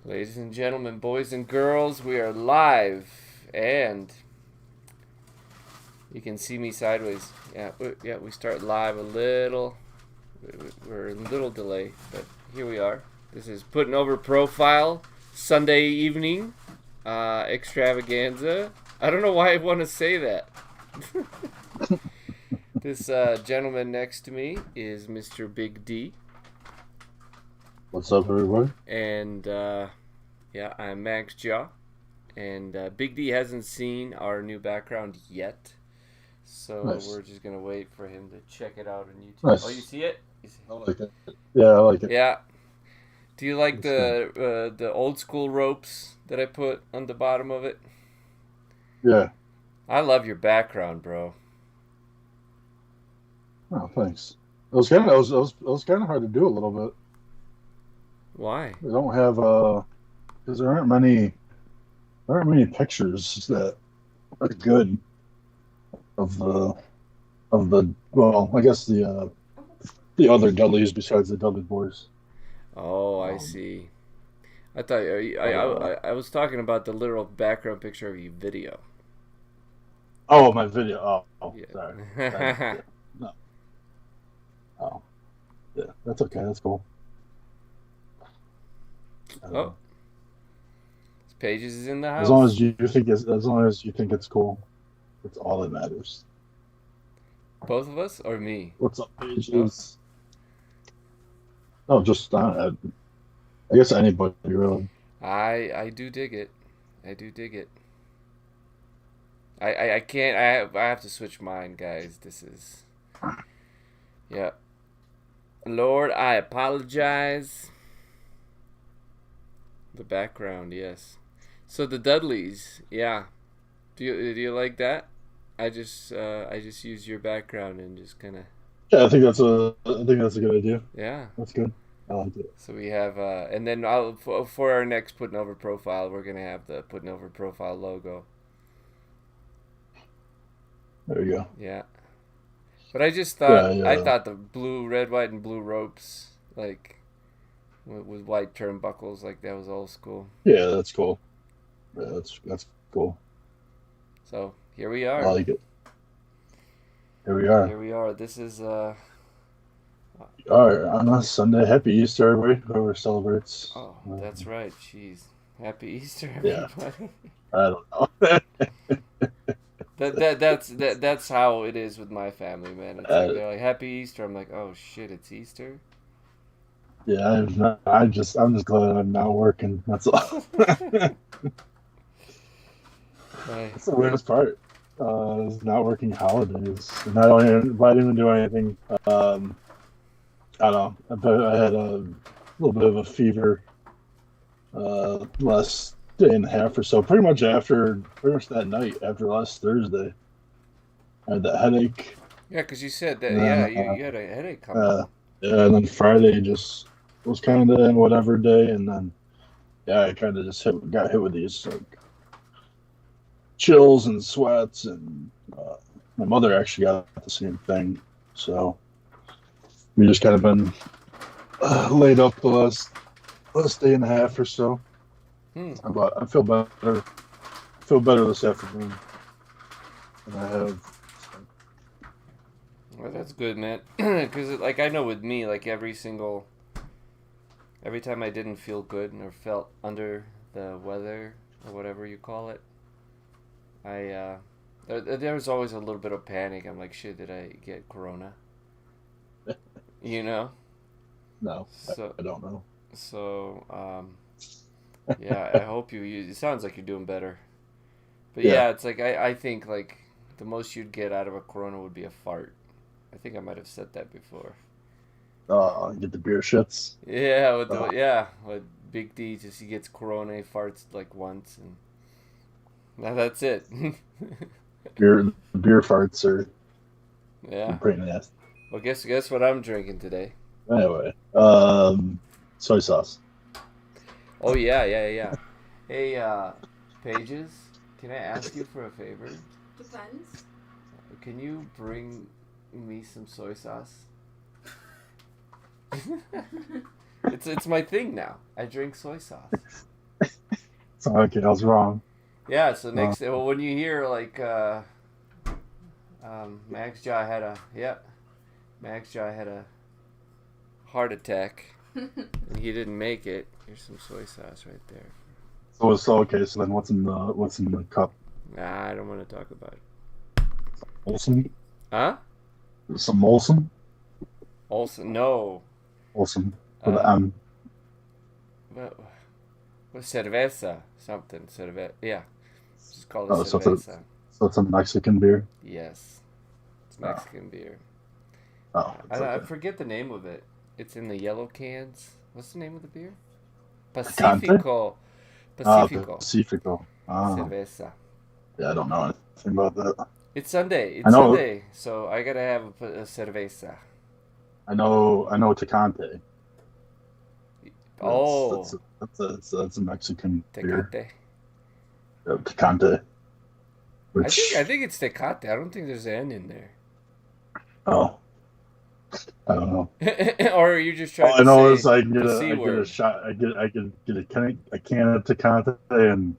Ladies and gentlemen, boys and girls, we are live, and you can see me sideways. Yeah, we start live a little. We're a little delay, but here we are. This is Putting Over Profile Sunday evening extravaganza. I don't know why I want to say that. This gentleman next to me is Mr. Big D. What's up, everybody? And I'm Max Jaw. And Big D hasn't seen our new background yet. So Nice. We're just going to wait for him to check it out on YouTube. Nice. Oh, you see it? I like it. Yeah, I like it. Yeah. Do you like the old school ropes that I put on the bottom of it? Yeah. I love your background, bro. Oh, thanks. It was kind of hard to do a little bit. Why? We don't have because there aren't many pictures that are good of the well, I guess the other Dudleys besides the Dudley Boyz. Oh, I see. I thought I was talking about the literal background picture of your video. Oh, my video. Oh, Yeah. sorry. No. Oh, yeah. That's okay. That's cool. Oh, Pages is in the house. As long as you think it's cool, that's all that matters. Both of us or me? What's up, Pages? Oh, just I guess anybody really. I do dig it. I do dig it. I can't. I have to switch mine, guys. This is. Yeah. Lord, I apologize. The background, yes. So the Dudleys, yeah. Do you like that? I just use your background and just kind of. Yeah, I think that's a good idea. Yeah. That's good. I like it. So we have, and then for our next Putting Over profile, we're gonna have the Putting Over profile logo. There you go. Yeah. But I just thought, Yeah. I thought the red, white, and blue ropes, like with white turnbuckles, like that was old school. Yeah, that's cool. Yeah, that's cool. So here we are. I like it. Here we are. Here we are. This is All right, on a Sunday. Happy Easter, everybody. Whoever celebrates. Oh, that's right. Jeez. Happy Easter, Yeah. everybody. I don't know. That's how it is with my family, man. It's like they're like Happy Easter. I'm like, oh shit, it's Easter. Yeah, I'm just glad I'm not working. That's all. That's the weirdest part. Is not working holidays. And I didn't even do anything. I don't know. I had a little bit of a fever last day and a half or so. Pretty much that night after last Thursday, I had that headache. Yeah, because you said that. Yeah, you had a headache coming. Yeah, and then Friday just was kind of in whatever day, and then I kind of just got hit with these like chills and sweats, and my mother actually got the same thing. So we just kind of been laid up the last day and a half or so. But I feel better. I feel better this afternoon than I have. Well, that's good, man. Because like I know with me, like every time I didn't feel good or felt under the weather or whatever you call it, there was always a little bit of panic. I'm like, shit, did I get corona? You know? No, So I don't know. So, yeah, I hope it sounds like you're doing better. But Yeah. yeah, it's like, I think, like, the most you'd get out of a corona would be a fart. I think I might have said that before. Get the beer shits. Yeah, with Big D, just he gets corona, he farts, like, once, and now that's it. Beer farts are Yeah. pretty nasty. Well, guess what I'm drinking today? Anyway, soy sauce. Oh, yeah. Hey, Pages, can I ask you for a favor? Depends. Can you bring me some soy sauce? It's my thing now. I drink soy sauce. So okay, I was wrong. Yeah. So next, well, when you hear like Max Jaw had a heart attack and he didn't make it. Here's some soy sauce right there. So okay. So then, what's in the cup? Nah, I don't want to talk about it. Olsen? Huh? Some Molson? Olsen? No. Olsen with an M. What cerveza? Something. Yeah. Just call it So cerveza. it's a Mexican beer. Yes. It's Mexican beer. Oh, I forget the name of it. It's in the yellow cans. What's the name of the beer? Pacifico. Pacifico. Cerveza. Yeah, I don't know anything about that. It's Sunday. It's Sunday, so I gotta have a cerveza. I know Tecate. Oh, that's a Mexican beer. Tecate. Tecate. I think it's Tecate. I don't think there's an N in there. Oh, I don't know. Or are you just trying All to I know say is I can get a a shot. I get a can of Tecate and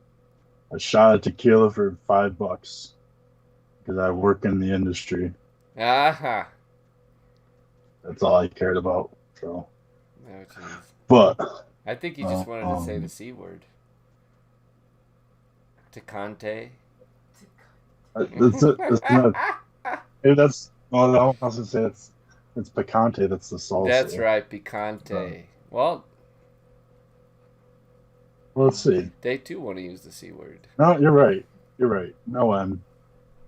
a shot of tequila for $5 because I work in the industry. Aha. That's all I cared about. So, Oh, jeez. but I think you just wanted to say the C word. Tecate. it's not. Maybe that's. Well, I was gonna say it's picante. That's the salsa. That's right, picante. Well, let's see. They too want to use the C word. No, you're right. You're right. No M.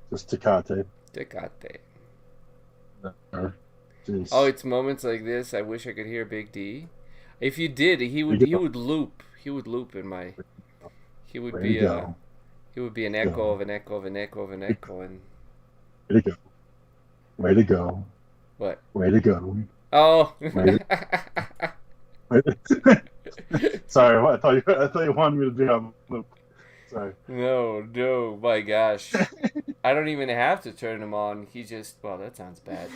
Just Tecate. Tecate. Jeez. Oh, it's moments like this. I wish I could hear Big D. If you did, he would loop. He would loop in my. He would be a. He would be an echo of an echo of an echo of an echo and. Way to go! Way to go! What? Way to go! Oh. Sorry, I thought you wanted me to be on loop. Sorry. No, my gosh. I don't even have to turn him on. He just. Well, that sounds bad.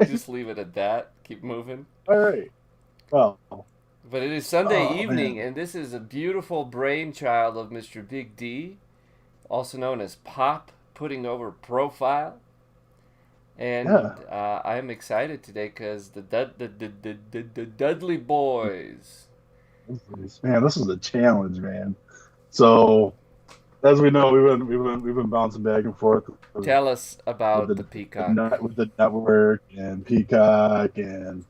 Just leave it at that. Keep moving. All right. Well. But it is Sunday evening, and this is a beautiful brainchild of Mr. Big D, also known as Pop, putting over Profile. And I'm excited today because the Dudley Boyz. Man, this is a challenge, man. So, as we know, we've been bouncing back and forth. Tell us about the Peacock. With the network and Peacock and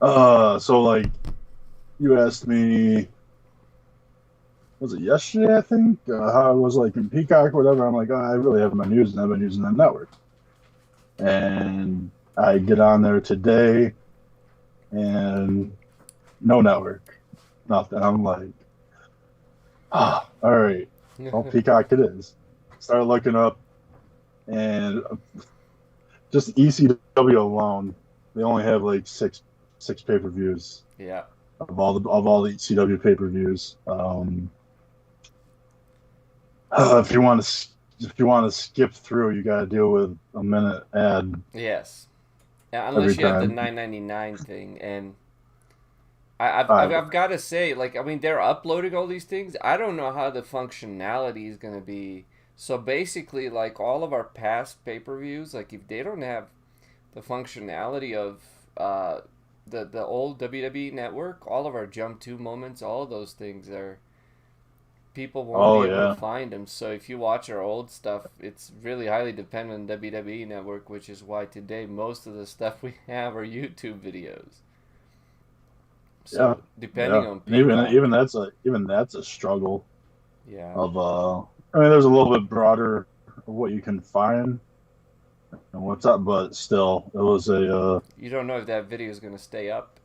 so like you asked me, was it yesterday? I think how I was like in Peacock or whatever. I'm like, I really haven't been using. I've been using that network, and I get on there today, and no network, nothing. I'm like, all right, well, Peacock it is. Started looking up, and just ECW alone, they only have like six pay-per-views. Yeah. Of all the ECW pay-per-views. If you want to skip through, you got to deal with a minute ad. Yes. Yeah, unless you have the $9.99 thing, and I've got to say, like, I mean, they're uploading all these things. I don't know how the functionality is going to be. So basically, like all of our past pay-per-views, like if they don't have the functionality of the old WWE network, all of our Jump 2 moments, all of those things are, people won't be able to find them. So if you watch our old stuff, it's really highly dependent on WWE network, which is why today most of the stuff we have are YouTube videos. So depending on Peacock, even that's a struggle. Yeah. I mean, there's a little bit broader of what you can find and what's up, but still, it was a. You don't know if that video is going to stay up.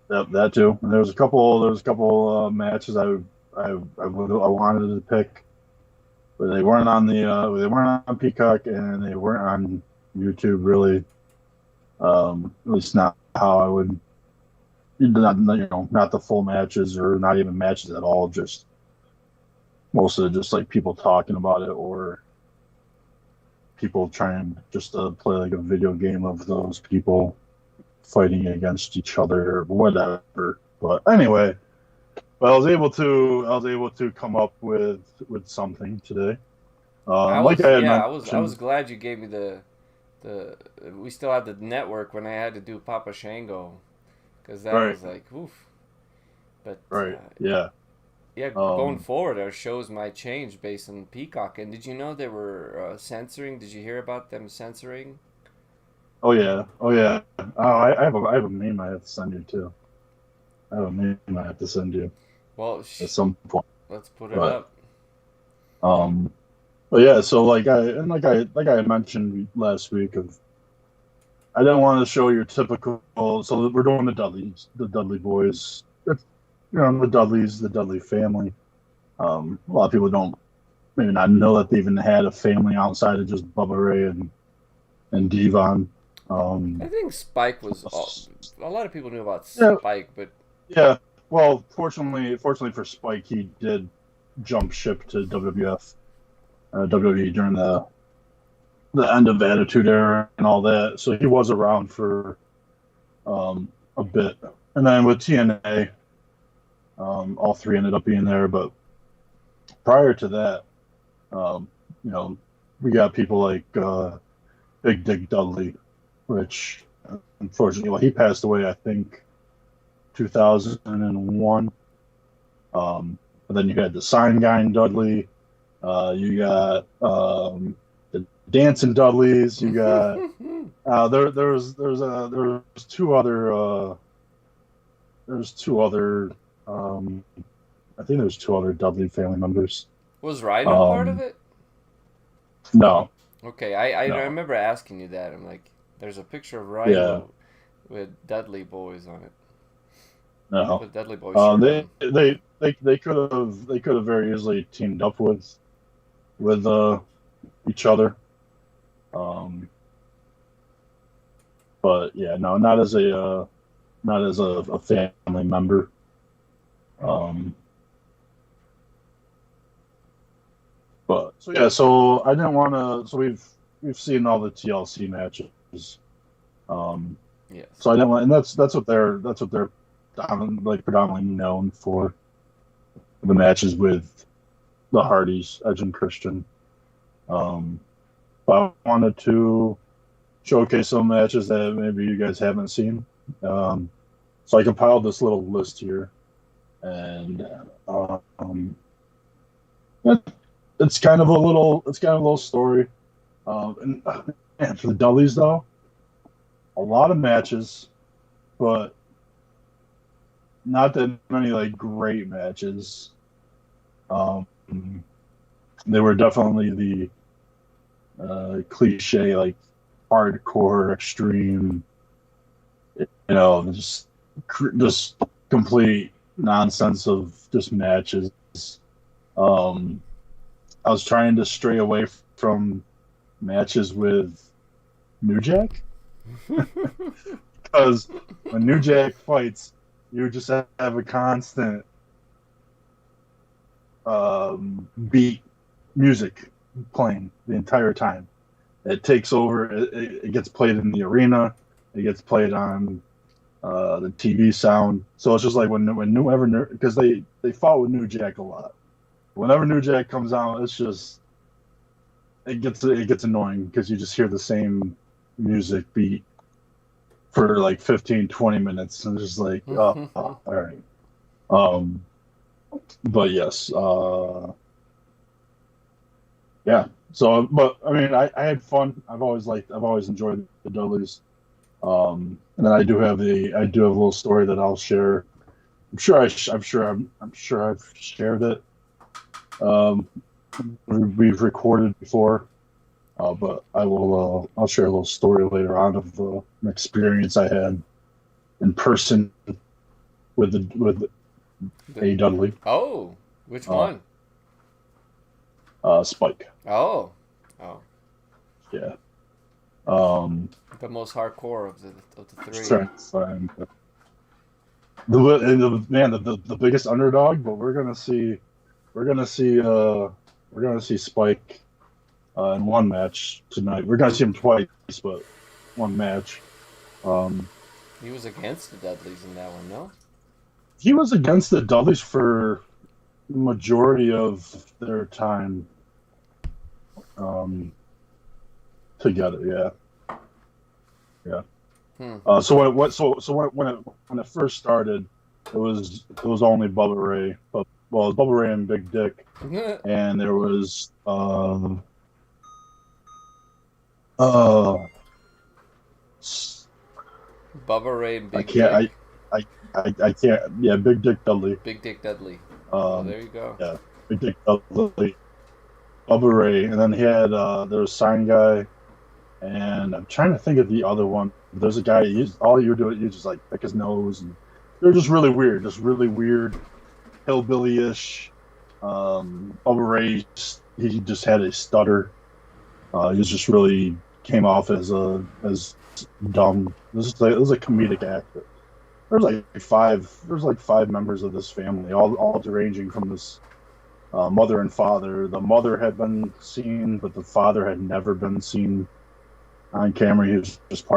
Yep, that too. And there was a couple matches I wanted to pick, but they weren't on on Peacock and they weren't on YouTube really. At least not how I would. Not the full matches or not even matches at all. Just most of it, just like people talking about it or people trying just to play like a video game of those people fighting against each other or whatever. But anyway, I was able to come up with something today. I Like was I had yeah, mentioned, I was glad you gave me the we still had the network when I had to do Papa Shango, because that right, was like oof. But right, yeah. yeah, going forward, our shows might change based on Peacock. And did you know they were censoring? Did you hear about them censoring? Oh yeah, oh yeah. I have a meme I have to send you too. I have a meme I have to send you Well, at some point. let's put it But up. um, but yeah. So like I mentioned last week, I didn't want to show your typical. So we're doing the Dudley Boyz. It's, the Dudleys, the Dudley family. A lot of people don't maybe not know that they even had a family outside of just Bubba Ray and D-Von. I think Spike was a lot of people knew about Yeah, Spike, but yeah. Well, fortunately for Spike, he did jump ship to WWF, WWE during the end of the Attitude Era and all that. So he was around for a bit, and then with TNA, all three ended up being there. But prior to that, um, you know, we got people like Big Dick Dudley, which unfortunately, well, he passed away, I think, 2001. But then you had the Sign Guy in Dudley. You got the Dancing Dudleys. You got there's two other I think there's two other Dudley family members. was Rhino part of it? No, Okay, I no, remember asking you that. I'm like, there's a picture of yeah, Rhino with Dudley Boyz on it. no. With Dudley Boyz shirt They on. they could have very easily teamed up with each other. Um, but yeah, no, not as a family member. Um, but so yeah, so I didn't want to. So we've seen all the TLC matches. Yes. So I didn't want, and that's what they're predominantly known for, the matches with the Hardys, Edge and Christian. But I wanted to showcase some matches that maybe you guys haven't seen. So I compiled this little list here, and it's kind of a little story. And for the Dudleys though, a lot of matches, but not that many like great matches. They were definitely the cliche like hardcore extreme, just complete nonsense of just matches. I was trying to stray away from matches with New Jack because when New Jack fights, you just have a constant beat music playing the entire time. It takes over. It gets played in the arena. It gets played on the TV sound. So it's just like whenever, because they fought with New Jack a lot. Whenever New Jack comes out, it's just it gets annoying because you just hear the same music beat for like 15, 20 minutes, and it's just like, oh, all right. But yes, yeah. So, but I mean, I had fun. I've always enjoyed the Dudleys. And then I do have a little story that I'll share. I'm sure I've shared it. We've recorded before, but I'll share a little story later on of an experience I had in person with a Dudley. Oh, which one? Spike. Oh. Yeah. The most hardcore of the three. Sorry. The biggest underdog, but we're gonna see Spike in one match tonight. We're gonna see him twice, but one match. He was against the Dudleys in that one, no? He was against the Dudleys for the majority of their time together. Yeah. When it first started, it was only Bubba Ray, but it was Bubba Ray and Big Dick, and there was Bubba Ray and Big Dick. I can't. Yeah, Big Dick Dudley. Big Dick Dudley. There you go. Yeah, Big Dick Dudley, Bubba Ray, and then he had there was Sign Guy. And I'm trying to think of the other one. There's a guy. All you do is just like pick his nose, and they're just really weird, hillbilly-ish. Bubba Ray, he just had a stutter. He was just really came off as dumb. It was a comedic act. There's like five members of this family, all ranging from this mother and father. The mother had been seen, but the father had never been seen on camera. He was just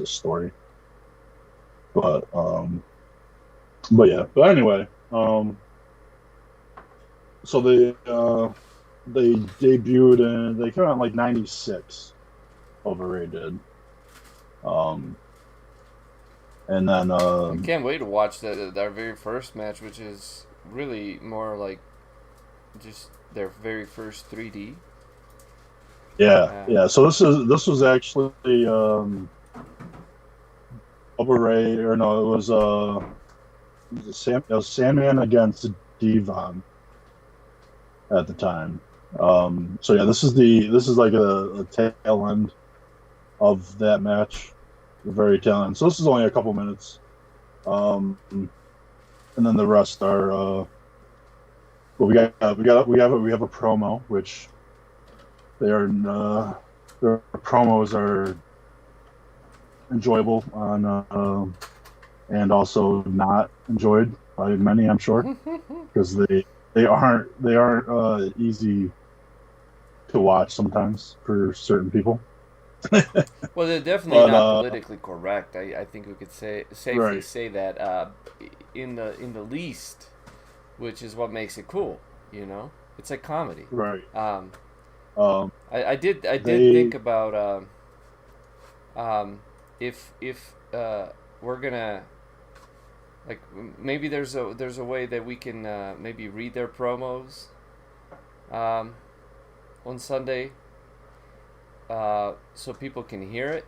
a story. But anyway, so they debuted and they came out in like '96. Bubba Ray did. And then I can't wait to watch their very first match, which is really more like just their very first 3D. Yeah. So this was actually Bubba Ray, or no, it was Sandman against D-Von at the time. So yeah, this is like a tail end of that match, the very tail end. So this is only a couple minutes, and then the rest are. Well, we have a promo, which their promos are enjoyable on and also not enjoyed by many, I'm sure, because they aren't easy to watch sometimes for certain people. Well, they're definitely not politically correct. I think we could safely say that in the least, which is what makes it cool. You know, it's like comedy. Right. I did think about if we're gonna like maybe there's a way that we can maybe read their promos on Sunday so people can hear it.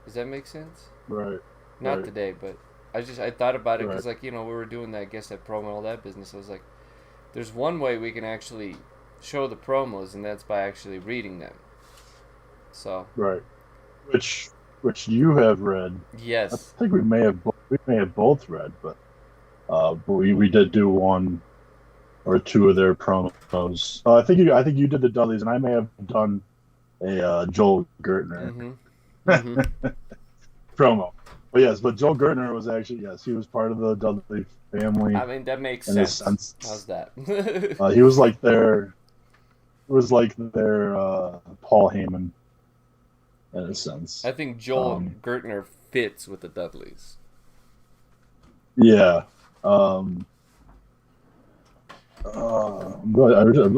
Does that make sense? Right. Not today, but I thought about it because we were doing that promo and all that business. I was like, there's one way we can actually show the promos, and that's by actually reading them. So right, which you have read. Yes, I think we may have both read, but we did do one or two of their promos. I think you did the Dudleys, and I may have done a Joel Gertner promo. But Joel Gertner was actually he was part of the Dudley family. I mean, that makes sense. How's that? He was like their Paul Heyman in a sense. I think Joel Gertner fits with the Dudleys. Yeah.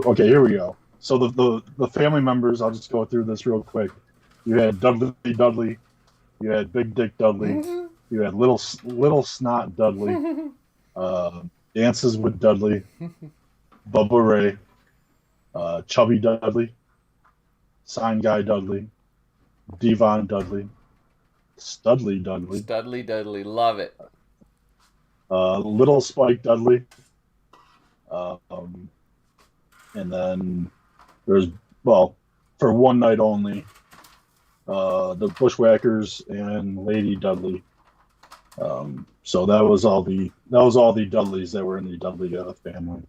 Okay, here we go. So the family members, I'll just go through this real quick. You had Dudley, you had Big Dick Dudley, you had Little Snot Dudley, Dances with Dudley, Bubba Ray, Chubby Dudley, Sign Guy Dudley, D-Von Dudley, Studley Dudley, love it. Little Spike Dudley, and then there's for one night only, the Bushwhackers and Lady Dudley. So that was all the Dudleys that were in the Dudley family.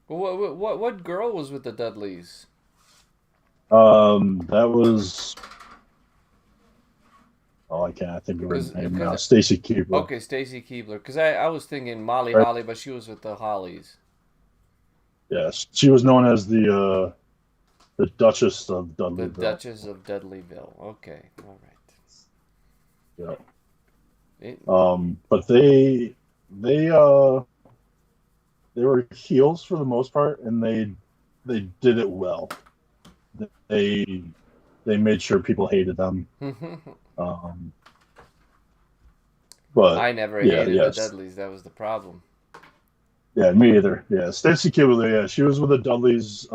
What girl was with the Dudleys? That was. Oh, I can't think of her name now. Stacy Keibler. Okay, Stacy Keibler. Because I was thinking Molly Holly, but she was with the Hollies. Yes, she was known as the Duchess of Dudleyville. The Duchess of Dudleyville. Okay, all right. Yeah. It, But they were heels for the most part, and they did it well. They they made sure people hated them. Um, but I never yeah, hated the yes, Dudleys. That was the problem. yeah, me either. Yeah, Stacy Kibble, yeah, she was with the Dudleys.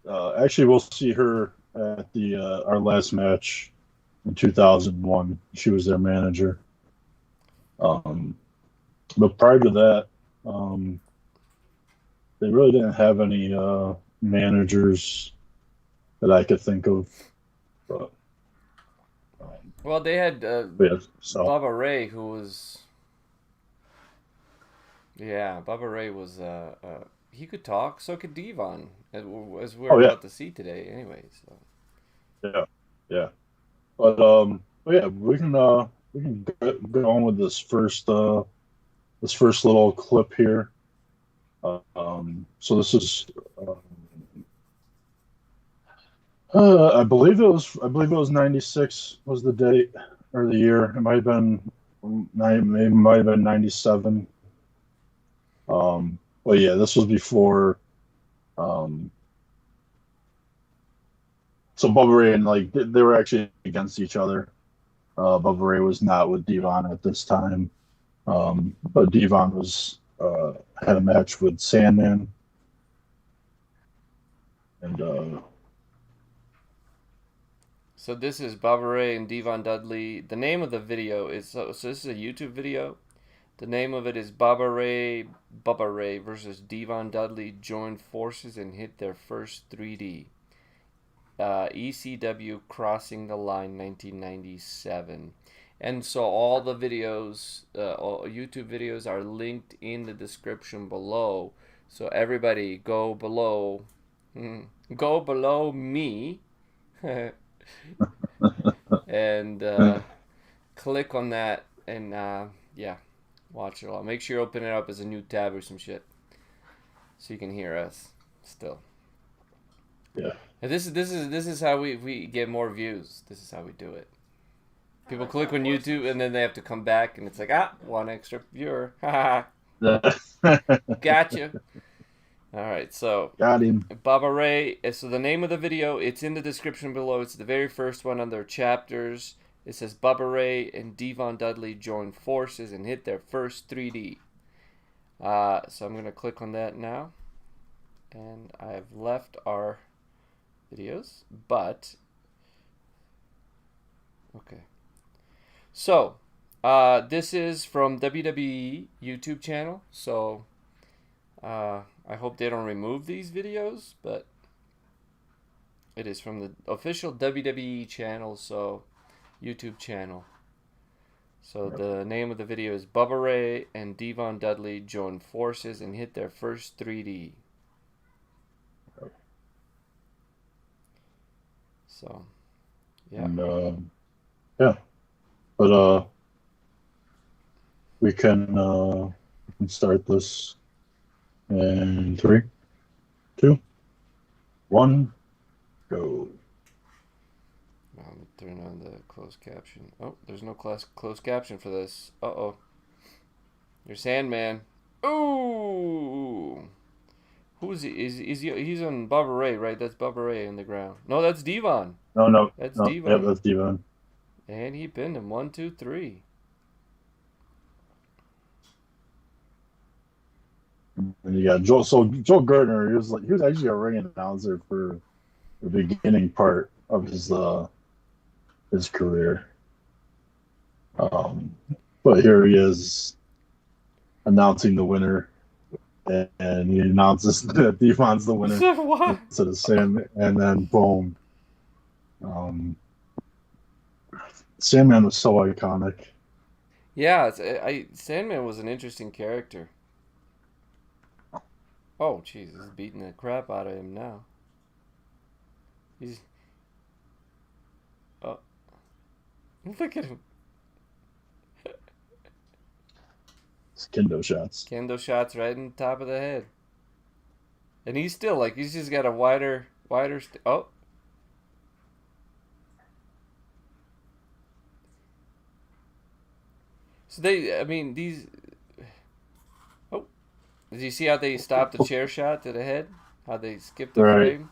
Actually, we'll see her at the our last match in 2001. She was their manager. Um, but prior to that, um, they really didn't have any managers that I could think of. But, Well, they had but yeah, so Bubba Ray, who was yeah, Bubba Ray was he could talk. So could D-Von, as we're oh yeah, about to see today. Anyway, so yeah, yeah. But yeah, we can go on with this first little clip here. So this is I believe it was 96 was the date or the year. It might have been it might have been 97. But yeah, this was before. Um, so Bubba Ray and like they were actually against each other. Bubba Ray was not with Devon at this time, but Devon was had a match with Sandman, and so this is Bubba Ray and D-Von Dudley. The name of the video is so this is a YouTube video. The name of it is Bubba Ray versus D-Von Dudley joined forces and hit their first 3D. ECW Crossing the Line 1997. And so all the videos, all YouTube videos are linked in the description below. So everybody go below, go below me, and click on that and yeah, watch it all. Make sure you open it up as a new tab or some shit, so you can hear us still. yeah. And this is how we get more views. This is how we do it. People click on YouTube and then they have to come back and it's like, one extra viewer. Gotcha. All right, so Got him. Bubba Ray. So the name of the video, it's in the description below. It's the very first one under chapters. It says Bubba Ray and D-Von Dudley join forces and hit their first 3D. So I'm gonna click on that now, and I've left our videos, but okay. So this is from WWE YouTube channel. So I hope they don't remove these videos, but it is from the official WWE channel, so YouTube channel. So the name of the video is Bubba Ray and D-Von Dudley join forces and hit their first 3D. So, yeah. And, yeah. But we can start this in 3, 2, 1, go. Let me turn on the closed caption. Oh, there's no closed caption for this. Uh-oh. There's Sandman. Ooh! Who's he? He's on Bubba Ray, right? That's Bubba Ray in the ground. No, that's D-Von. No. That's No. D-Von. Yep, that's D-Von. And he pinned him. 1, 2, 3. And you got Joel. So Joel Gertner, he was actually a ring announcer for the beginning part of his career. But here he is announcing the winner, and he announces that Devon's the winner. What? Instead of Sam, and then boom. Sandman was so iconic. Yeah, Sandman was an interesting character. Oh, jeez, he's beating the crap out of him now. Oh, look at him. It's kendo shots. Kendo shots right in the top of the head. And he's still like, he's just got a wider. Oh. So I mean, these. Oh, did you see how they stopped the chair shot to the head? How they skipped the Right. frame?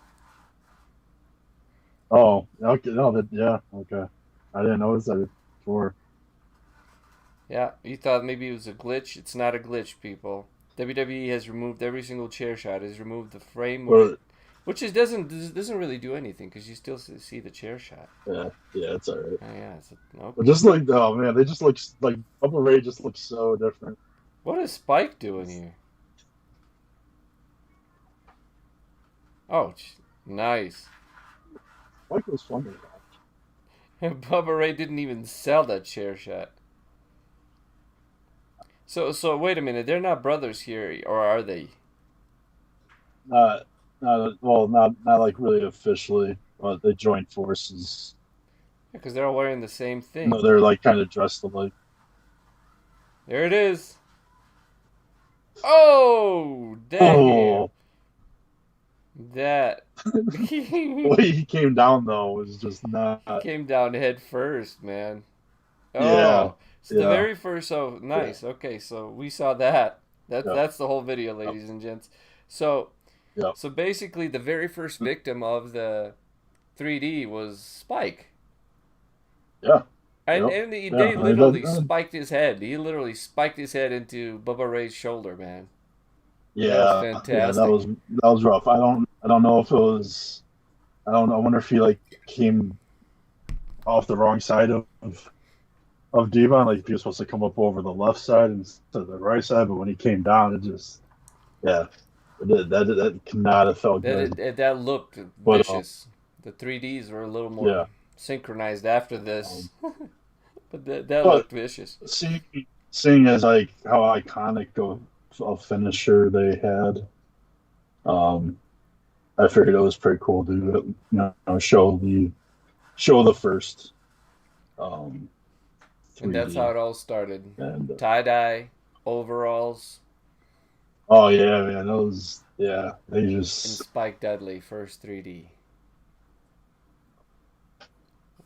Oh, okay. No, yeah, okay. I didn't notice that before. Yeah, you thought maybe it was a glitch. It's not a glitch, people. WWE has removed every single chair shot. Has removed the frame where it, But which is doesn't really do anything because you still see the chair shot. yeah, it's all right. Oh yeah, But okay. just like, oh man, they just look like Bubba Ray just looks so different. What is Spike doing here? Oh, nice. Mike was fun to watch. Bubba Ray didn't even sell that chair shot. So wait a minute. They're not brothers here, or are they? Not like really officially, but they joined forces. Because they're all wearing the same No, thing. they're like kind of dressed alike. There it is. Oh, damn. Oh, That. the way he came down though was just not. He came down head first, man. Yeah, Oh, so the yeah, very first. Oh, yeah, nice. Okay, so we saw that. yeah, That's the whole video, yeah, ladies and gents. So yeah, so basically, the very first victim of the 3D was Spike, yeah, and yeah. they I mean, literally spiked his head. He literally spiked his head into Bubba Ray's shoulder, man. That was yeah, fantastic. that was rough. I don't know if it was. I don't know. I wonder if he like came off the wrong side of D-Von. Like he was supposed to come up over the left side instead of the right side, but when he came down, it just yeah, that could not have felt good. That looked But vicious. The 3Ds were a little more yeah, synchronized after um, this, but that but looked vicious. seeing as like how iconic of a finisher they had, um, I figured it was pretty cool to show the first um And that's how 3D it all started. and Tie dye, overalls, oh yeah, man, those yeah they and just Spike Dudley first 3D.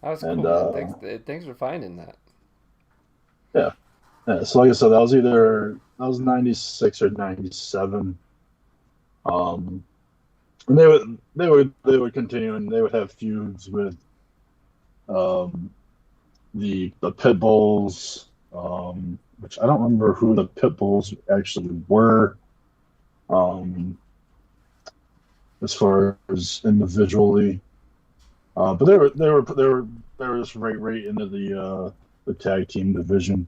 That was and cool, man. Thanks for finding that. yeah. Yeah, so like I said, that was 96 or 97. Um, and they would continue and they would have feuds with um, the pit bulls, which I don't remember who the pit bulls actually were, um, as far as individually. But they were just right into the tag team division.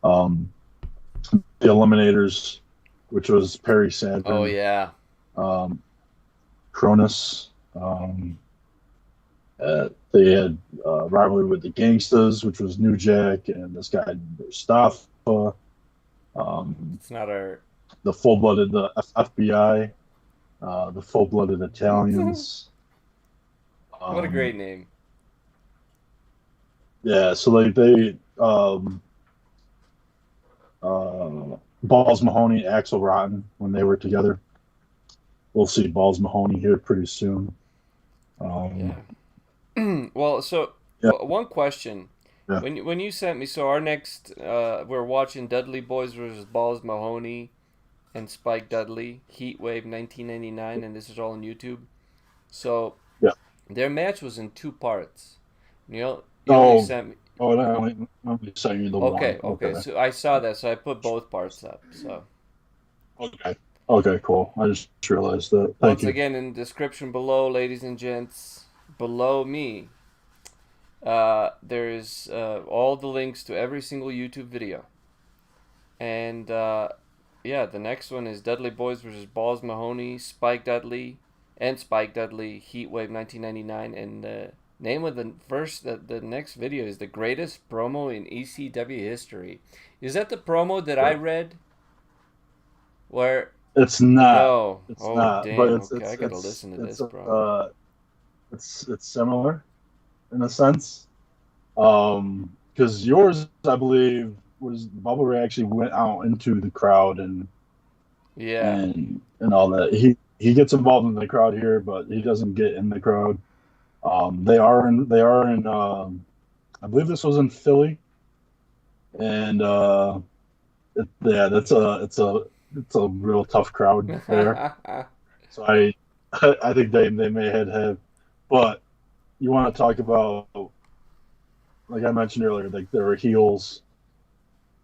Um, the Eliminators, which was Perry Oh Saturn, yeah, um, Cronus. They had rivalry with the Gangstas, which was New Jack, and this guy Mustafa. it's not our. The full-blooded the FBI, the full-blooded Italians. What a Um, great name. yeah, so like they Balls Mahoney, Axel Rotten when they were together. We'll see Balls Mahoney here pretty soon. Um, Yeah. Well, so yeah, one question. yeah. When you sent me, so our next, we're watching Dudley Boyz versus Balls Mahoney and Spike Dudley, HeatWave 1999, and this is all on YouTube. So Yeah. their match was in two parts. You only Oh, sent me. oh, let me send you the Okay, one. okay. So I saw that, so I put both parts up. So Okay. Okay, cool. I just realized that. Thank once you. again, in the description below, ladies and gents, below me, there's all the links to every single YouTube video. And yeah, the next one is Dudley Boyz versus Balls Mahoney, Spike Dudley, and Spike Dudley, HeatWave 1999. And the name of the next video is the greatest promo in ECW history. Is that the promo that I read? Where It's not. no, It's oh not. But damn, okay, I gotta listen to this, bro. it's similar in a sense. Because yours, I believe, was Bubba Ray actually went out into the crowd Yeah, and all that. He gets involved in the crowd here, but he doesn't get in the crowd. They are in I believe this was in Philly. and yeah, it's a real tough crowd there. So I think they may have, but you want to talk about, like I mentioned earlier, like there were heels,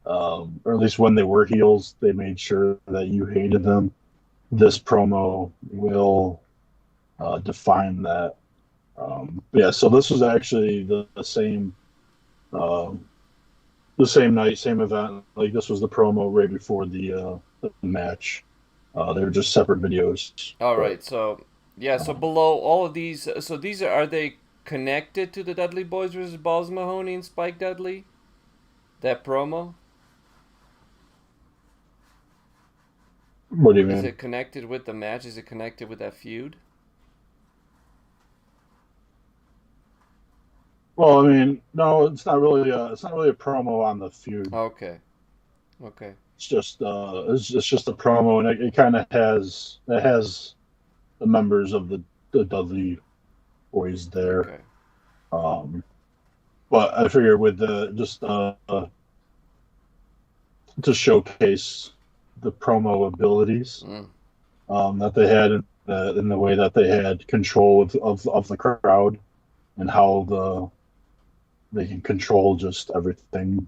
or at least when they were heels, they made sure that you hated them. This promo will define that. Yeah, so this was actually uh, the same night, same event. Like this was the promo right before the match. They were just separate videos, All but right, so yeah, so um, below all of these, so these are they connected to the Dudley Boys versus Balls Mahoney and Spike Dudley? That promo, what do you is mean? it connected with the match? Is it connected with that feud? Well, I mean, no, it's not really a promo on the feud. Okay, okay, It's just a promo, and it kind of has the members of the Dudley Boys there. okay, Um, but I figure with the just to showcase the promo abilities mm, that they had in the way that they had control of the crowd, and how they can control just everything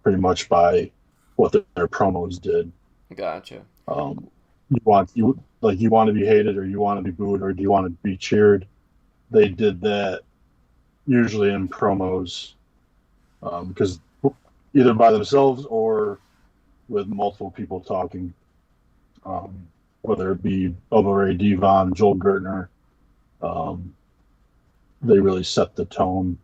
pretty much by what their promos did. gotcha. Um, you want to be hated, or you want to be booed, or do you want to be cheered? They did that usually in promos, because either by themselves or with multiple people talking, um, whether it be Bubba Ray D-Von, Joel Gertner, um, they really set the tone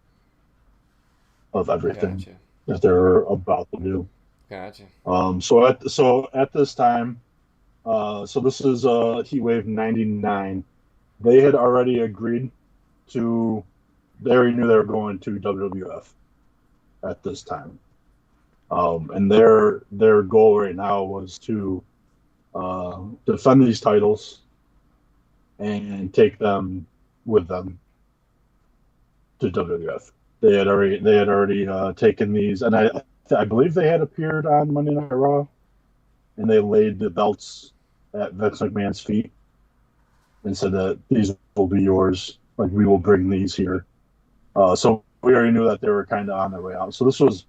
of everything Gotcha, that they're about to do. gotcha. So at this time, so this is HeatWave '99. They had already agreed to. They already knew they were going to WWF at this time, and their goal right now was to defend these titles and take them with them to WWF. They had already taken these, and I believe they had appeared on Monday Night Raw, and they laid the belts at Vince McMahon's feet and said that these will be yours. Like, we will bring these here. So we already knew that they were kind of on their way out. So this was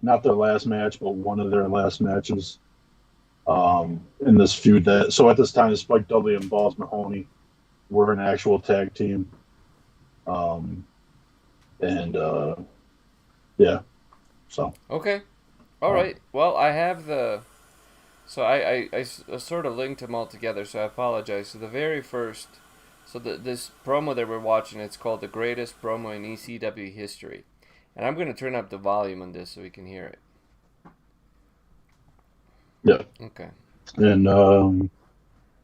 not their last match, but one of their last matches in this feud. That so at this time, Spike Dudley and Balls Mahoney were an actual tag team, um, and yeah. So Okay, all um, right. Well, I have the. So I sort of linked them all together, so I apologize. So the very first, so this promo that we're watching, it's called the greatest promo in ECW history, and I'm gonna turn up the volume on this so we can hear it. yeah, Okay. and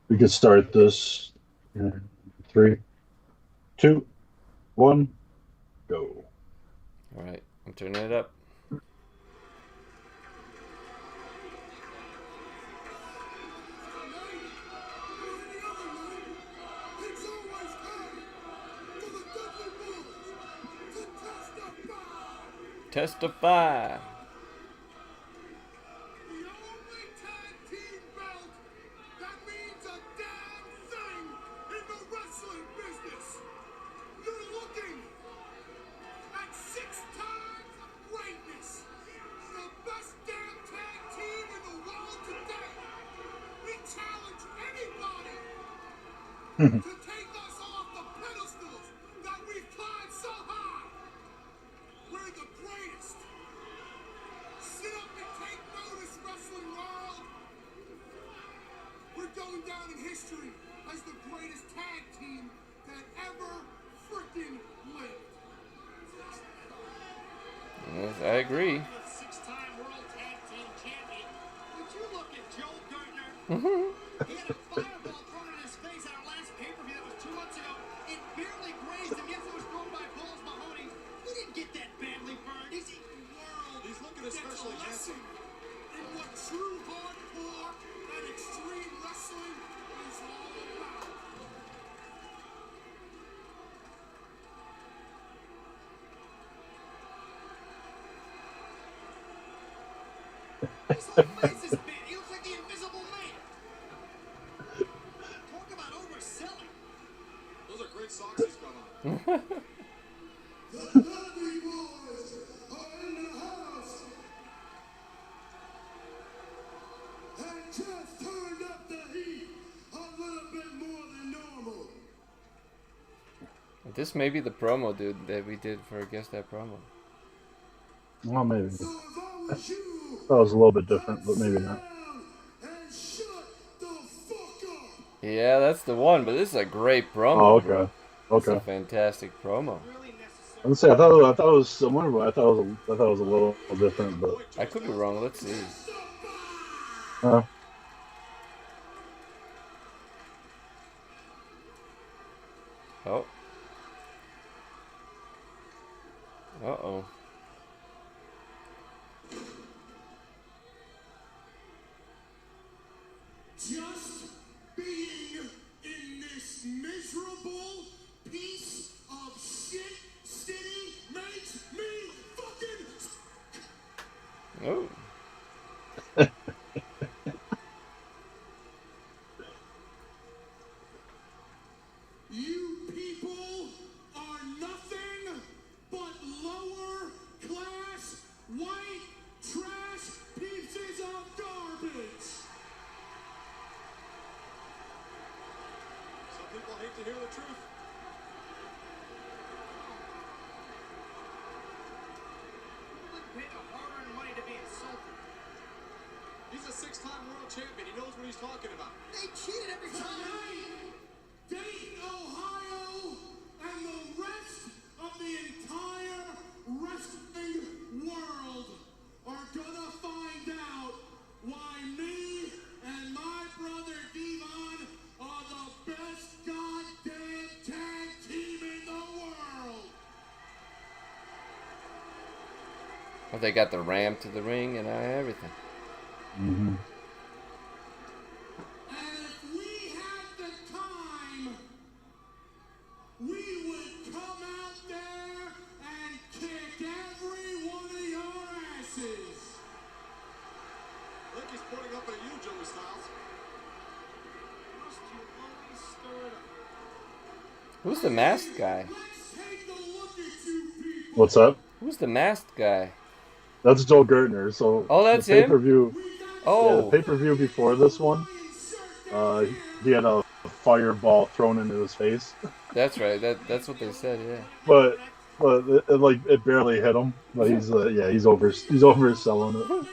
we could start this in 3, 2, 1, go. All right. I'm turning it up. Testify. Yes, I agree. His whole face is big. He looks like the Invisible Man. Talk about overselling. Those are great socks he's got on. The Dudley Boyz are in the house. And just turned up the heat a little bit more than normal. This may be the promo, dude, that we did for Guess That Promo. Well, maybe. That was a little bit different, but maybe not. Yeah, that's the one, but this is a great promo. Oh, okay. Bro. Okay. It's a fantastic promo. I was say I thought it was similar, but I thought it was a little different. But I could be wrong. Let's see. Oh. Uh-oh. Just being in this miserable piece of shit city makes me fucking... Oh. You people are nothing but lower class, white trash pieces of garbage. Some people hate to hear the truth. Who would pay the hard-earned money to be insulted? He's a 6-time world champion. He knows what he's talking about. They cheated every time. Dayton, Ohio, and the rest of the entire wrestling world are gonna find out why me and my brother D-Von are the best goddamn tag team in the world. Well, they got the ramp to the ring and everything. Mm-hmm. And if we had the time, we would come out there and kick every one of your asses. I think he's pointing up at you, Joey Styles. Must you always stir it up? Who's the masked guy? Let's take a look at you people. What's up? Who's the masked guy? That's Joel Gertner. So Oh, that's the him? pay-per-view. Oh. Yeah, the pay-per-view before this one, he had a fireball thrown into his face. That's right. That's what they said. Yeah. But it barely hit him. But he's overselling it.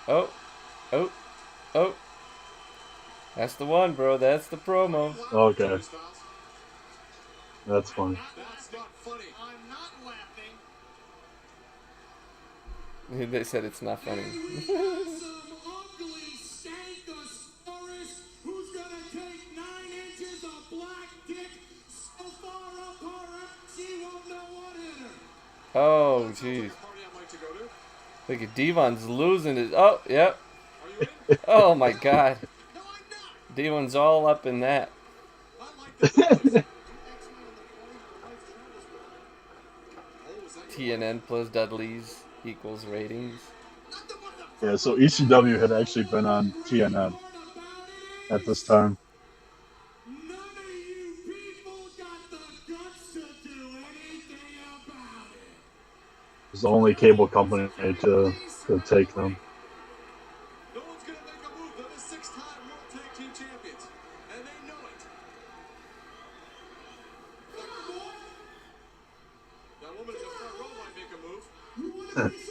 Oh. Oh. Oh. That's the one, bro. That's the promo. Okay. That's funny. That's not funny. I'm not laughing. They said it's not funny. And we got some ugly Stankosaurus who's gonna take 9 inches of black dick so far up her ass she won't know what hit her. Oh, jeez. Look at D-Von's losing his... Oh, yep. Oh, my God. No, I'm not. D-Von's all up in that. I like the TNN plus Dudleyz equals ratings. Yeah, so ECW had actually been on TNN at this time. None of you people got the guts to do anything about it. It was the only cable company to take them. No one's gonna make a move. They're the 6-time World Tag Team Champions, and they know it. That woman in the front row might make a move.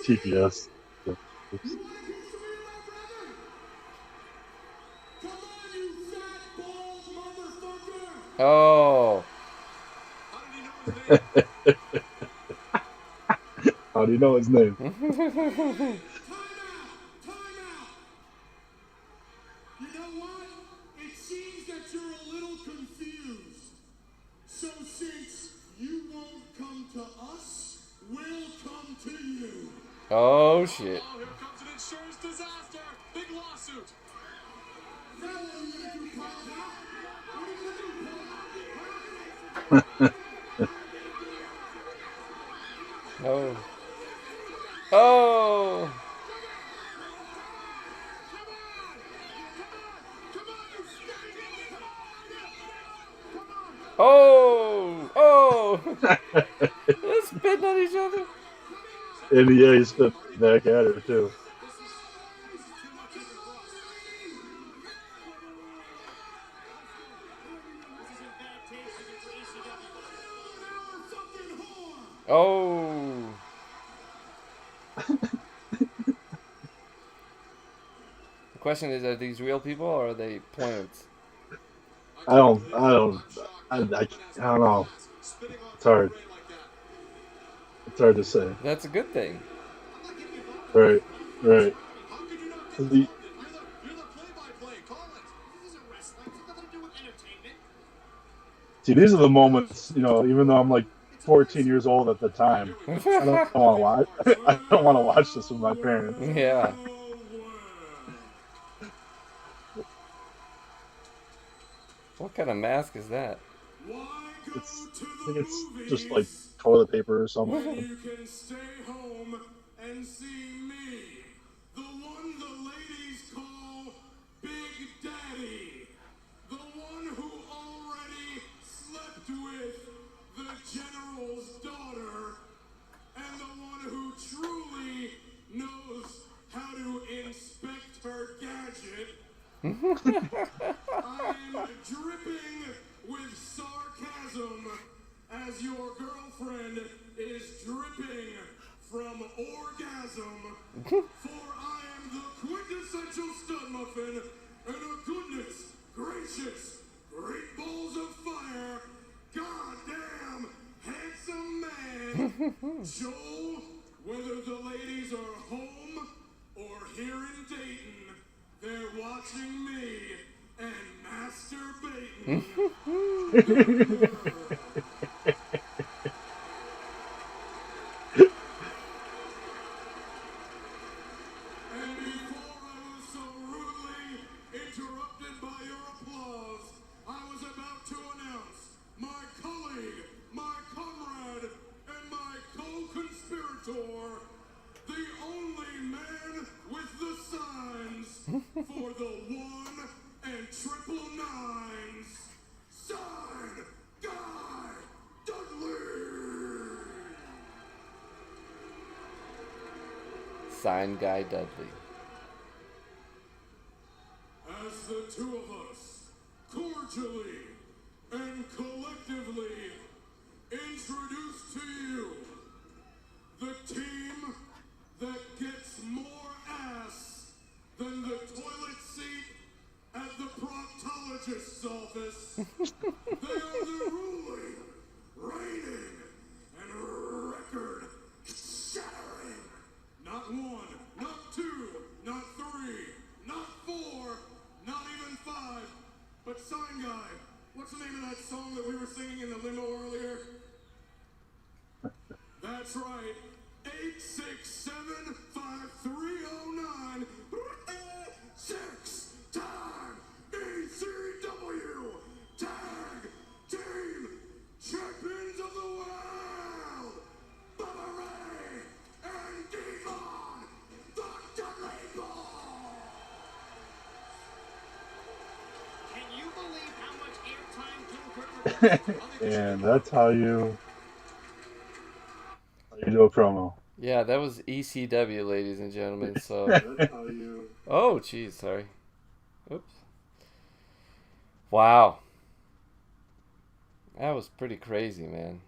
TPS. You want a piece of me, my brother? Come on, you fat, bald motherfucker! Oh. How did he know his name? How do you know his name? Time out! Time out! You know what? It seems that you're a little confused. So since you won't come to us, we'll come to you. Oh, shit. Oh, here comes an insurance disaster. Big lawsuit. Now what are you gonna do, Paul? What are you gonna do, Paul? Oh. Oh. Oh. Oh. They're spitting on each other. And yeah, he spit back at her too. Oh. The question is, are these real people or are they plants? I don't know. It's hard. It's hard to say. That's a good thing. Right. The, see, these are the moments, even though I'm like 14 years old at the time, I don't want to watch. I don't want to watch this with my parents. Yeah. What kind of mask is that? I think it's just like toilet paper or something. You can stay home and see me, the one the ladies call Big Daddy, the one who already slept with the general's daughter, and the one who truly knows how to inspect her gadget. I'm dripping with sarcasm as your girlfriend is dripping from orgasm. For I am the quintessential stud muffin and a goodness gracious, great balls of fire, goddamn handsome man. Joel, whether the ladies are home or here in Dayton, they're watching me and masturbating. And before I was so rudely interrupted by your applause, I was about to announce my colleague, my comrade, and my co-conspirator, the only man with the signs for the 1 and 999s, Sign Guy Dudley. Sign Guy Dudley. As the two of us cordially and collectively introduce to you the team that gets more ass than the toilet seat at the proctologist's office. They are the ruling, reigning, and record-shattering. Not 1, not 2, not 3, not 4, not even 5, but Sign Guy. What's the name of that song that we were singing in the limo earlier? That's right. 867-5309. 6-time ECW Tag Team Champions of the World, Bubba Ray and D-Von, the Dudley Boyz. Can you believe how much airtime Kim Kirkman And that's how you do a promo. Yeah, that was ECW, ladies and gentlemen. So, oh, jeez, sorry. Oops. Wow, that was pretty crazy, man.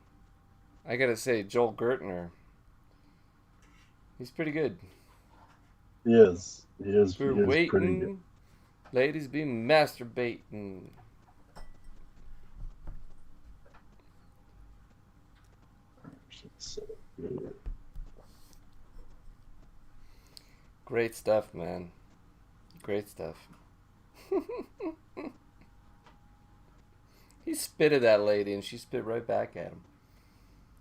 I gotta say, Joel Gertner, he's pretty good. He is. We're pretty good. waiting. Ladies be masturbating. Great stuff, man. Great stuff. He spit at that lady, and she spit right back at him.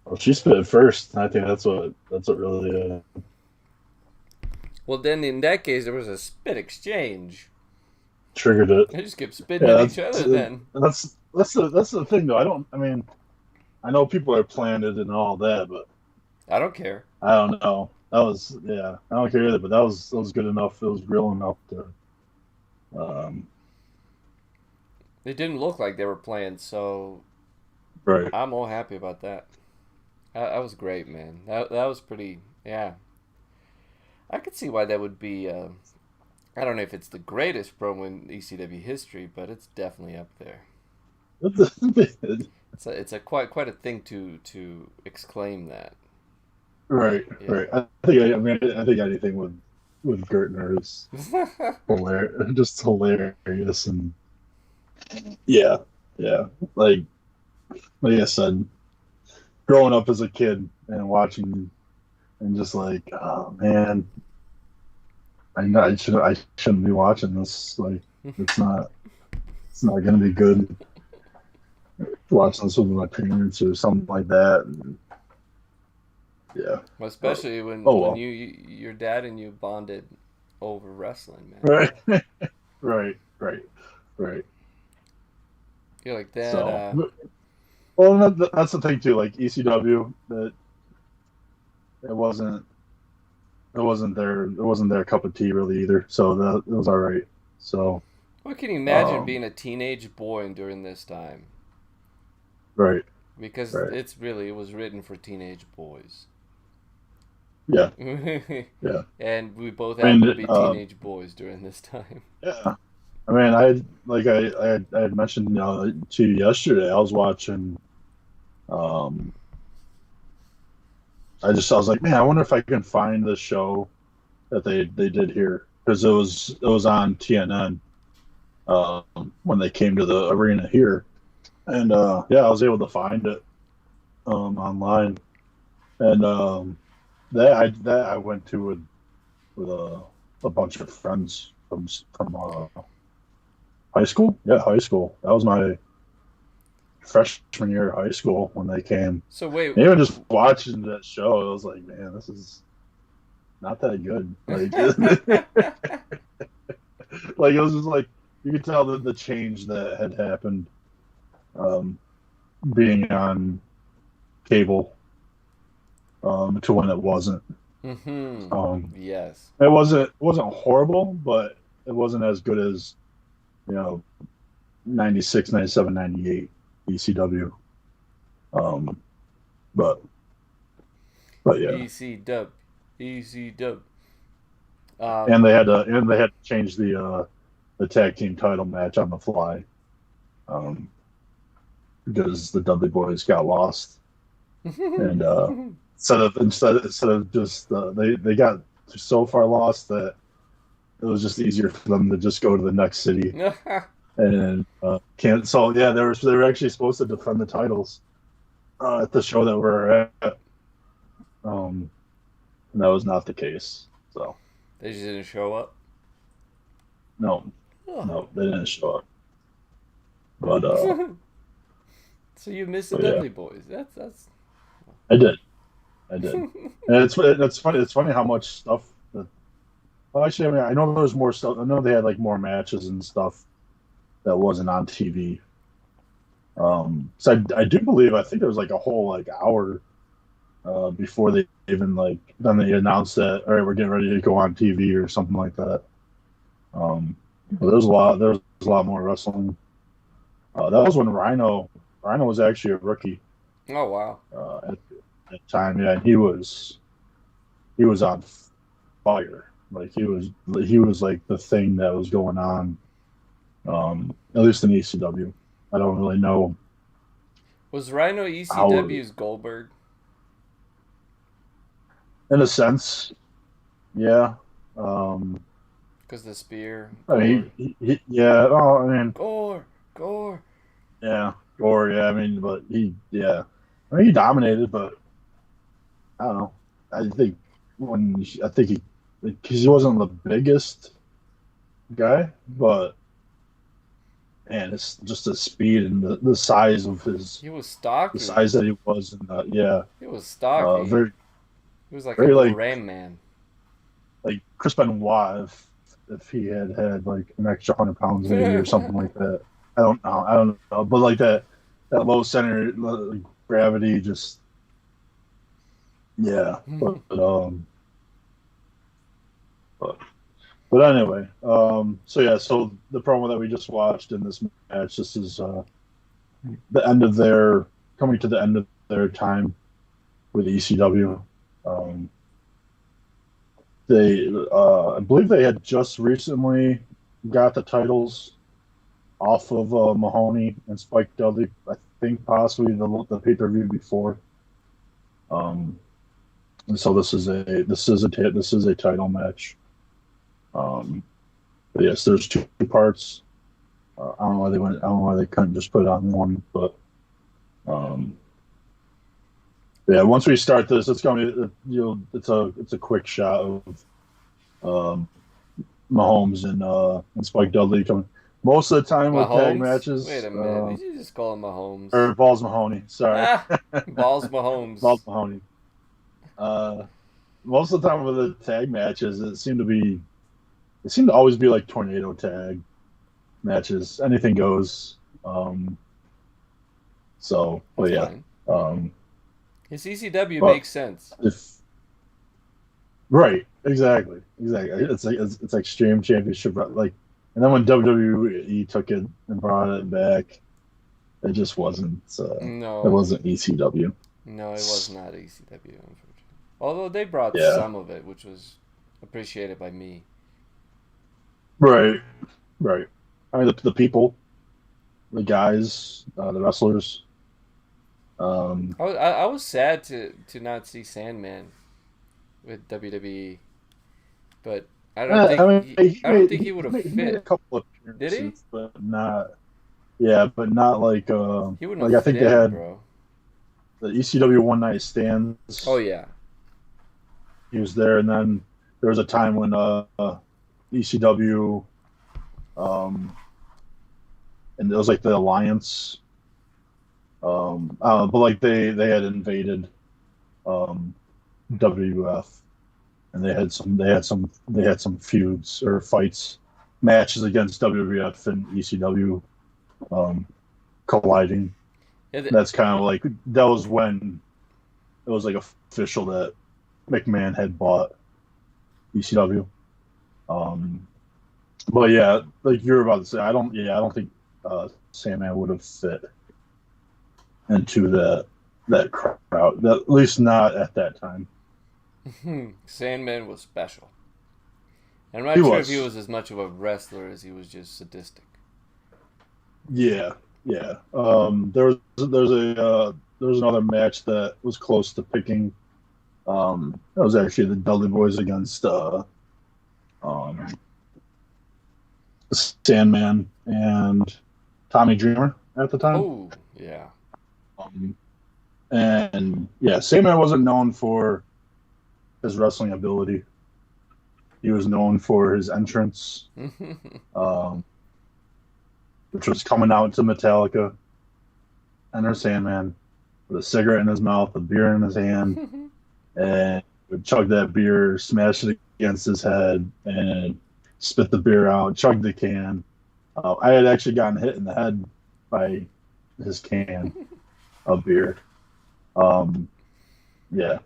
Well, she spit first. I think that's what really. Well, then in that case, there was a spit exchange. Triggered it. They just kept spitting at each other. Then that's the thing, though. I know people are planted and all that, but I don't care. I don't know. That was yeah. I don't care either, but that was good enough. It was real enough to. Um, It didn't look like they were playing, so right. I'm all happy about that. That was great, man. That was pretty. Yeah, I could see why that would be. I don't know if it's the greatest promo in ECW history, but it's definitely up there. It's a quite a thing to exclaim that. Right, Yeah. right. I think anything with Gertner is hilarious, just hilarious, and yeah, yeah. Like I said, growing up as a kid and watching, and just like, oh man, I shouldn't be watching this. Like, it's not gonna be good. Watching this with my parents or something like that. And, yeah. Well, especially when Well. your dad and you bonded over wrestling, man. Right. Right. You're like that. So, well, that's the thing too. Like ECW, that it wasn't their cup of tea really either. So that it was all right. So. What can you imagine being a teenage boy during this time? Right. Because right. it was written for teenage boys. Yeah. Yeah. And we both happened to be teenage boys during this time. Yeah. I mean, I had mentioned to you yesterday. I was watching. I was like, man, I wonder if I can find the show that they did here, because it was on TNN when they came to the arena here, and yeah, I was able to find it online, and that I went to with a bunch of friends from high school. Yeah, high school. That was my freshman year of high school when they came. So wait, and even just watching that show, I was like, man, this is not that good. Like, like it was just like you could tell the change that had happened, being on cable, to when it wasn't. Mm-hmm. Yes. It wasn't horrible, but it wasn't as good as 96, 97, 98 ECW. But yeah. ECW. And they had to change the tag team title match on the fly, because the Dudley Boyz got lost, and instead of just they got so far lost that it was just easier for them to just go to the next city. And can't. So yeah, they were actually supposed to defend the titles at the show that we're at, and that was not the case. So they just didn't show up. No, they didn't show up. But so you missed the Dudley Boyz. That's. I did, and it's funny. It's funny how much stuff that. Well, actually, I mean, I know there's more stuff. I know they had like more matches and stuff that wasn't on TV. So I do believe, I think there was like a whole like hour before they even then they announced that, all right, we're getting ready to go on TV or something like that. But there's a lot more wrestling. That was when Rhino was actually a rookie. Oh wow! At the time, yeah, and he was on fire. Like he was like the thing that was going on. At least in ECW. I don't really know. Was Rhino ECW's Goldberg? In a sense, yeah. Because the spear. I mean, yeah. Oh, I mean, Gore. Yeah, Gore. Yeah, I mean, but he dominated, but I don't know. I think because he wasn't the biggest guy, but. And it's just the speed and the size of his. He was stocky. The size that he was, and yeah. He was stocky. He was like a little Ram Man. Like Chris Benoit, if he had like an extra 100 pounds maybe or something like that. I don't know, but like that low center gravity, just yeah. But But anyway, so the promo that we just watched in this match, this is the end of their coming to the end of their time with ECW. I believe they had just recently got the titles off of Mahoney and Spike Dudley. I think possibly the pay per view before. And so this is a title match. But yes, there's two parts. I don't know why they couldn't just put it on one, but yeah. Once we start this, it's going to it's a quick shot of Mahomes and Spike Dudley coming. Most of the time with tag matches. Wait a minute, did you just call him Mahomes? Or Balls Mahoney? Sorry, Balls Mahomes. Balls Mahoney. Most of the time with the tag matches, it seemed to always be like tornado tag matches. Anything goes. So, but yeah. His ECW makes sense. Right, exactly. It's like Extreme Championship, like, and then when WWE took it and brought it back, it just wasn't. No, it wasn't ECW. No, it was not ECW, unfortunately. Although they brought some of it, which was appreciated by me. Right. I mean, the people, the guys, the wrestlers. I was sad to not see Sandman with WWE, but I don't think he would have fit. He made a couple of appearances, did he? But not. Yeah, but not like. He wouldn't have I think fit they had bro. The ECW One Night Stands. Oh yeah. He was there, and then there was a time when ECW, and it was like the Alliance. But like they had invaded WWF, and they had some feuds or fights, matches against WWF and ECW, colliding. Yeah, that's kind of like that was when it was like official that McMahon had bought ECW. But yeah, like you're about to say, I don't think Sandman would have fit into that crowd, at least not at that time. Sandman was special. I'm not sure if he was as much of a wrestler as he was just sadistic. Yeah. There was another match that was close to picking. That was actually the Dudley Boyz against Sandman and Tommy Dreamer at the time. Oh, yeah. And yeah, Sandman wasn't known for his wrestling ability. He was known for his entrance, which was coming out to Metallica. Enter Sandman with a cigarette in his mouth, a beer in his hand, and would chug that beer, smash it against his head, and spit the beer out, chug the can. I had actually gotten hit in the head by his can of beer. Yeah.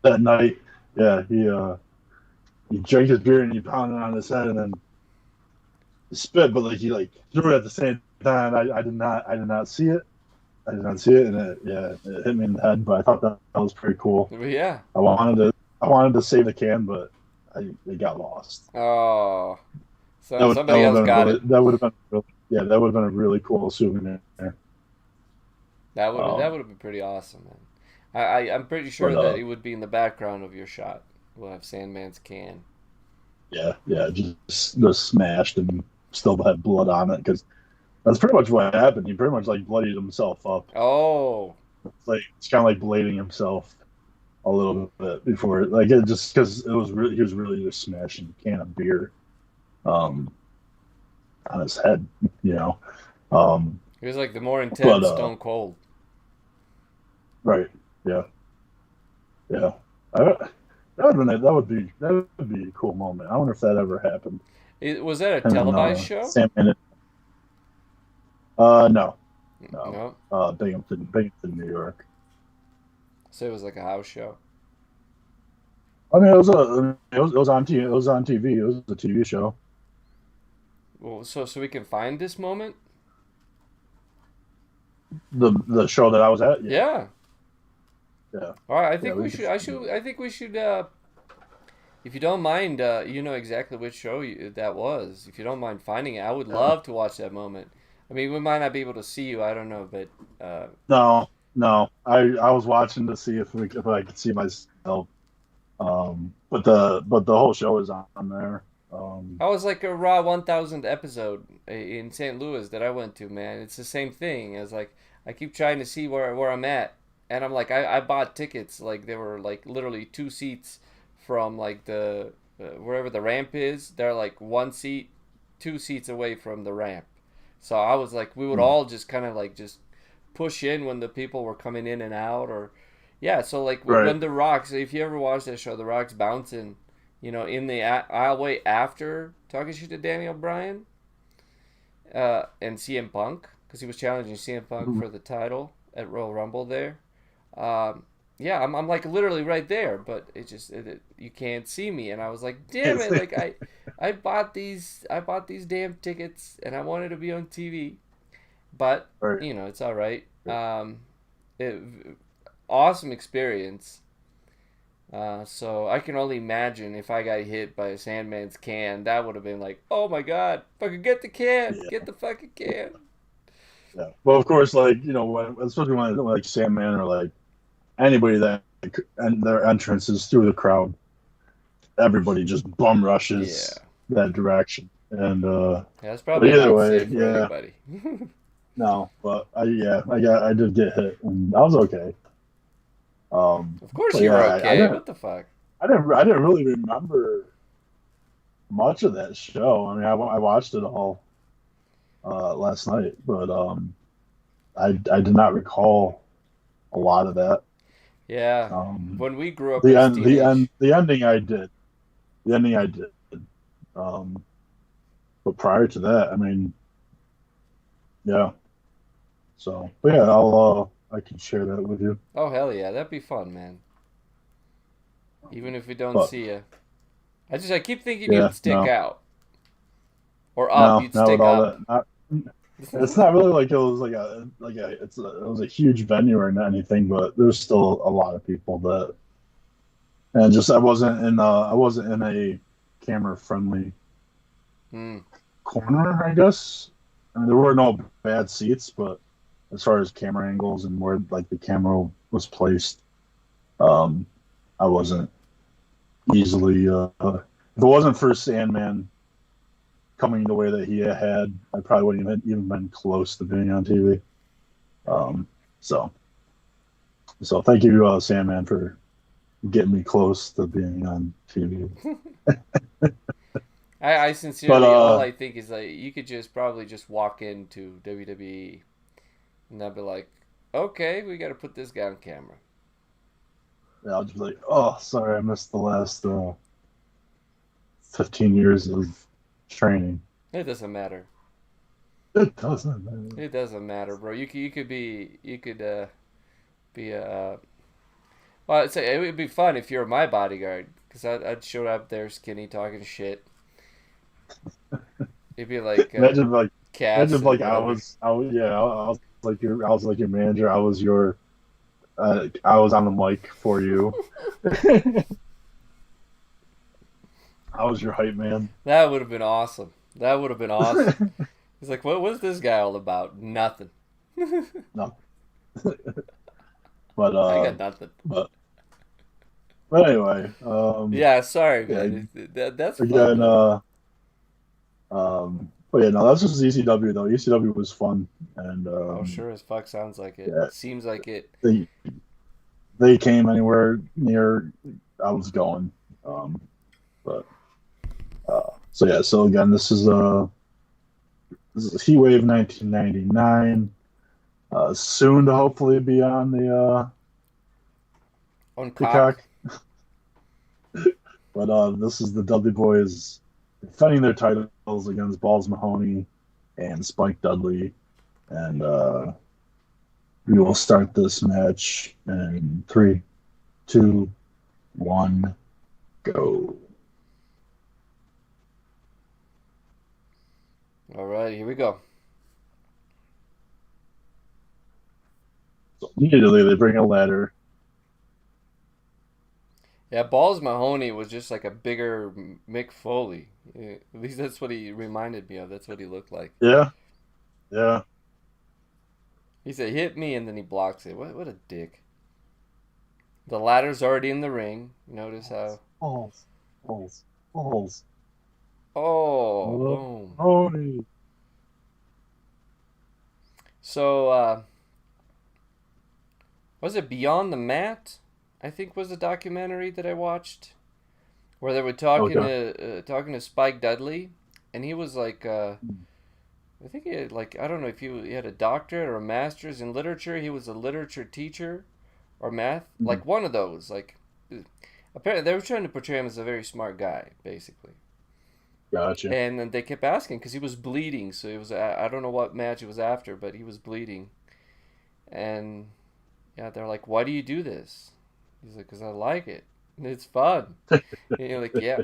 That night, yeah, he drank his beer and he pounded it on his head and then he spit, but like he like threw it at the same time. I did not see it. And it hit me in the head, but I thought that was pretty cool. Yeah. I wanted to save the can, but it got lost. Oh. So somebody else got it. That would have been a really cool souvenir. That would have been pretty awesome, man. I'm pretty sure that it would be in the background of your shot. We'll have Sandman's can. Yeah, just smashed and still had blood on it because that's pretty much what happened. He pretty much like bloodied himself up. Oh, it's kind of like blading himself a little bit before, like it just because he was really just smashing a can of beer, on his head, He was like the more intense Stone Cold. Right. Yeah. That would be a cool moment. I wonder if that ever happened. Was that a televised show? No. Binghamton, New York. So it was like a house show. I mean, it was on TV. It was on TV. It was a TV show. Well, so we can find this moment. The show that I was at. Yeah. Yeah. Yeah. All right. I Yeah. think we should. I think we should. If you don't mind, you know exactly which show that was. If you don't mind finding it, I would love to watch that moment. I mean, we might not be able to see you. I don't know, but No, no. I was watching to see if I could see myself. But the whole show is on there. I was like a Raw 1000 episode in St. Louis that I went to. Man, it's the same thing. It's like I keep trying to see where I'm at, and I'm like I bought tickets like they were like literally 2 seats from like the wherever the ramp is. They're like 1 seat, 2 seats away from the ramp. So I was like, we would all just kind of like just push in when the people were coming in and out, or yeah. So like Right. when the Rocks, if you ever watch that show, the Rocks bouncing, in the aisleway after talking shit to Daniel Bryan, and CM Punk because he was challenging CM Punk for the title at Royal Rumble there. Um, yeah, I'm like literally right there, but you can't see me, and I was like, damn it, like I bought these damn tickets, and I wanted to be on TV, but Right. it's all right. It, awesome experience. So I can only imagine if I got hit by a Sandman's can, that would have been like, oh my god, fucking get the can, Yeah. get the fucking can. Yeah. Well, of course, like especially when like Sandman or like anybody that and their entrance is through the crowd, everybody just bum rushes Yeah. that direction. And Yeah, that's probably either not way, safe for yeah. anybody. No, but I did get hit and I was okay. Of course But you were yeah, okay. What the fuck? I didn't really remember much of that show. I mean, I watched it all last night, but I did not recall a lot of that. Yeah. Um, When we grew up the as end, teenage. the ending I did. The ending I did. Um, but prior to that, I mean, yeah. So, but yeah, I can share that with you. Oh hell yeah, that'd be fun, man. Even if we don't But see you. I keep thinking yeah, you'd stick no, out or up. You'd not stick with all up. that. Not, it's not really like it was it was a huge venue or anything, but there's still a lot of people that, and just I wasn't in a camera friendly Hmm. corner, I guess. I mean, there were no bad seats, but as far as camera angles and where like the camera was placed, um, I wasn't easily. If it wasn't for Sandman coming the way that he had, I probably wouldn't even been close to being on TV. Um, so, so thank you, Sandman, for getting me close to being on TV. I But sincerely, all I think is like you could just probably just walk into WWE and they'll be like, okay, we got to put this guy on camera. yeah, I'll just be like, oh, sorry, I missed the last 15 years of training. It doesn't matter. It doesn't matter. It doesn't matter, bro. You could be a. Well, I'd say it would be fun if you were my bodyguard because I'd show up there skinny talking shit. It'd be like Imagine like cats. imagine like and whatever. I was like your manager. I was on the mic for you. I was your hype man. That would have been awesome. That would have been awesome. He's like, what's this guy all about? Nothing. No, but I got nothing. but anyway, Yeah, sorry, yeah, man. That's fun, again, though. but yeah, no, that's just ECW though. ECW was fun, and Oh, sure as fuck sounds like it. yeah, Seems like it. they came anywhere near I was going, but so yeah, so again, this is HeatWave 1999. Soon to hopefully be on the On Peacock. cock. But this is the Dudley Boys defending their titles against Balls Mahoney and Spike Dudley. And we will start this match in 3, 2, 1, go. All right, here we go. So immediately they bring a ladder. Yeah, Balls Mahoney was just like a bigger Mick Foley. Yeah, at least that's what he reminded me of. That's what he looked like. Yeah. Yeah. He said, "Hit me," and then he blocks it. What a dick. The ladder's already in the ring. Notice how... Balls. Oh, boom. Mahoney. So, was it Beyond the Mat? I think was the documentary that I watched, where they were talking to Spike Dudley, and he was like, I think he had like, I don't know if he had a doctorate or a master's in literature. He was a literature teacher, or math, like one of those. Like, apparently they were trying to portray him as a very smart guy, basically. Gotcha. And then they kept asking because he was bleeding. So it was, I don't know what match it was after, but he was bleeding. And yeah, they're like, "Why do you do this?" He's like, "Because I like it. It's fun." And you're like, yeah.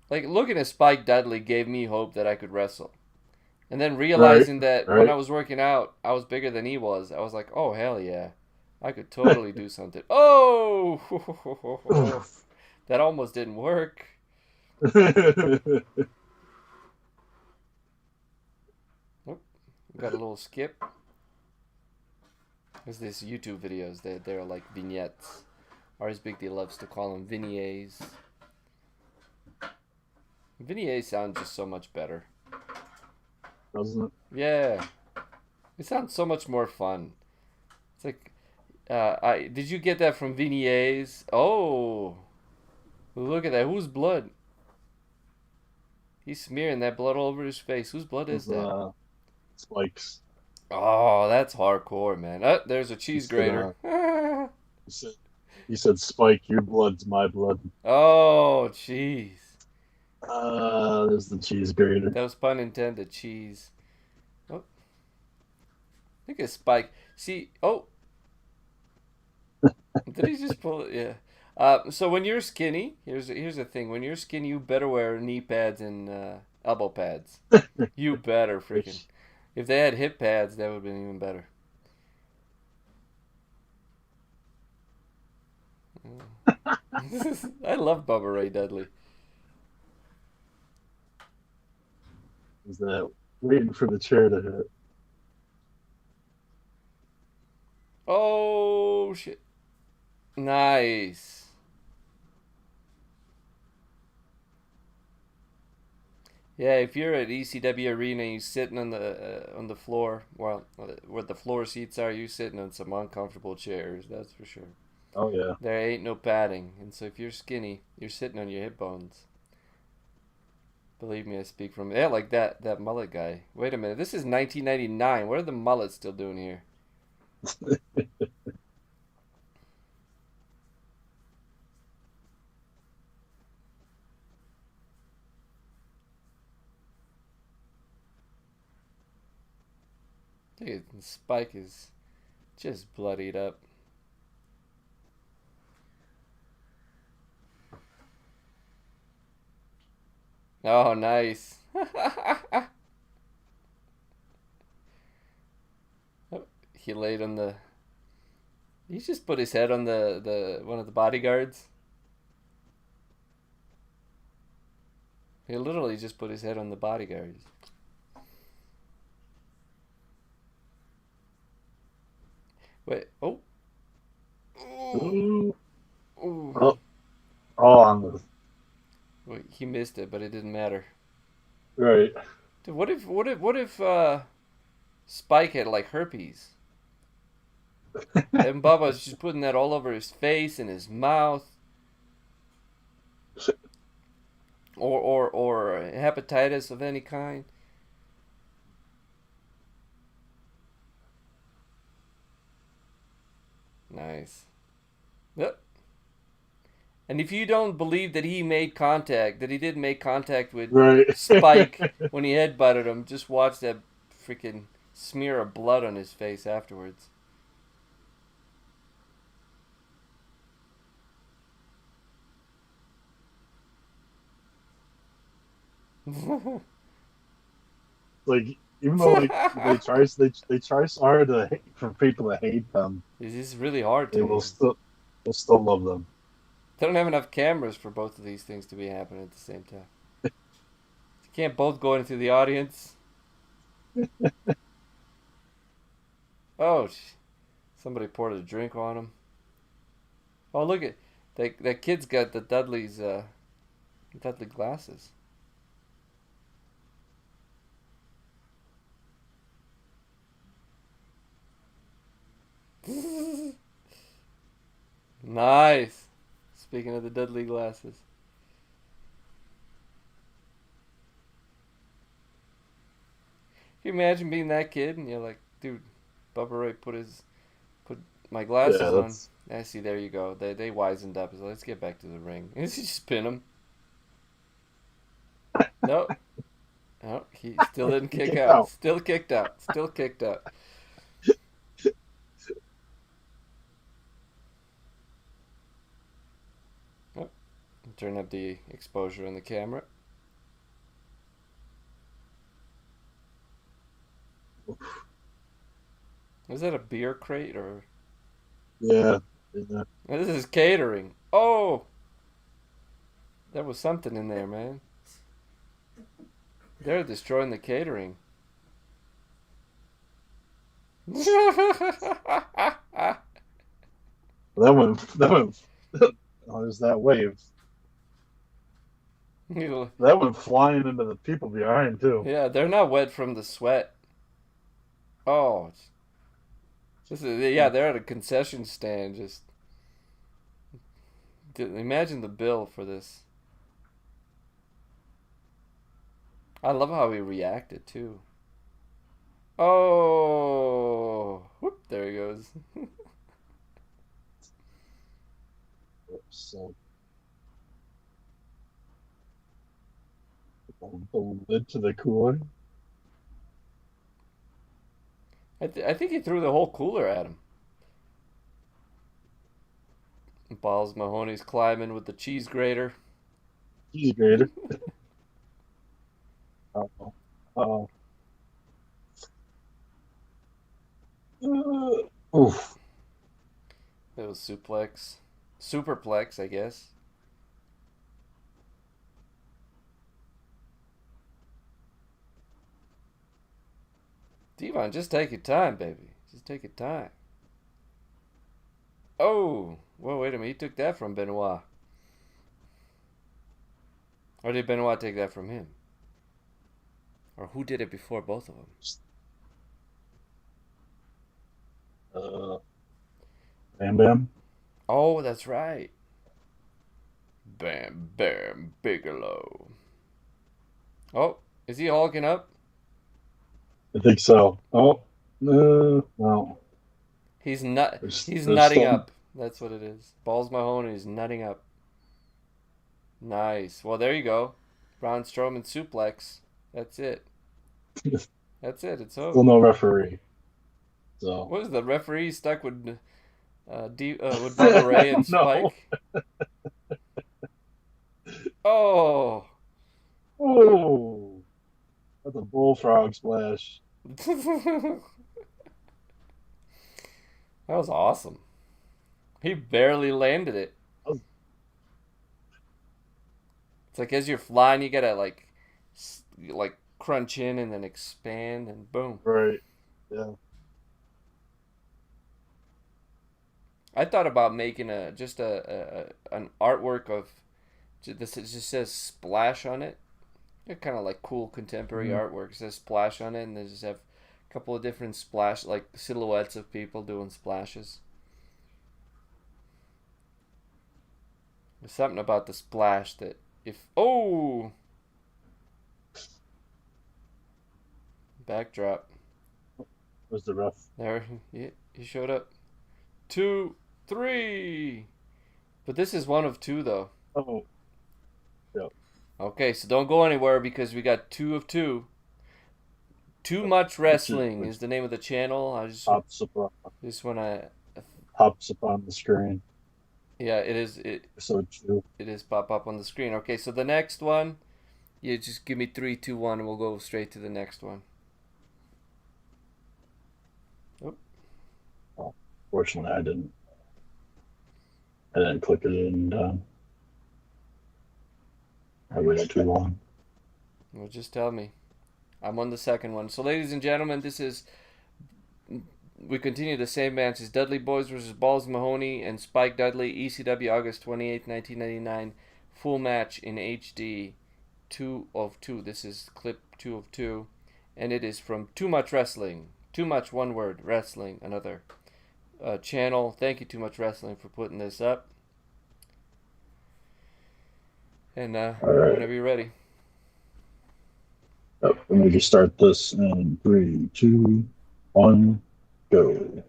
Like, looking at Spike Dudley gave me hope that I could wrestle. And then realizing that when I was working out, I was bigger than he was. I was like, oh, hell yeah. I could totally do something. Oh! That almost didn't work. Oh, got a little skip. There's these YouTube videos. They're like vignettes. Or as Big D loves to call them, vignettes. Vignettes sound just so much better. Doesn't it? Yeah. It sounds so much more fun. It's like, did you get that from vignettes? Oh. Look at that. Whose blood? He's smearing that blood all over his face. Whose blood is that? Spike's. Oh, that's hardcore, man. There's a cheese grater. He said, "Spike, your blood's my blood." Oh, jeez. There's the cheese grater. That was pun intended, cheese. Oh. Look at Spike. See, oh. Did he just pull it? Yeah. So when you're skinny, here's the thing. When you're skinny, you better wear knee pads and elbow pads. You better freaking. If they had hip pads, that would have been even better. I love Bubba Ray Dudley. Is that waiting for the chair to hit? Oh, shit. Nice. Yeah, if you're at ECW Arena and you're sitting on the floor, well, where the floor seats are, you're sitting on some uncomfortable chairs, that's for sure. Oh, yeah. There ain't no padding, and so if you're skinny, you're sitting on your hip bones. Believe me, I speak from... Yeah, like that mullet guy. Wait a minute, this is 1999. What are the mullets still doing here? Dude, Spike is just bloodied up. Oh, nice. Oh, he laid on the... He just put his head on the one of the bodyguards. He literally just put his head on the bodyguards. Wait, oh. Ooh. Ooh. Oh, on the... Wait, he missed it, but it didn't matter. Right. Dude, what if Spike had like herpes? And Bubba's just putting that all over his face and his mouth. Or hepatitis of any kind. Nice. Yep. And if you don't believe that he made contact, that he did make contact with Spike when he headbutted him, just watch that freaking smear of blood on his face afterwards. Like, even though like they try so hard to for people to hate them, This is really hard they to will hate 'em. still love them. They don't have enough cameras for both of these things to be happening at the same time. You can't both go into the audience. Oh, somebody poured a drink on him. Oh, look at that kid's got the Dudley's Dudley glasses. Nice. Speaking of the Dudley glasses. Can you imagine being that kid and you're like, dude, Bubba Ray put my glasses Yeah, on. that's I see. There you go. They wisened up. So let's get back to the ring. And he just pin him. Nope. Oh, he still didn't kick kicked out. out. Still kicked out. Still kicked out. Oh, turn up the exposure on the camera. Was that a beer crate or? Yeah. Yeah. This is catering. Oh, there was something in there, man. They're destroying the catering. That went. Oh, there's that wave. That went flying into the people behind too. Yeah, they're not wet from the sweat. Oh, this is they're at a concession stand. Just imagine the bill for this. I love how he reacted too. Oh, whoop, there he goes. So the lid to the cooler. I think he threw the whole cooler at him. Balls Mahoney's climbing with the cheese grater. He's greater. Oh. Oh. Oof. It was suplex. Superplex, I guess. D-Von, just take your time, baby. Just take your time. Oh, well, wait a minute. He took that from Benoit. Or did Benoit take that from him? Or who did it before both of them? Bam Bam. Oh, that's right. Bam Bam Bigelow. Oh, is he hulking up? I think so. Oh, no. He's There's nutting still... up. That's what it is. Balls Mahoney is nutting up. Nice. Well, there you go. Braun Strowman suplex. That's it. That's it. It's over. Still no referee. So What was the referee stuck with Bubba Ray and Spike? Oh. Oh, that's a bullfrog splash. That was awesome. He barely landed it. It's like as you're flying, you gotta like crunch in and then expand and boom. Right. Yeah. I thought about making an artwork of this. It just says Splash on it. They're kind of like cool contemporary artwork. It says Splash on it, and they just have a couple of different splash, like silhouettes of people doing splashes. There's something about the splash that backdrop. Was the ref? There, he showed up. 2, 3. But this is one of 2 though. Oh. Yep. Okay, so don't go anywhere because we got 2 of 2. Too Much Wrestling is the name of the channel. I just pops up on the screen. Yeah, it is. So true. It is pop up on the screen. Okay, so the next one Yeah, just give me 3, 2, 1, and we'll go straight to the next one. Well, fortunately, I didn't. I didn't click it and I waited too long. Well, just tell me. I'm on the second one. So, ladies and gentlemen, this is... We continue the same match as Dudley Boyz versus Balls Mahoney and Spike Dudley, ECW August 28th, 1999. Full match in HD, 2 of 2. This is clip 2 of 2. And it is from Too Much Wrestling. Too Much, one word, Wrestling, another channel. Thank you, Too Much Wrestling, for putting this up. And right. Whenever you're ready. Oh, let me just start this in 3, 2, 1, go.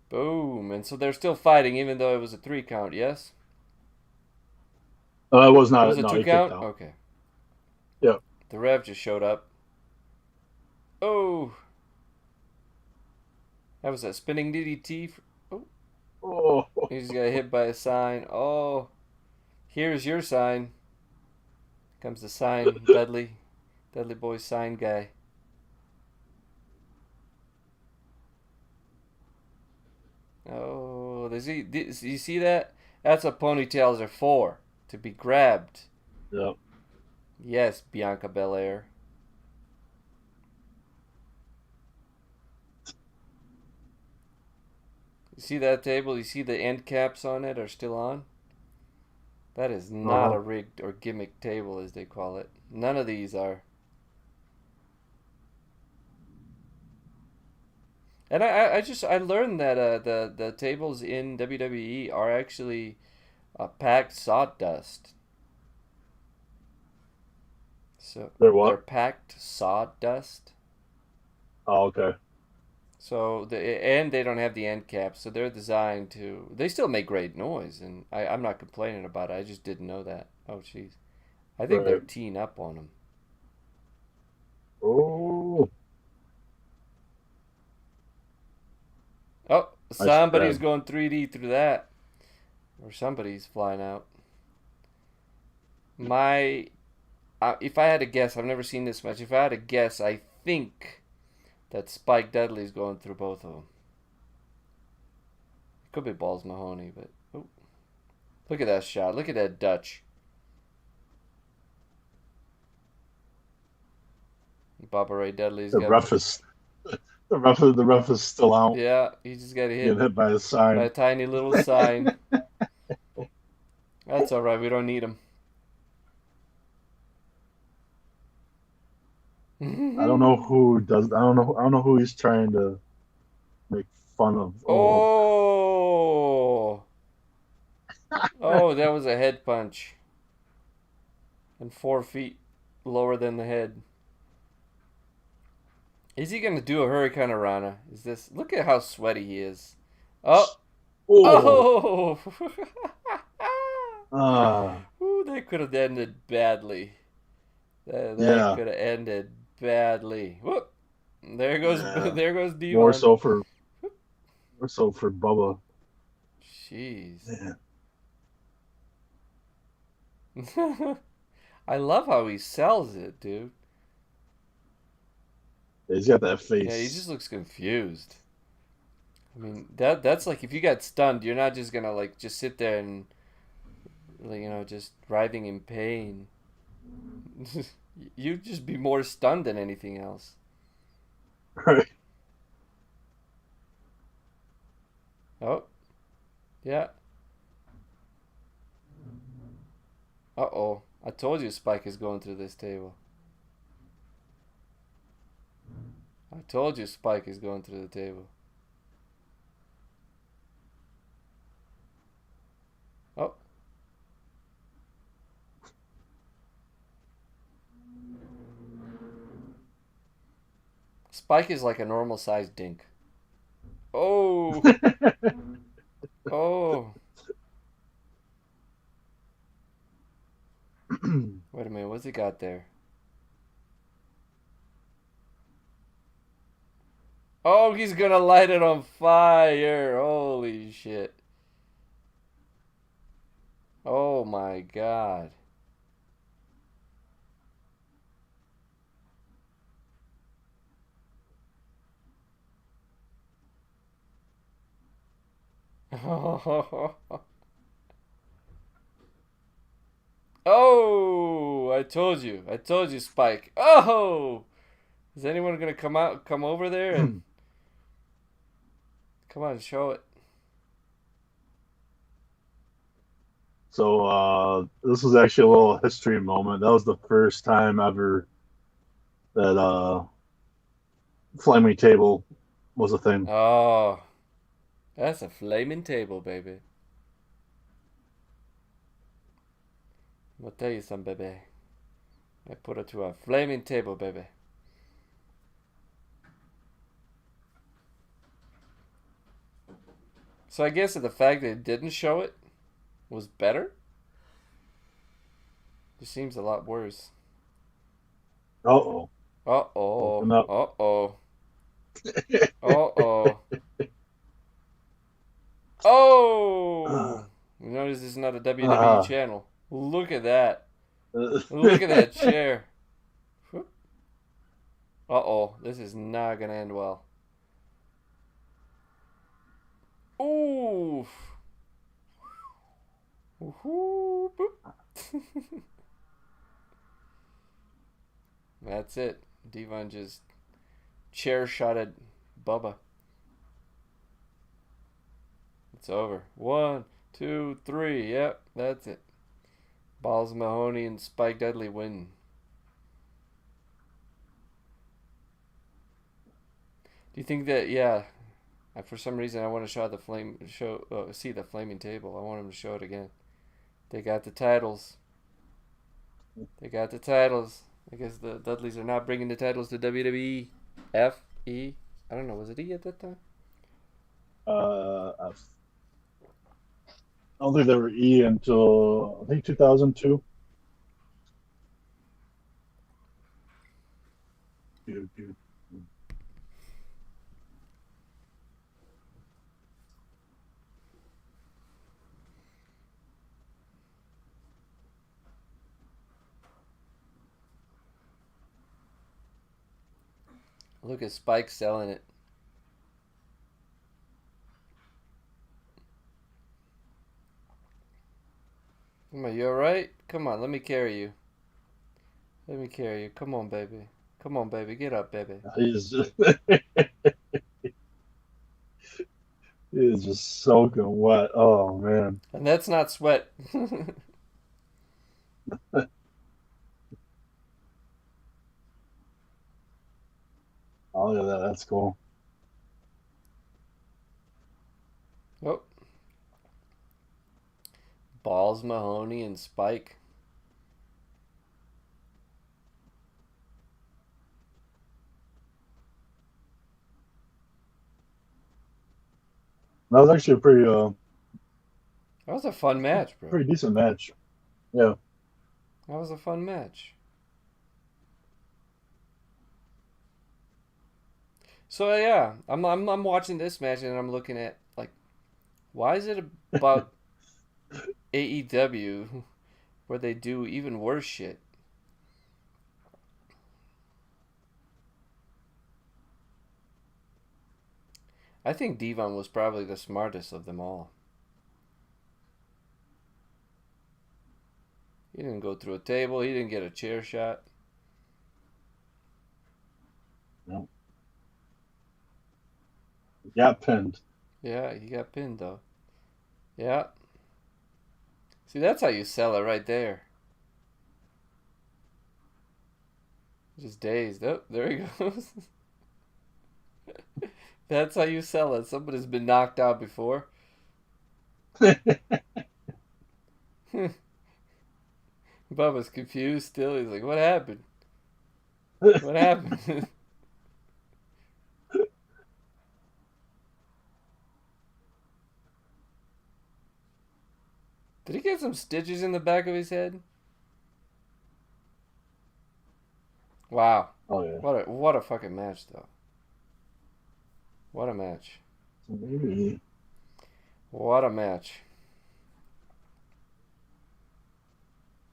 Boom. And so they're still fighting even though it was a 3 count, yes? It was not. Was it no, 2 count? Okay. Yeah. The Rev just showed up. Oh. That was a spinning DDT. Oh. He just got hit by a sign. Oh. Here's your sign. Comes the sign, Dudley. Dudley Boyz sign guy. Oh, you see that? That's what ponytails are for. To be grabbed. Yep. Yes, Bianca Belair. You see that table? You see the end caps on it are still on? That is not a rigged or gimmick table, as they call it. None of these are. And I learned that the tables in WWE are actually packed sawdust. So They're packed sawdust. Oh, okay. So and they don't have the end caps, so they're designed to. They still make great noise, and I'm not complaining about it. I just didn't know that. Oh, jeez, I think they're teeing up on them. Oh. Oh, somebody's going 3D through that, or somebody's flying out. If I had to guess, I've never seen this match. If I had to guess, I think that Spike Dudley's going through both of them. It could be Balls Mahoney, but oh, look at that shot! Look at that Dutch. Bubba Ray Dudley's got the ref is still out. Yeah, he just got hit by a sign. By a tiny little sign. That's all right. We don't need him. I don't know who does. I don't know who he's trying to make fun of. Oh, oh, that was a head punch. And 4 feet lower than the head. Is he gonna do a Hurricane Rana? Is this? Look at how sweaty he is. Oh, oh. Ooh, that could have ended badly. That could have ended badly. Whoop! There goes D-Von. More so for Bubba. Jeez. Yeah. I love how he sells it, dude. He's got that face. Yeah, he just looks confused. I mean, that's like if you got stunned, you're not just gonna like just sit there and just writhing in pain. You'd just be more stunned than anything else. Right. Oh. Yeah. Uh-oh. I told you Spike is going through this table. I told you Spike is going through the table. Oh. Spike is like a normal sized dink. Oh. Oh. Wait a minute, what's he got there? Oh, he's gonna light it on fire. Holy shit. Oh my god. Oh, I told you. I told you, Spike. Oh! Is anyone going to come over there and... Come on, show it. So this was actually a little history moment. That was the first time ever that flaming table was a thing. Oh, that's a flaming table, baby. I'm gonna tell you something, baby. I put it to a flaming table, baby. So I guess the fact that it didn't show it was better? It seems a lot worse. Uh-oh. Uh-oh. Open up. Uh-oh. Uh-oh. Oh! You notice this is not a WWE channel. Look at that. Look at that chair. Uh-oh. This is not going to end well. Oof. That's it. D-Von just chair shotted Bubba. It's over. 1, 2, 3. Yep, that's it. Balls Mahoney and Spike Dudley win. Do you think that? Yeah. For some reason, I want to see the flaming table. I want them to show it again. They got the titles. They got the titles. I guess the Dudleys are not bringing the titles to WWE. F, E. I don't know. Was it E at that time? I don't think they were E until I think 2002. Look at Spike selling it. Come on, you alright? Come on, let me carry you. Let me carry you. Come on, baby. Come on, baby. Get up, baby. He's just soaking wet. Oh, man. And that's not sweat. Oh, yeah, that's cool. Oh. Balls Mahoney and Spike. That was actually a pretty That was a fun match, bro. pretty decent match. Yeah. That was a fun match. So yeah, I'm watching this match and I'm looking at like, why is it about AEW where they do even worse shit? I think D-Von was probably the smartest of them all. He didn't go through a table. He didn't get a chair shot. No. He got pinned. Yeah, he got pinned though. Yeah. See, that's how you sell it right there. Just dazed. Oh, there he goes. That's how you sell it. Somebody's been knocked out before. Bubba's confused still. He's like, what happened? What happened? Did he get some stitches in the back of his head? Wow. Oh, yeah. What a fucking match, though. What a match. Maybe. What a match.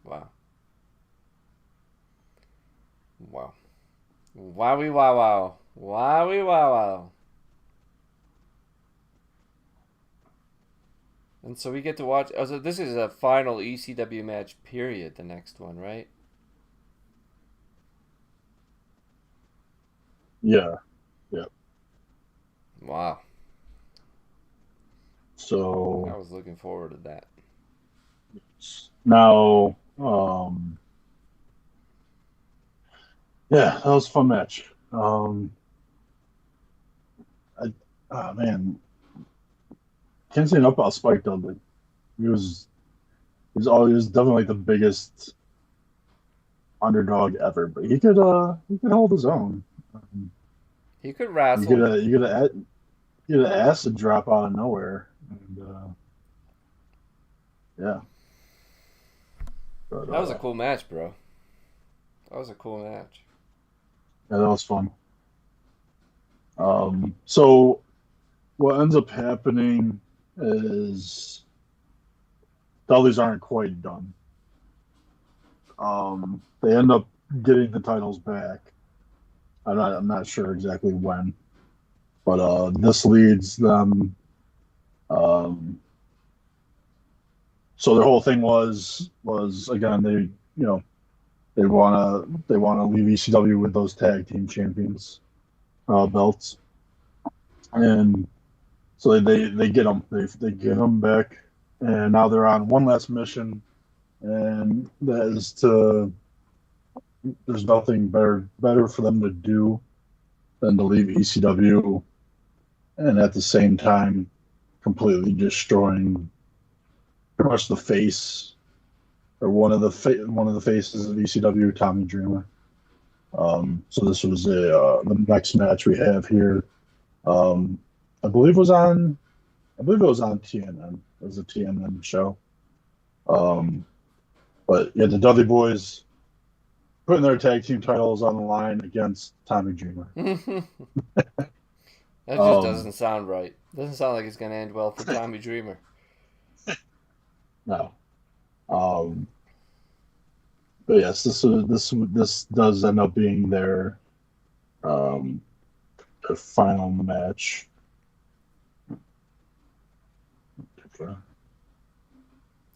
Wow. Wow. Wowie wow wow. Wowie wow wow. And so we get to watch. Oh, so this is a final ECW match. Period. The next one, right? Yeah. Yeah. Wow. So I was looking forward to that. now, yeah, that was a fun match. Oh man, can't say enough about Spike Dudley. He was definitely the biggest underdog ever, but he could hold his own. He could You wrestle. get an acid drop out of nowhere, and yeah. But, That was a cool match, bro. That was a cool match. Yeah, that was fun. So what ends up happening is Dudleys aren't quite done. They end up getting the titles back. I'm not sure exactly when, but this leads them. So their whole thing was again they wanna leave ECW with those tag team champions belts, and so they get them they get them back, and now they're on one last mission, and that is to there's nothing better for them to do than to leave ECW, and at the same time completely destroying pretty much the face or one of the faces of ECW, Tommy Dreamer. So this was the next match we have here. I believe it was on TNN. It was a TNN show. But yeah, the Dudley Boyz putting their tag team titles on the line against Tommy Dreamer. That just doesn't sound right. Doesn't sound like it's going to end well for Tommy Dreamer. No. But yes, this does end up being their final match.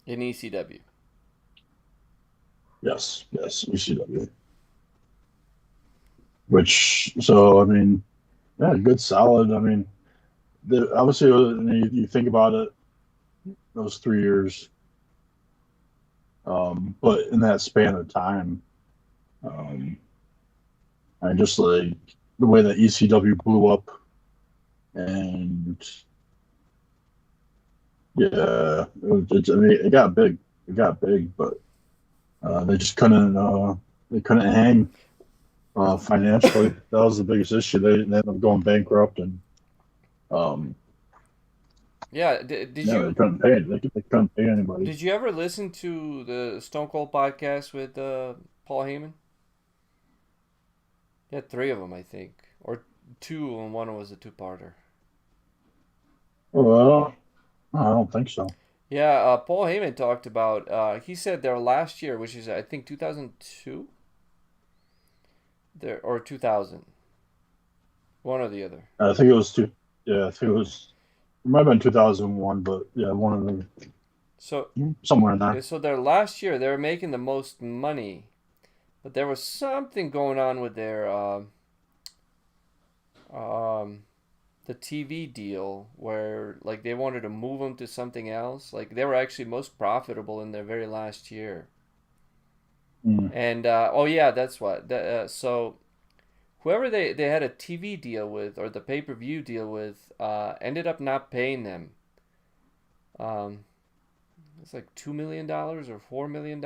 In ECW. Yes, ECW. Which, so I mean, yeah, good, solid. I mean, obviously, you think about it, those 3 years. But in that span of time, I just like the way that ECW blew up, and yeah, I mean, it got big. But they just couldn't. They couldn't hang financially. That was the biggest issue. They ended up going bankrupt, and yeah. Did yeah, you? they couldn't pay. They couldn't pay anybody. Did you ever listen to the Stone Cold podcast with Paul Heyman? He had 3 of them, I think, or 2, and one was a 2-parter. Well, I don't think so. Yeah, Paul Heyman talked about. He said their last year, which is I think 2002, or 2000, one or the other. I think it was two. Yeah, I think it was. It might have been 2001, but yeah, one of them. So somewhere in there. So their last year, they were making the most money, but there was something going on with their the TV deal where like they wanted to move them to something else. Like they were actually most profitable in their very last year. And oh yeah, that's what. So whoever they had a TV deal with or the pay-per-view deal with ended up not paying them. It's like $2 million or $4 million.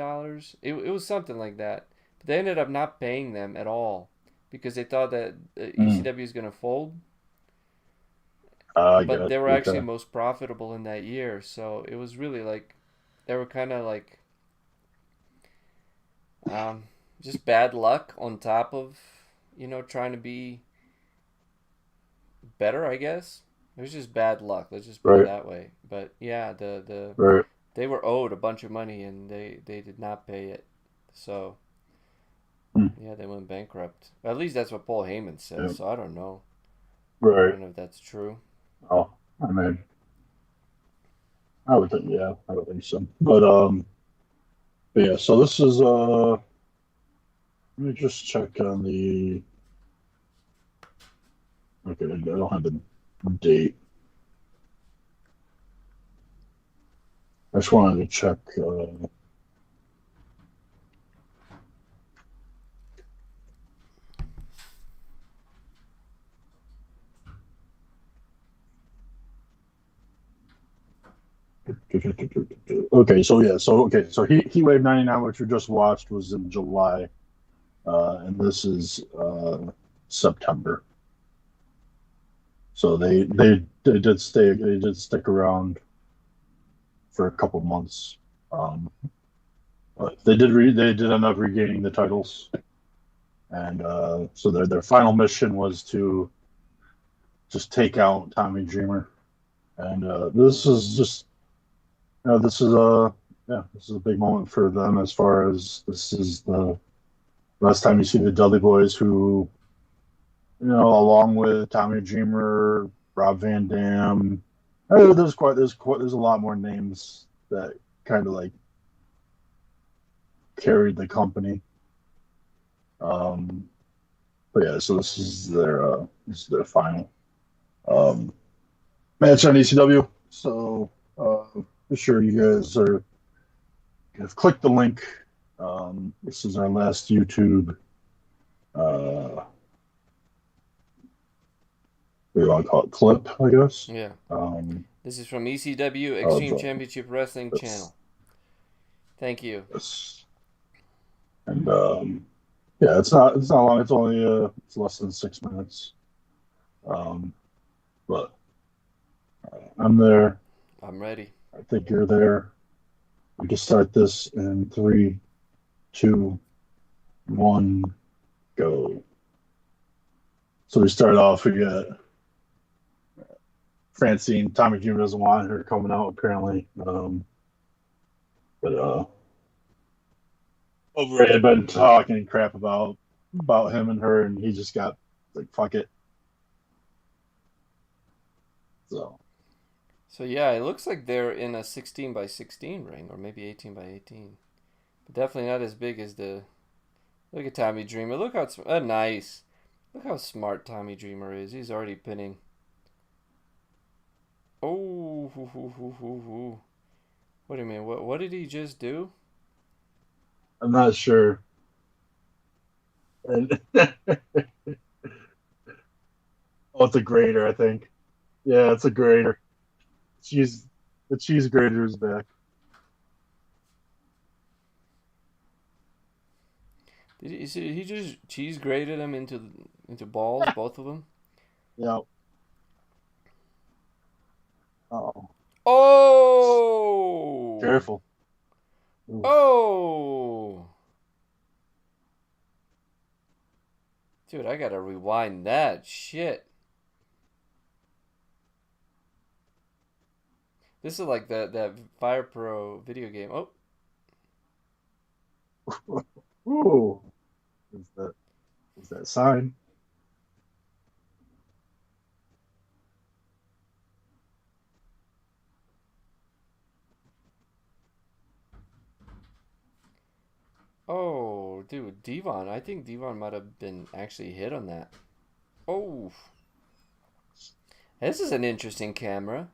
It was something like that. But they ended up not paying them at all because they thought that ECW was going to fold. But they were actually most profitable in that year. So it was really like they were kind of like just bad luck on top of, trying to be better, I guess. It was just bad luck. Let's just put it that way. But yeah, they were owed a bunch of money and they did not pay it. So yeah, they went bankrupt. At least that's what Paul Heyman says. Yeah. So I don't know. Right. I don't know if that's true. Oh, I mean, I would think, yeah, I would think so. But yeah, so this is let me just check on the. Okay, I don't have the date. I just wanted to check. Okay, so yeah, so HeatWave '99, which we just watched, was in July, and this is September. So they did stick around for a couple months. But they did end up regaining the titles, and so their final mission was to just take out Tommy Dreamer, and this is just this is this is a big moment for them, as far as this is the last time you see the Dudley Boyz, who, along with Tommy Dreamer, Rob Van Dam. There's a lot more names that kind of like carried the company. But yeah, so this is their final match on ECW. So be sure you guys have clicked the link. This is our last YouTube. What do you want to call it? Clip, I guess. Yeah. This is from ECW Extreme Championship Wrestling channel. Thank you. Yes. And yeah, it's not long. It's only it's less than 6 minutes. But I'm there. I'm ready. I think you're there. We can start this in 3, 2, 1, go. So we start off. We got Francine. Tommy Dreamer doesn't want her coming out, apparently. But Bubba Ray had been talking crap about him and her, and he just got like, fuck it. So yeah, it looks like they're in a 16 by 16 ring, or maybe 18 by 18, but definitely not as big as the. Look at Tommy Dreamer. Look how nice. Look how smart Tommy Dreamer is. He's already pinning. Oh, what do you mean? What did he just do? I'm not sure. And oh, it's a grater, I think. Yeah, it's a grater. The cheese grater is back. Did he just cheese grated them into balls, both of them? Yeah. Oh. Oh. Careful. Ooh. Oh. Dude, I gotta rewind that shit. This is like that Fire Pro video game. Oh. Ooh. Is that sign? Oh, dude, D-Von. I think D-Von might have been actually hit on that. Oh. This is an interesting camera.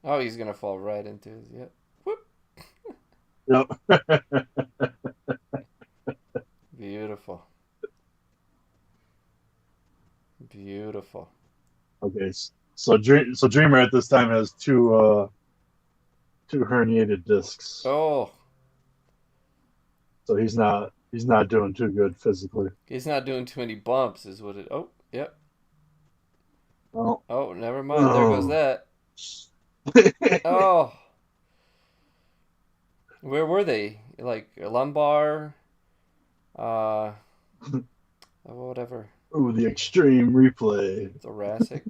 Oh, he's gonna fall right into his. Yep. Whoop. Yep. Beautiful. Beautiful. Okay, so Dreamer at this time has two herniated discs. Oh. So he's not doing too good physically. He's not doing too many bumps, is what it. Oh, yep. Oh. Oh, never mind. There goes that. Oh. Where were they? Like a lumbar? Whatever. Ooh, the extreme replay. Thoracic.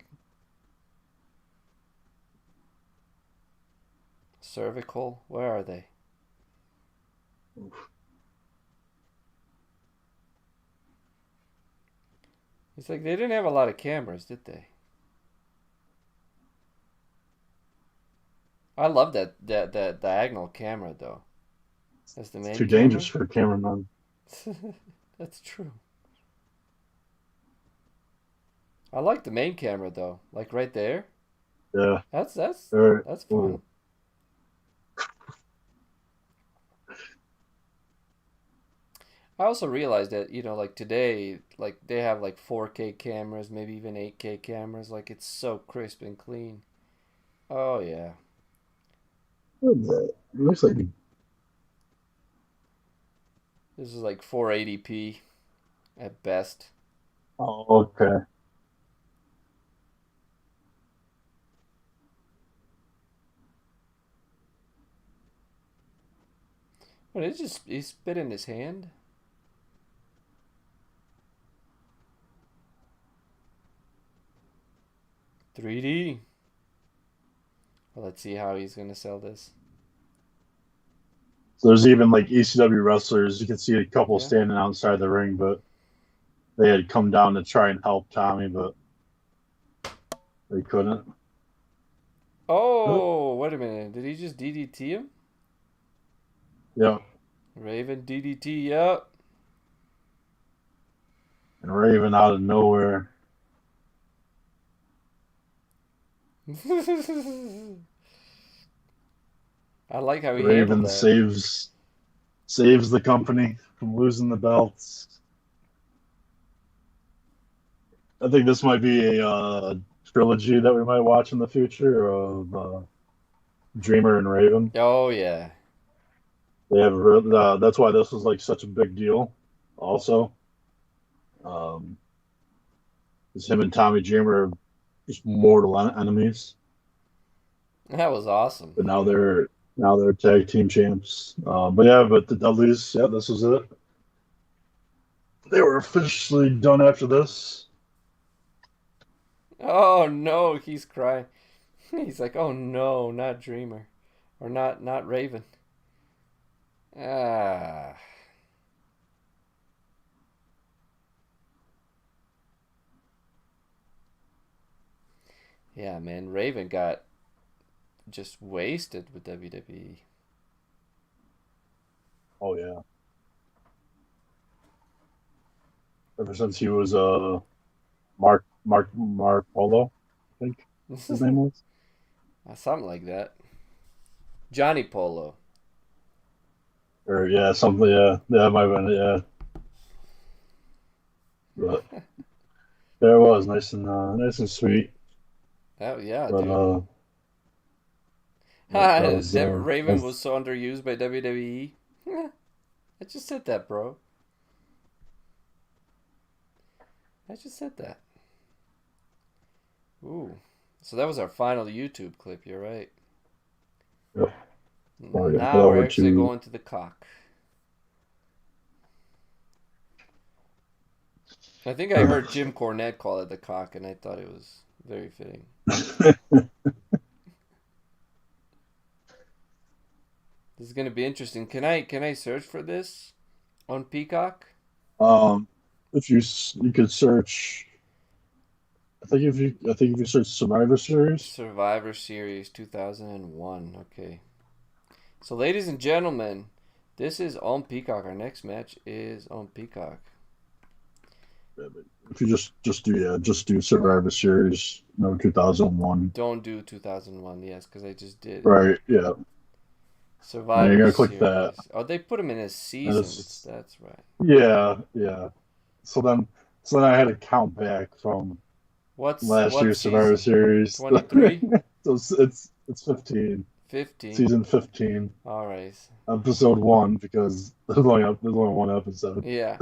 Cervical. Where are they? Oof. It's like they didn't have a lot of cameras, did they? I love that diagonal camera though. That's the main It's too camera. dangerous for a cameraman. That's true. I like the main camera though, like right there. Yeah. That's Right. that's fun. I also realized that, like today, like they have like 4K cameras, maybe even 8K cameras. Like it's so crisp and clean. Oh yeah. It looks like. This is like 480p at best. Oh, okay. What is just he spit in his hand? 3D. Well, let's see how he's gonna sell this. So there's even like ECW wrestlers. You can see a couple Yeah. standing outside the ring, but they had come down to try and help Tommy, but they couldn't. Oh, wait a minute. Did he just DDT him? Yeah. Raven DDT, yep. And Raven out of nowhere. I like how he Raven handled that. saves the company from losing the belts. I think this might be a trilogy that we might watch in the future of Dreamer and Raven. Oh yeah. They have that's why this was like such a big deal. Also, is him and Tommy Dreamer are just mortal enemies, That was awesome. but now they're tag team champs. But the Dudleys, yeah, this was it. They were officially done after this. Oh no, he's crying. He's like, "Oh no, not Dreamer. Or not Raven." Ah. Yeah, man, Raven got just wasted with WWE. Oh yeah. Ever since he was Mark Polo, I think his name was. Something like that. Johnny Polo. Or yeah, something. Yeah, that might have been it. Yeah, but there it was, nice and sweet. Oh yeah, But dude. that was Raven was so underused by WWE. I just said that, bro. I just said that. Ooh. So that was our final YouTube clip, you're right. Yep. Now we're actually going to the cock. I think I heard Jim Cornette call it the cock, and I thought it was very fitting. This is gonna be interesting. Can I search for this on Peacock? If you could search, I think if you search Survivor Series. Survivor Series 2001. Okay. So, ladies and gentlemen, this is on Peacock. Our next match is on Peacock. If you just do Survivor Series, no 2001. Don't do 2001, yes, because I just did. Right, yeah. Survivor you gotta Series. click that. Oh, they put him in a season. That's right. Yeah. So then I had to count back from last year's Survivor Series. 23? So it's 15. 15. Season 15. All right. Episode 1 because there's only one episode. Yeah.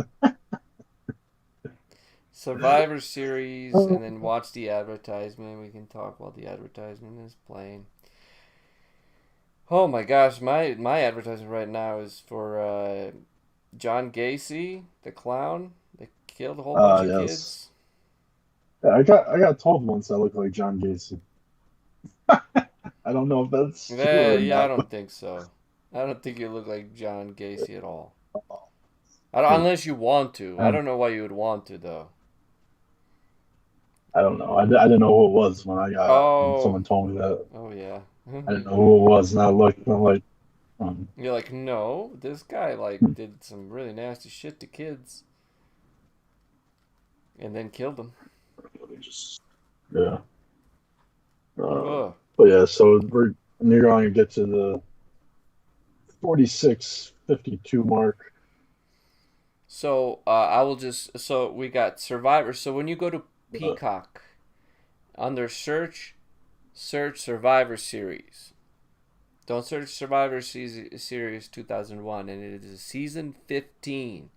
Survivor Series, and then watch the advertisement. We can talk while the advertisement is playing. Oh my gosh, my advertisement right now is for John Gacy, the clown that killed a whole bunch of kids. Yeah, I got told once I look like John Gacy. I don't know if that's true or Yeah, not. I don't think so. I don't think you look like John Gacy at all. Unless you want to. I don't know why you would want to though. I don't know. I didn't know who it was when someone told me that. Oh yeah. I didn't know who it was, and I looked, and I'm like, You're like, no, this guy like did some really nasty shit to kids, and then killed them. Yeah. But yeah, so you're going to get to the 46:52 mark. So so we got Survivor. So when you go to Peacock, under search Survivor Series. Don't search Survivor Series 2001, and it is season 15.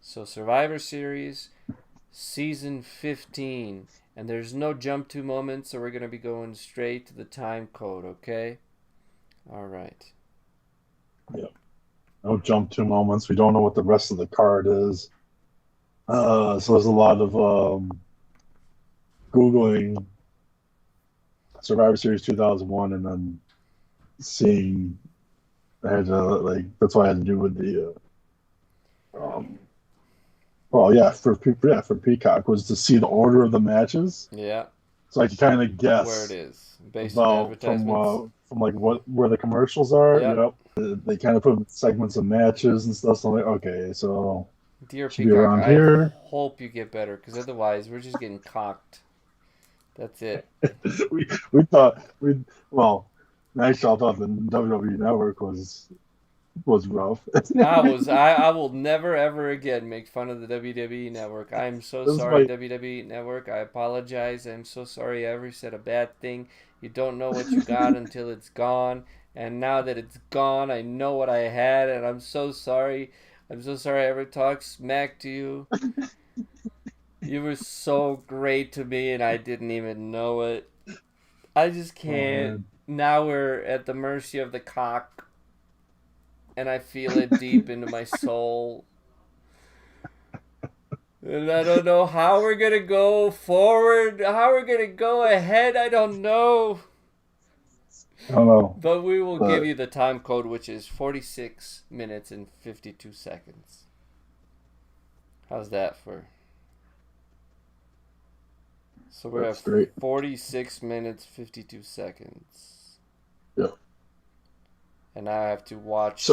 So Survivor Series season 15, and there's no jump to moments, so we're going to be going straight to the time code, okay? All right. Yep. No jump to moments. We don't know what the rest of the card is. So there's a lot of Googling Survivor Series 2001 and then seeing that's what I had to do with the for Peacock was to see the order of the matches. Yeah. So I could kind of guess where it is based on advertisements from like where the commercials are. Yep. They kind of put segments of matches and stuff. So I'm like, okay, so dear Peacock, I hope you get better, because otherwise we're just getting cocked. That's it. we thought actually I thought the WWE Network was rough. I will never ever again make fun of the WWE Network. I'm so sorry, WWE Network. I apologize. I'm so sorry I ever said a bad thing. You don't know what you got until it's gone. And now that it's gone, I know what I had, and I'm so sorry. I'm so sorry I ever talked smack to you. You were so great to me, and I didn't even know it. I just can't. Now we're at the mercy of the cock, and I feel it deep into my soul. And I don't know how we're going to go forward, how we're going to go ahead. I don't know. I don't know. But we will give you the time code, which is 46 minutes and 52 seconds. How's that for? So we're at 46 minutes, 52 seconds. Yep. And I have to watch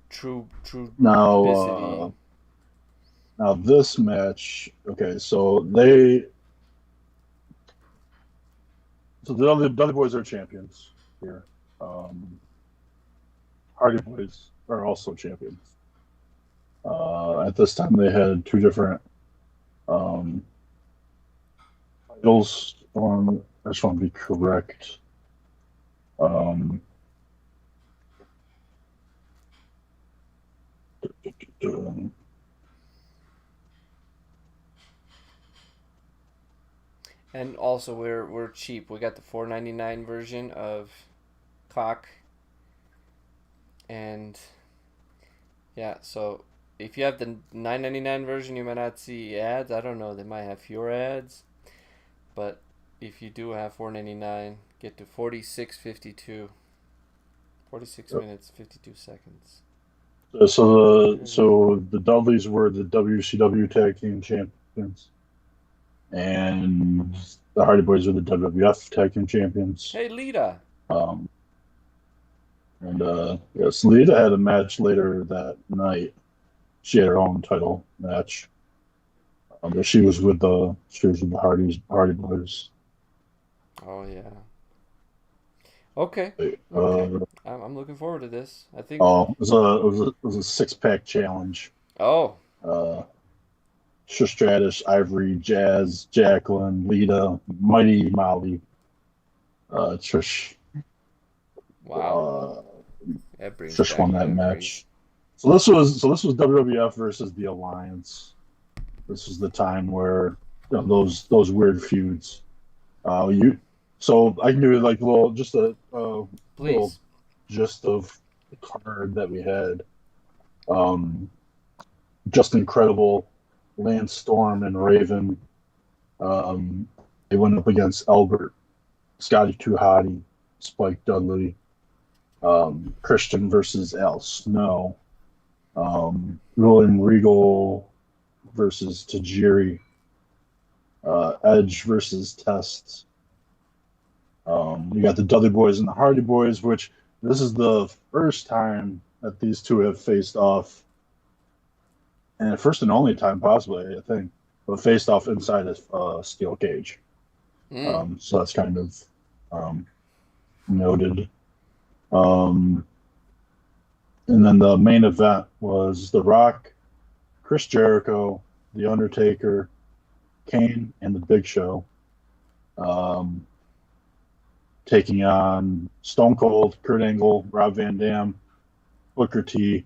True now, now this match, okay, so the Dudley Boyz are champions here. Hardy Boyz are also champions. At this time, they had two different titles. I just want to be correct. And also, we're cheap. We got the $4.99 version of Cock. And yeah, so if you have the $9.99 version, you might not see ads. I don't know, they might have fewer ads. But if you do have $4.99, get to 46:52. 46 minutes, 52 seconds. So the Dudleys were the WCW Tag Team Champions, and the Hardy Boyz were the WWF Tag Team Champions. Hey, Lita. Yes, Lita had a match later that night. She had her own title match. But she was with the Hardy Boyz. Oh yeah. Okay. I'm looking forward to this. I think. Oh, it was a 6-pack challenge. Oh. Trish Stratus, Ivory, Jazz, Jacqueline, Lita, Mighty Molly, Trish. Wow. Trish won that match. So this was WWF versus the Alliance. This was the time where those weird feuds. So I can do like little gist of the card that we had. Just Incredible, Lance Storm and Raven. They went up against Albert, Scotty 2 Hotty, Spike Dudley, Christian versus Al Snow, William Regal versus Tajiri, Edge versus Test. You got the Dudley Boyz and the Hardy Boyz, which this is the first time that these two have faced off, and the first and only time possibly, I think, but faced off inside a steel cage. So that's kind of noted. And then the main event was The Rock, Chris Jericho, The Undertaker, Kane, and The Big Show, taking on Stone Cold, Kurt Angle, Rob Van Dam, Booker T,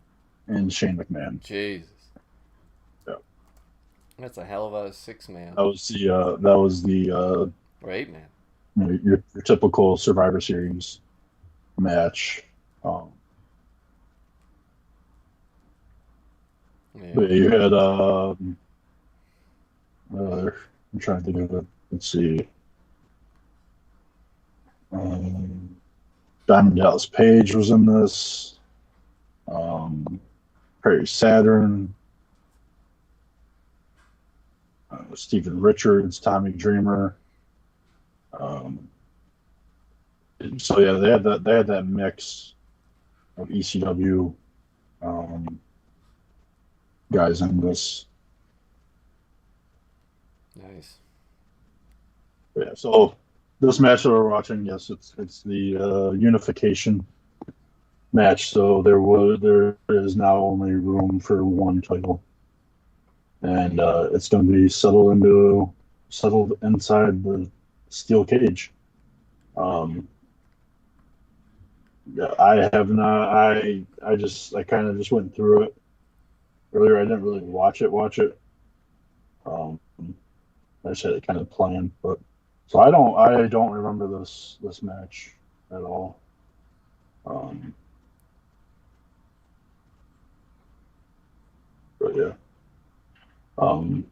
and Shane McMahon. Jesus. Yeah. That's a hell of a 6-man. That was the right, man. Your typical Survivor Series match. But you had I'm trying to think of it. Let's see. Diamond Dallas Page was in this. Perry Saturn. Steven Richards, Tommy Dreamer. So yeah, they had that mix of ECW guys in this. Nice. Yeah, so this match that we're watching, yes, it's the Unification match. So there is now only room for one title, and it's going to be settled inside the steel cage. Yeah, I have not. I kind of just went through it earlier. I didn't really watch it. I just had it kind of planned, but so I don't remember this match at all. But yeah. Of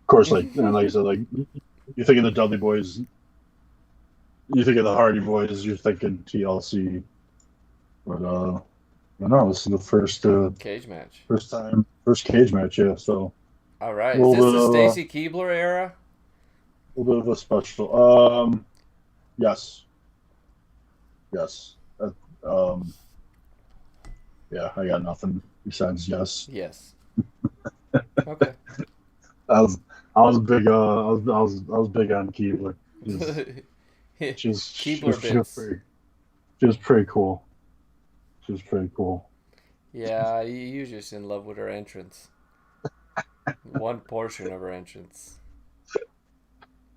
course, like I said, like you think of the Dudley Boyz, you think of the Hardy Boyz, you're thinking TLC. But no, this is the first cage match. First cage match, yeah. So all right, is this the Stacy Keibler era? A little bit of a special. Yes. Yeah, I got nothing besides yes. Yes. Okay. I was big. I was big on Keibler. She was pretty cool. She was pretty cool. Yeah, you're just in love with her entrance. One portion of her entrance.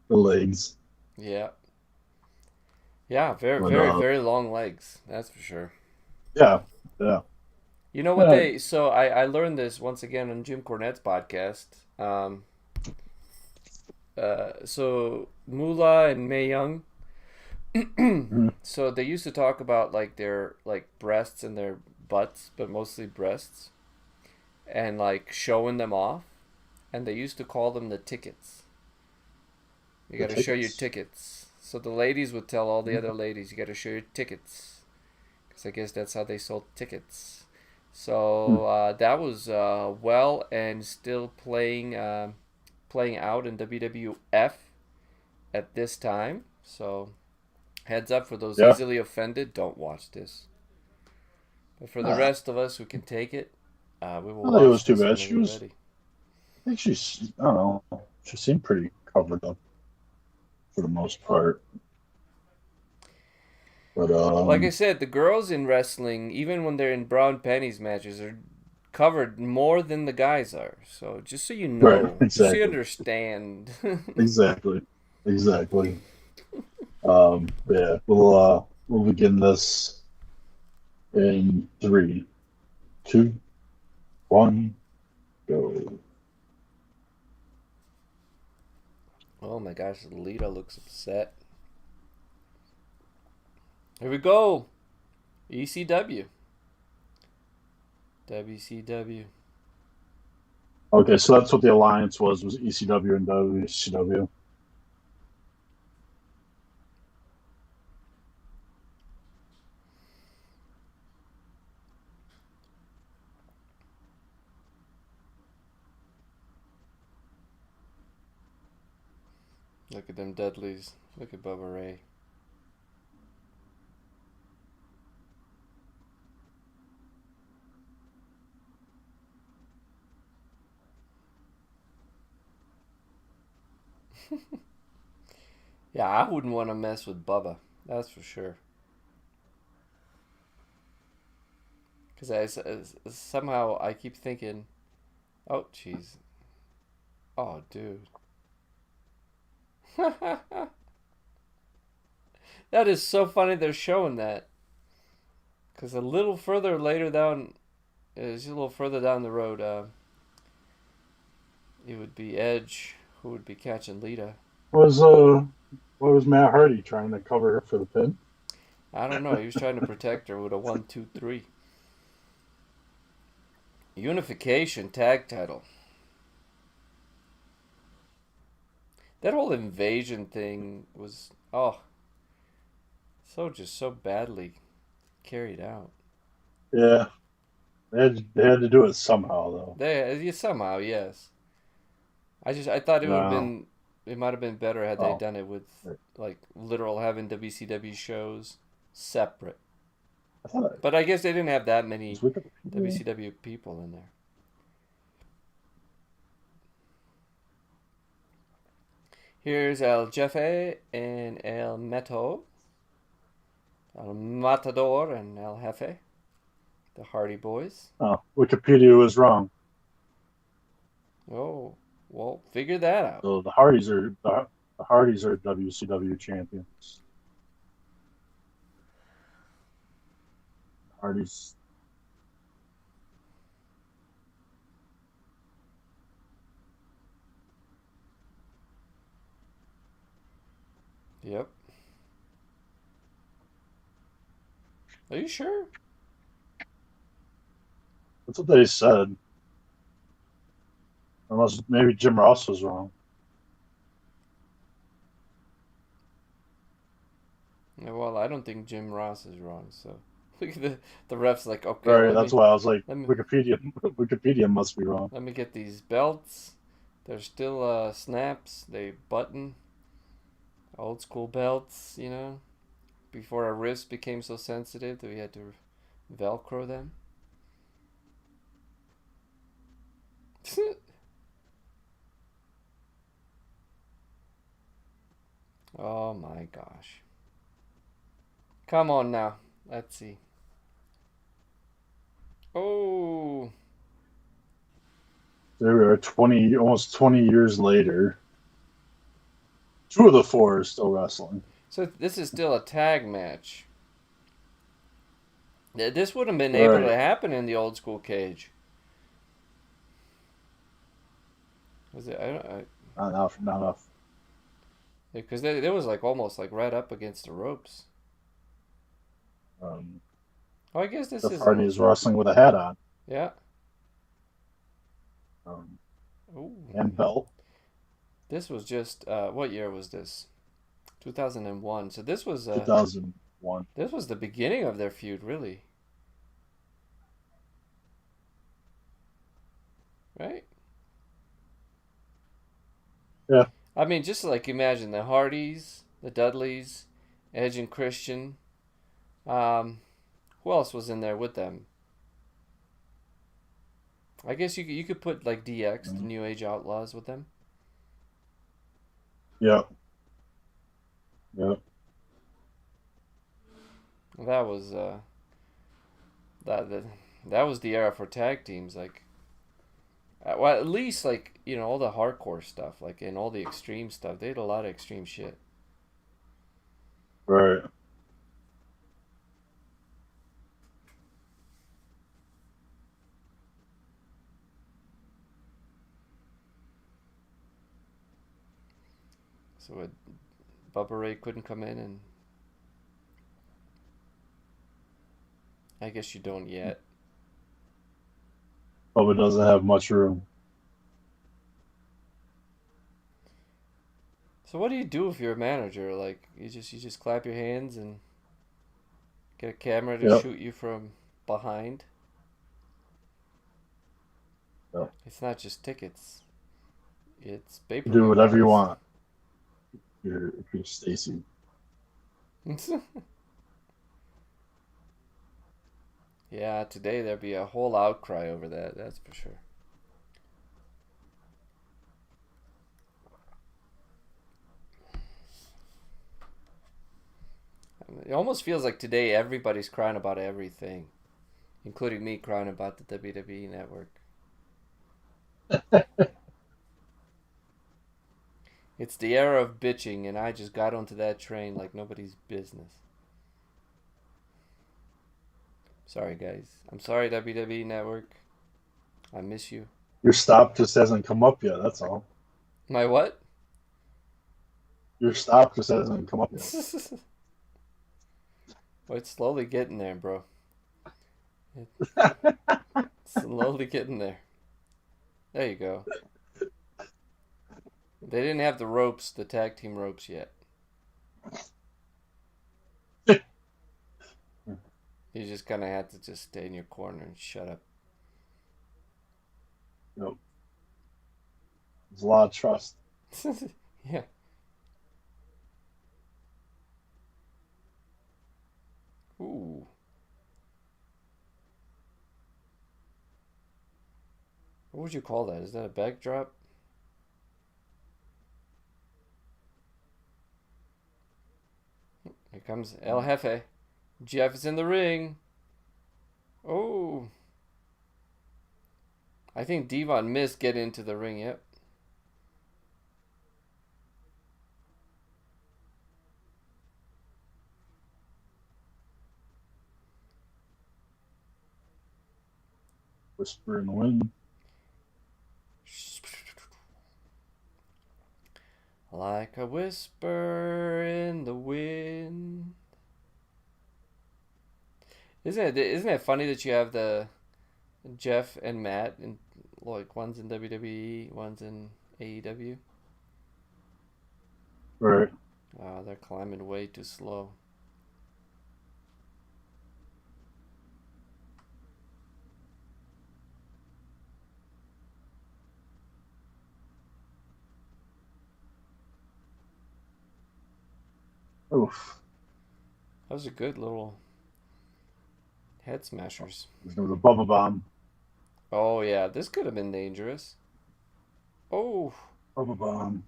The legs. Yeah. Yeah, very long legs. That's for sure. Yeah. You know what So I learned this once again on Jim Cornette's podcast. So Moolah and Mae Young. So they used to talk about like their like breasts and their butts, but mostly breasts, and like showing them off, and they used to call them the tickets. You got to show your tickets. So the ladies would tell all the other ladies, you got to show your tickets, because I guess that's how they sold tickets. So that was well and still playing out in WWF at this time. So heads up for those easily offended, don't watch this. But for the rest of us who can take it, we will watch. It was too bad. I think she's, I don't know, she seemed pretty covered up for the most part. But like I said, the girls in wrestling, even when they're in brown panties matches, are covered more than the guys are. So just so you know, right, exactly. Just so you understand. Exactly. Yeah, we'll begin this in 3, 2, 1, go. Oh my gosh, Lita looks upset. Here we go. ECW. WCW. Okay, so that's what the alliance was ECW and WCW. Look at them Dudleys. Look at Bubba Ray. Yeah, I wouldn't want to mess with Bubba. That's for sure. Because somehow I keep thinking, oh, jeez. Oh, dude. That is so funny they're showing that. Because a little further later down, just a little further down the road, it would be Edge who would be catching Lita. What was Matt Hardy trying to cover her for the pin? I don't know. He was trying to protect her with a 1, 2, 3. Unification tag title. That whole invasion thing was so badly carried out. Yeah, they had to do it somehow though. Somehow, yes. I thought it would have No. been, it might have been better had they done it with like literal having WCW shows separate. But I guess they didn't have that many WCW people in there. Here's El Jefe and El Meto, El Matador and El Jefe, the Hardy Boys. Oh, Wikipedia was wrong. Oh, well, figure that out. So the Hardys are WCW champions. Hardys. Yep. Are you sure? That's what they said. Unless maybe Jim Ross was wrong. Yeah, well, I don't think Jim Ross is wrong. So look at the refs like, okay. Right, that's why I was like, Wikipedia must be wrong. Let me get these belts. They're still snaps. They button. Old school belts, you know, before our wrists became so sensitive that we had to Velcro them. Oh my gosh. Come on now. Let's see. Oh. There we are, almost 20 years later. 2 of the 4 are still wrestling. So this is still a tag match. This wouldn't have been able to happen in the old school cage. Was it? Not enough. Because it was like almost like right up against the ropes. I guess this is. Hardy is wrestling with a hat on. Yeah. And belt. This was just what year was this? 2001. So this was 2001. This was the beginning of their feud, really. Right? Yeah. I mean, just like imagine the Hardys, the Dudleys, Edge and Christian. Who else was in there with them? I guess you could put like DX, the New Age Outlaws, with them. Yeah. Yeah. That was that was the era for tag teams. Like, well, at least like all the hardcore stuff, like and all the extreme stuff. They had a lot of extreme shit. Right. So Bubba Ray couldn't come in, and I guess you don't yet. Bubba doesn't have much room. So what do you do if you're a manager? Like you just clap your hands and get a camera to shoot you from behind? Yep. It's not just tickets. It's paper. Do whatever you want. if you're Stacy. Yeah, today there'd be a whole outcry over that. That's for sure. It almost feels like today everybody's crying about everything, including me crying about the WWE Network. It's the era of bitching, and I just got onto that train like nobody's business. Sorry, guys. I'm sorry, WWE Network. I miss you. Your stop just hasn't come up yet, that's all. My what? Your stop just hasn't come up yet. Well, it's slowly getting there, bro. It's slowly getting there. There you go. They didn't have the ropes, the tag team ropes yet. You just kind of had to just stay in your corner and shut up. Yep. There's a lot of trust. Yeah. Ooh. What would you call that? Is that a backdrop? Here comes El Jefe. Jeff is in the ring. Oh. I think D-Von missed getting into the ring, yep. Whisper in the wind. Like a whisper in the wind. Isn't it funny that you have the Jeff and Matt, and like one's in WWE, one's in AEW? Right. Wow, they're climbing way too slow. Oof. That was a good little head smashers. There's no the Bubba Bomb. Oh yeah, this could have been dangerous. Oh. Bubba Bomb.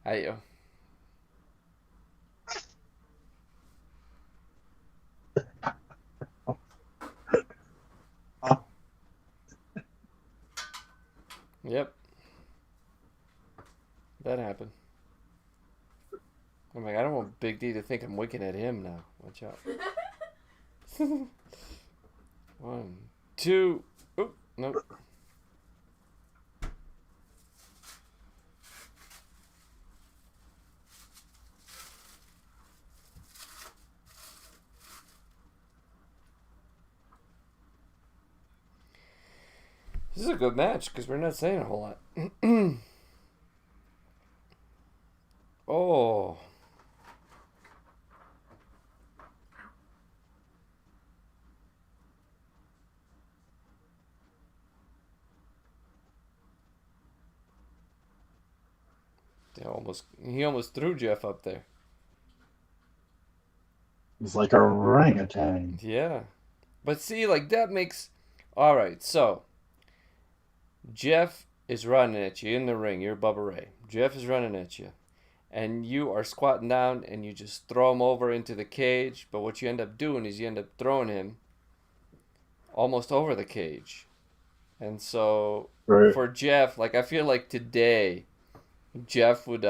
I Yep. That happened. I'm like, I don't want Big D to think I'm winking at him now. Watch out. 1, 2. Oh, nope. This is a good match because we're not saying a whole lot. Oh. He almost threw Jeff up there. He's like a orangutan. Yeah. But see, like that makes... Alright, so... Jeff is running at you in the ring. You're Bubba Ray. Jeff is running at you. And you are squatting down and you just throw him over into the cage. But what you end up doing is you end up throwing him almost over the cage. And so for Jeff, like I feel like today Jeff would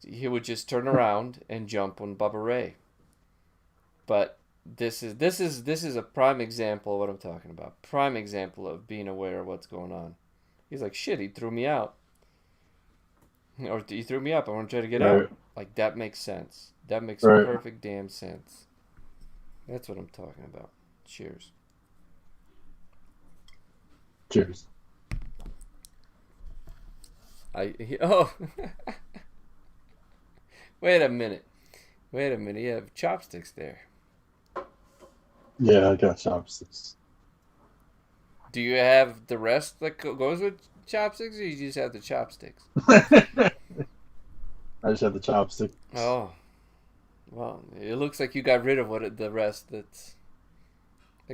he would just turn around and jump on Bubba Ray. But this is a prime example of what I'm talking about. Prime example of being aware of what's going on. He's like, shit, he threw me out. Or he threw me up. I want to try to get out. Like, that makes sense. That makes perfect damn sense. That's what I'm talking about. Cheers. Cheers. Oh. Wait a minute. You have chopsticks there. Yeah, I got chopsticks. Do you have the rest that goes with chopsticks, or you just have the chopsticks? I just have the chopstick. Oh, well, it looks like you got rid of the rest that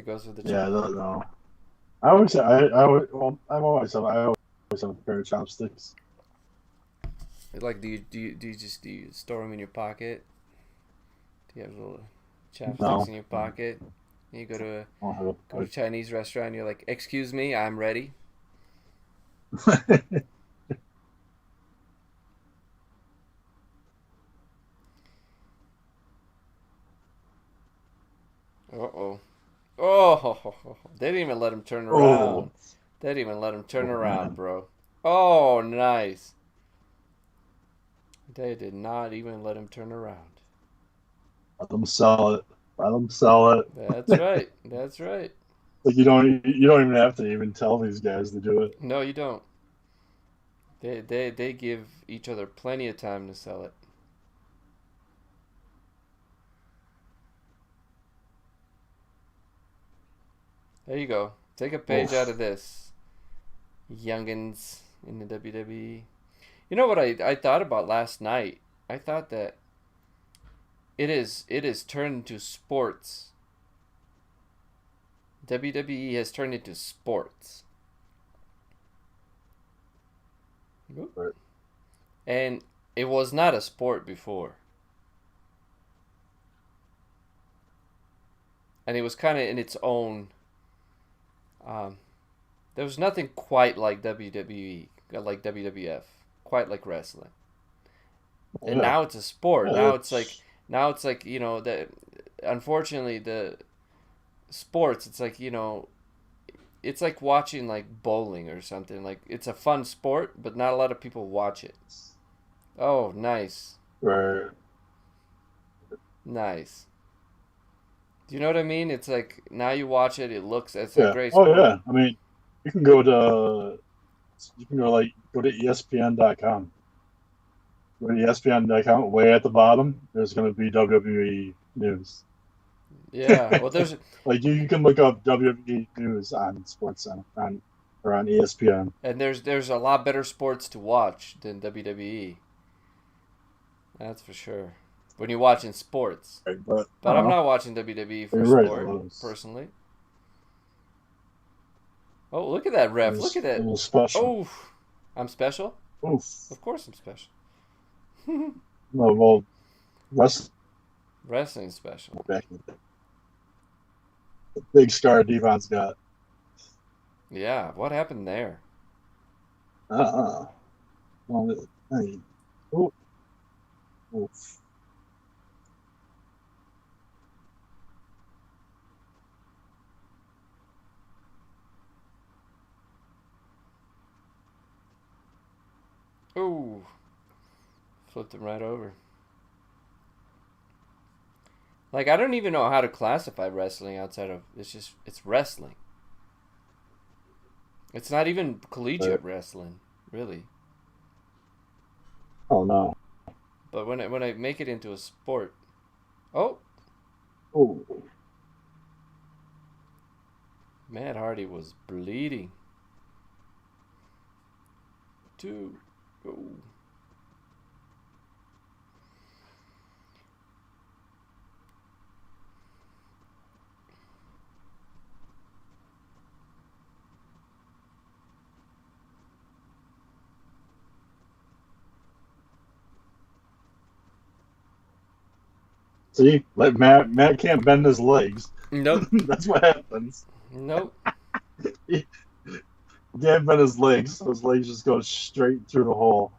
goes with the Yeah, I chopsticks. don't know. I always, well, I always have a pair of chopsticks. Like, do you store them in your pocket? Do you have little chopsticks No, in your pocket? You I don't have go to a Chinese restaurant, and you're like, "Excuse me, I'm ready." a. Uh-oh. Oh, they didn't even let him turn Oh, around. They didn't even let him turn oh around, man, bro. Oh, nice. They did not even let him turn around. let them sell it. Let them sell it. That's right. That's right. Like you don't even have to even tell these guys to do it. No, you don't. They give each other plenty of time to sell it. There you go. Take a page out of Oof. this, youngins in the WWE. You know what I thought about last night? I thought that it is turned into sports. WWE has turned into sports. Right. And it was not a sport before. And it was kind of in its own. Um, there was nothing quite like WWE, like WWF, quite like wrestling. And Yeah, now it's a sport. yeah, Now it's like that. Unfortunately, the sports. It's like it's like watching like bowling or something. Like it's a fun sport, but not a lot of people watch it. Oh, nice, right. nice. Do you know what I mean? It's like now you watch it. It's a Yeah. great Oh sport. yeah. I mean, you can go to you can go to ESPN.com. Go to ESPN.com. Way at the bottom, there's going to be WWE news. Yeah. Well, there's Like you can look up WWE news on Sports Center or on ESPN. and there's a lot better sports to watch than WWE. That's for sure. When you're watching sports. Right, but I But don't I'm know. not watching WWE for You're right. sport, personally. Oh, look at that It ref. Look was at a that. little special. Oh, I'm special? Oof. Of course I'm special. No, well, wrestling Wrestling special. back in the big scar Devon's got. Yeah, what happened there? Uh-uh. Well, I mean, oof, oof. Oh, flipped him right over. Like, I don't even know how to classify wrestling outside of it's wrestling. It's not even collegiate wrestling, really. Oh no. But when I make it into a sport, oh, Oh, Matt Hardy was bleeding. Two. Oh. see, like Matt can't bend his legs. Nope. That's what happens. Nope. He can't bend his legs, so his legs just go straight through the hole.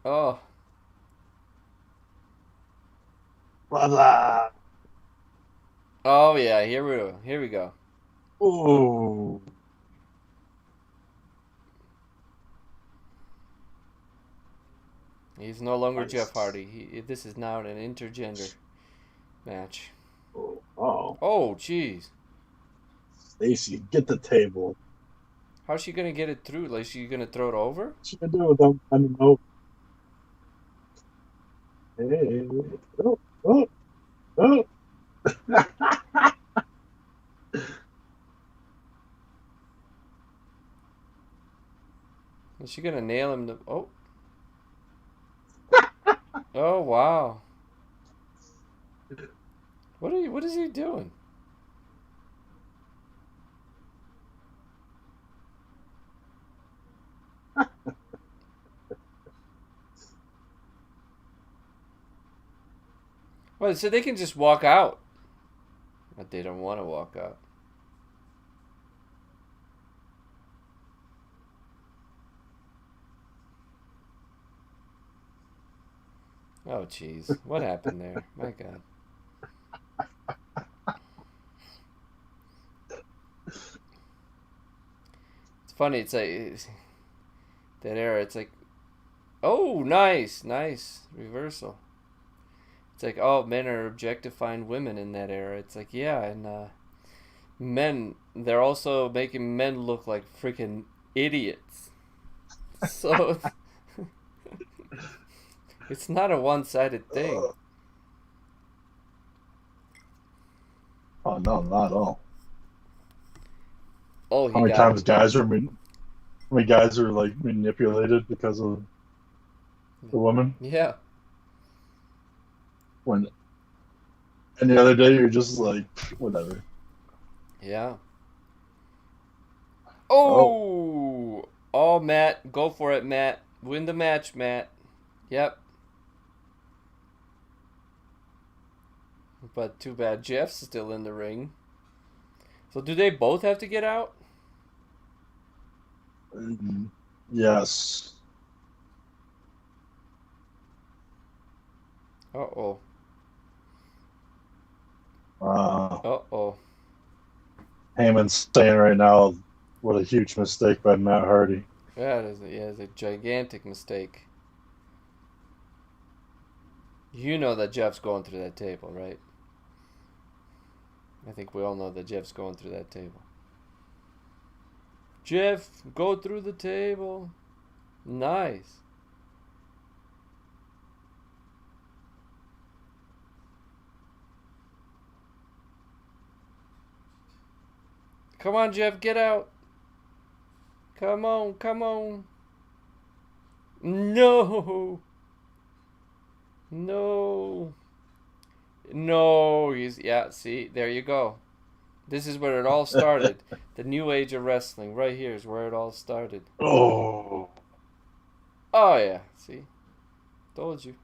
Oh. Voila. Oh yeah, here we go. Here we go. Ooh. He's no longer Jeff Nice. Hardy. This is now an intergender match. Oh, oh. Oh, jeez. Stacy, get the table. How's she gonna get it through? Like, she gonna throw it over? What you gonna do with them? I don't know. Hey. Oh, oh, oh. he gonna nail him? Oh. Oh wow. What is he doing? Well, so they can just walk out. But they don't want to walk out. Oh, jeez. What happened there? My God. It's funny. It's like that era. It's like, oh, nice reversal. It's like, oh, men are objectifying women in that era. It's like, yeah, and men, they're also making men look like freaking idiots. So it's not a one-sided thing. Oh no, not at all. Oh, how many times guys are like manipulated because of the woman? Yeah. And the other day you're just like, whatever. Yeah. Oh, Matt, go for it, Matt. Win the match, Matt. Yep. But too bad Jeff's still in the ring. So do they both have to get out? Yes. Uh-oh. Uh-oh. Heyman's saying right now, what a huge mistake by Matt Hardy. Yeah, it's a gigantic mistake. You know that Jeff's going through that table, right? I think we all know that Jeff's going through that table. Jeff, go through the table. Nice. Come on, Jeff, get out. Come on, come on. No. No. No. Yeah, see, there you go. This is where it all started. The new age of wrestling. Right here is where it all started. Oh. Oh, yeah. See? Told you.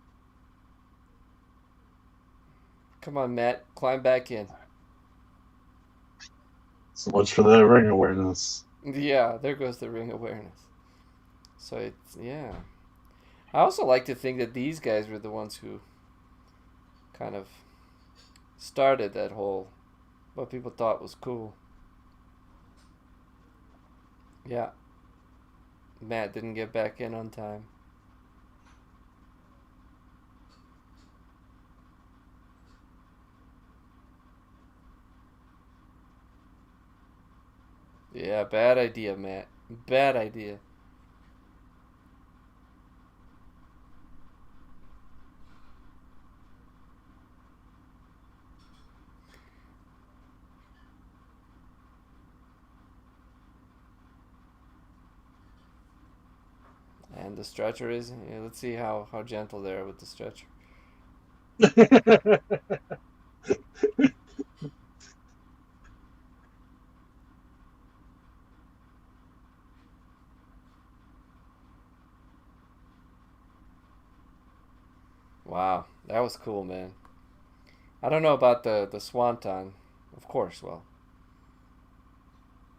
Come on, Matt. Climb back in. So much for that ring awareness. Yeah, there goes the ring awareness. So it's, yeah. I also like to think that these guys were the ones who kind of started that whole, what people thought was cool. Yeah. Matt didn't get back in on time. Yeah, bad idea, Matt. Bad idea. And the stretcher is, yeah, let's see how gentle they are with the stretcher. Wow, that was cool, man. I don't know about the swanton, of course. Well,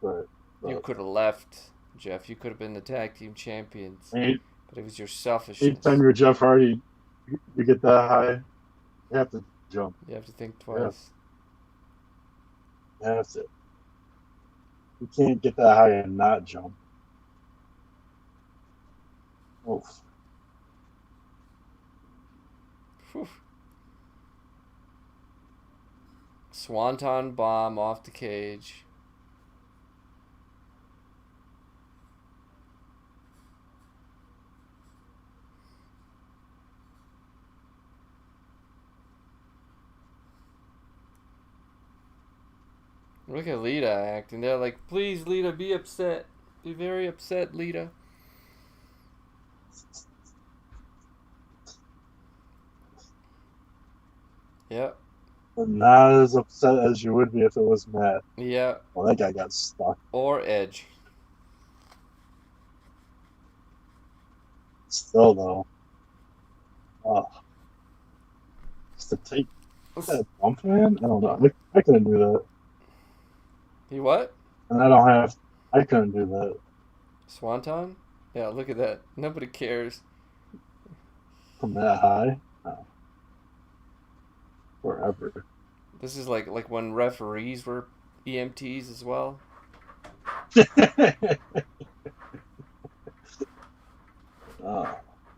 Right. you could have left, Jeff. You could have been the tag team champions, but it was your selfishness. Anytime you're Jeff Hardy, you get that high, you have to jump. You have to think twice. Yeah. You have to. You can't get that high and not jump. Oof. Whew. Swanton bomb off the cage. Look at Lita acting. They're like, please, Lita, be upset. Be very upset, Lita. Yep. Not as upset as you would be if it was Matt. Yeah. Well, that guy got stuck. Or Edge. Still, though. Just to take that bump, man? I don't know. I couldn't do that. You what? And I couldn't do that. Swanton? Yeah, look at that. Nobody cares. From that high? No. Forever. This is like when referees were EMTs as well.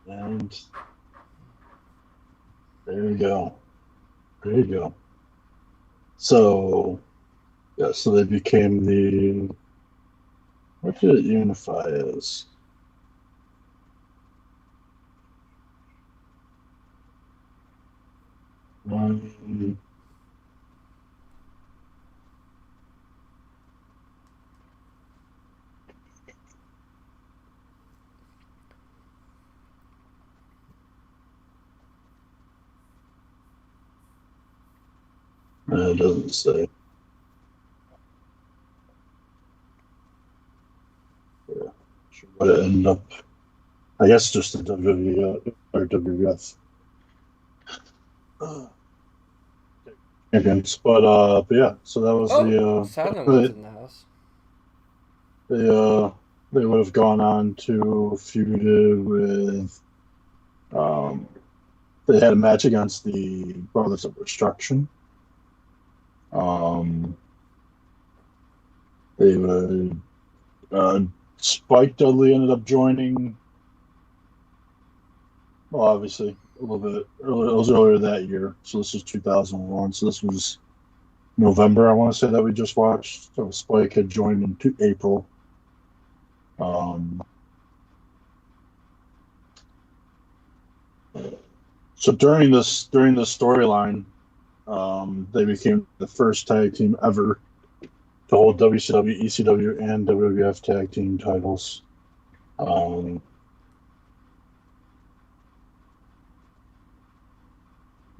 And there you go. There you go. So, yeah, so they became the. What did it unify as? It doesn't say. Yeah. What it ended up. I guess just the WWE or WWF. Against, but yeah, so that was Silent was in the house. They would have gone on to feud with they had a match against the Brothers of Destruction. They would Spike Dudley ended up joining. Well, obviously a little bit earlier. It was earlier that year, so this is 2001. So this was November, I want to say, that we just watched. So Spike had joined in April. So during this storyline, they became the first tag team ever to hold WCW, ECW, and WWF tag team titles.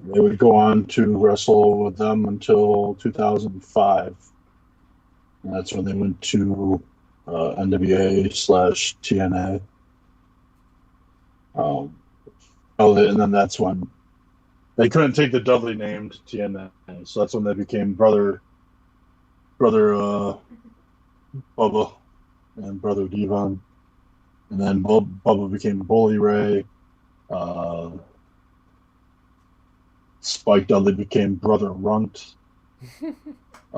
They would go on to wrestle with them until 2005. And that's when they went to NWA/TNA. And then that's when they couldn't take the Dudley name to TNA, so that's when they became brother Bubba and brother D-Von, and then Bubba became Bully Ray. Spike Dudley became brother Runt. There's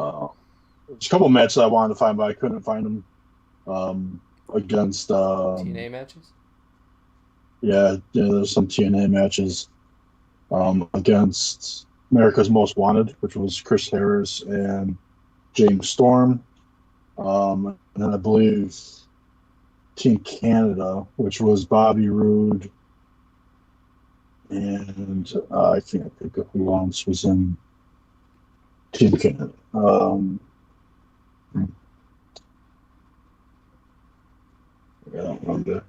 a couple matches I wanted to find, but I couldn't find them against TNA matches. Yeah, there's some TNA matches against America's Most Wanted, which was Chris Harris and James Storm. And then I believe Team Canada, which was Bobby Roode, and I can't think of who else was in Team Canada. I don't remember.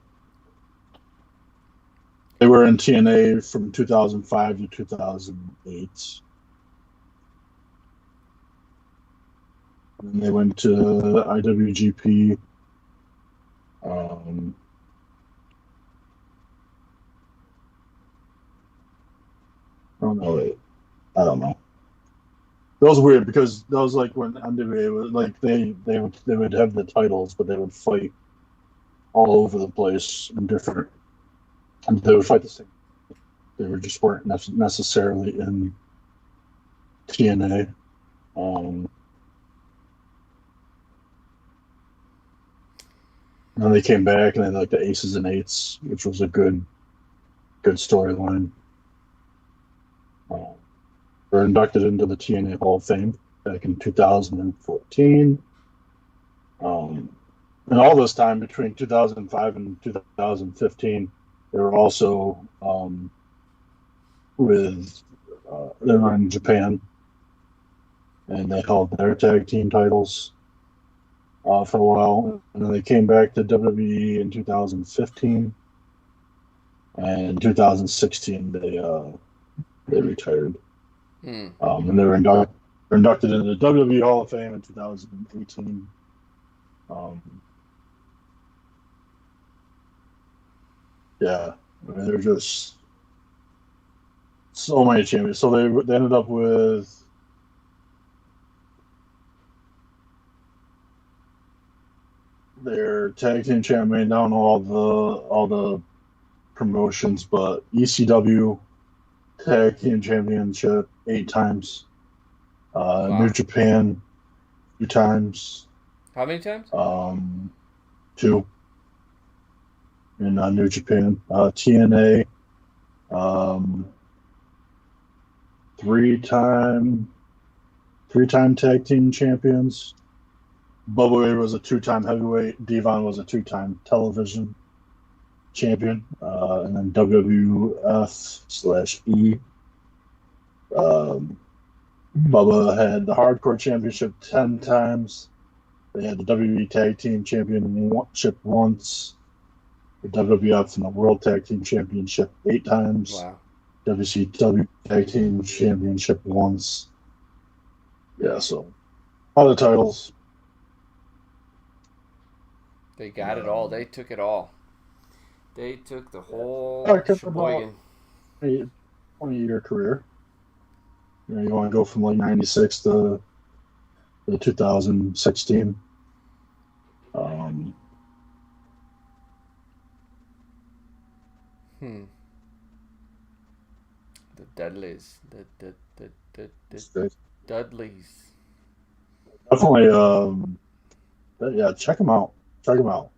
They were in TNA from 2005 to 2008. And they went to IWGP. I don't know. That was weird because that was like when NWA was like they would have the titles, but they would fight all over the place in different. And they would fight the same. They just weren't necessarily in TNA. And then they came back and they had like the Aces and Eights, which was a good storyline. They were inducted into the TNA Hall of Fame back in 2014. And all this time between 2005 and 2015, they were also they were in Japan, and they held their tag team titles for a while, and then they came back to WWE in 2015. And in 2016, they retired. Hmm. And they were inducted into the WWE Hall of Fame in 2018. Yeah, I mean, they're just so many champions. So they ended up with their tag team champion. I don't know all the promotions, but ECW tag team championship 8 times. Wow. New Japan 2 times. How many times? 2 in New Japan. TNA 3-time tag team champions. Bubba Ray was a 2-time heavyweight. D-Von was a 2-time television champion. And then WWF/E. Bubba had the Hardcore Championship 10 times. They had the WWE Tag Team Championship once. The WWF and the World Tag Team Championship 8 times. Wow. WCW Tag Team Championship once. Yeah, so all the titles. They got it all. They took it all. They took the whole sheboygan. 20-year career. You want to go from like 96 to 2016. The Dudleys. The Dudleys. Definitely, yeah, check them out. Check them out.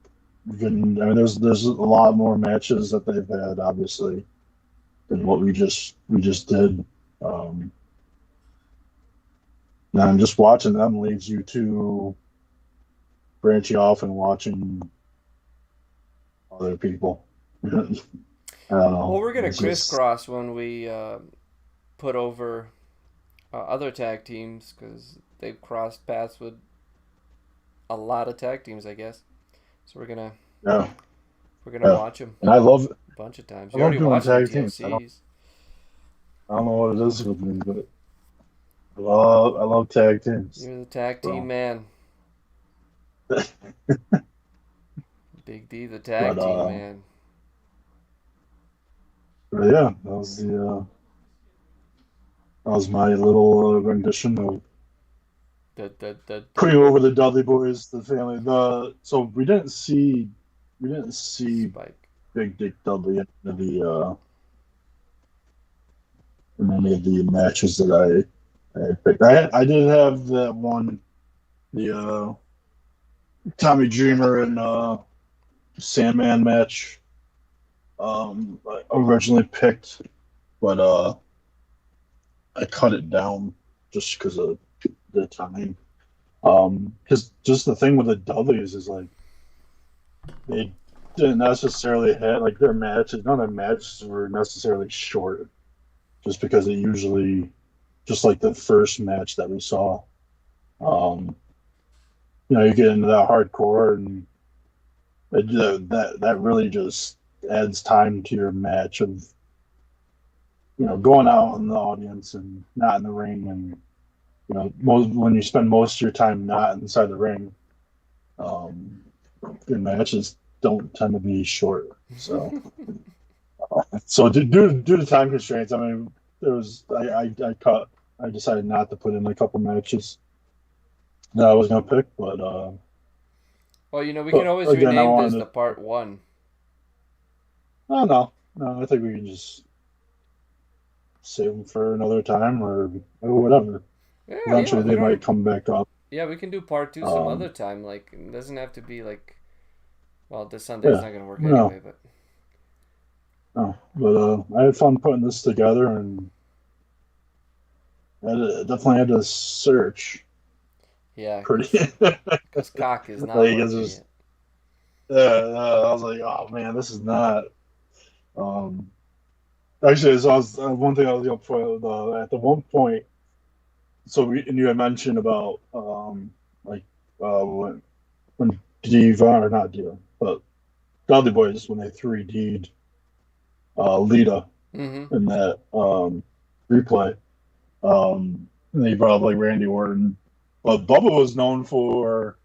There's a lot more matches that they've had, obviously, than what we just did. And just watching them leaves you to branching off and watching other people. I don't know. Well, we're gonna crisscross when we put over other tag teams because they've crossed paths with a lot of tag teams, I guess. So we're gonna watch them. And I love a bunch of times. I You love already doing watched tag the teams. TLCs. I don't know what it is with me, but I love tag teams. You're the tag team man. Big D, the tag team man. But yeah, that was my little rendition of putting over the Dudley Boyz, the family. So we didn't see Spike. Big Dick Dudley in any of the matches that I picked. I did have that one, the Tommy Dreamer and Sandman match. I originally picked, but I cut it down just because of the time. Because just the thing with the Dudleys is like they didn't necessarily have like their matches. None of their matches were necessarily short, just because it usually, just like the first match that we saw, you get into that hardcore and that really just adds time to your match of going out in the audience and not in the ring, and when you spend most of your time not inside the ring, your matches don't tend to be short. So due to time constraints, I mean, I decided not to put in a couple matches that I was gonna pick, but well, we can always rename this the part 1. Oh no, I think we can just save them for another time or whatever. Yeah, Eventually, they might come back up. Yeah, we can do part 2 some other time. Like, it doesn't have to be like. Well, this Sunday's not going to work anyway, but. No, but I had fun putting this together, and I definitely had to search. Yeah, pretty. Because cock is not like working yet. I was like, oh man, this is not. Actually, so one thing I was going to point out, at the one point. So and you had mentioned about when D-Von, or not D-Von, but Dudley Boyz, when they 3D'd Lita Mm-hmm. in that replay. And they brought up like Randy Orton, but Bubba was known for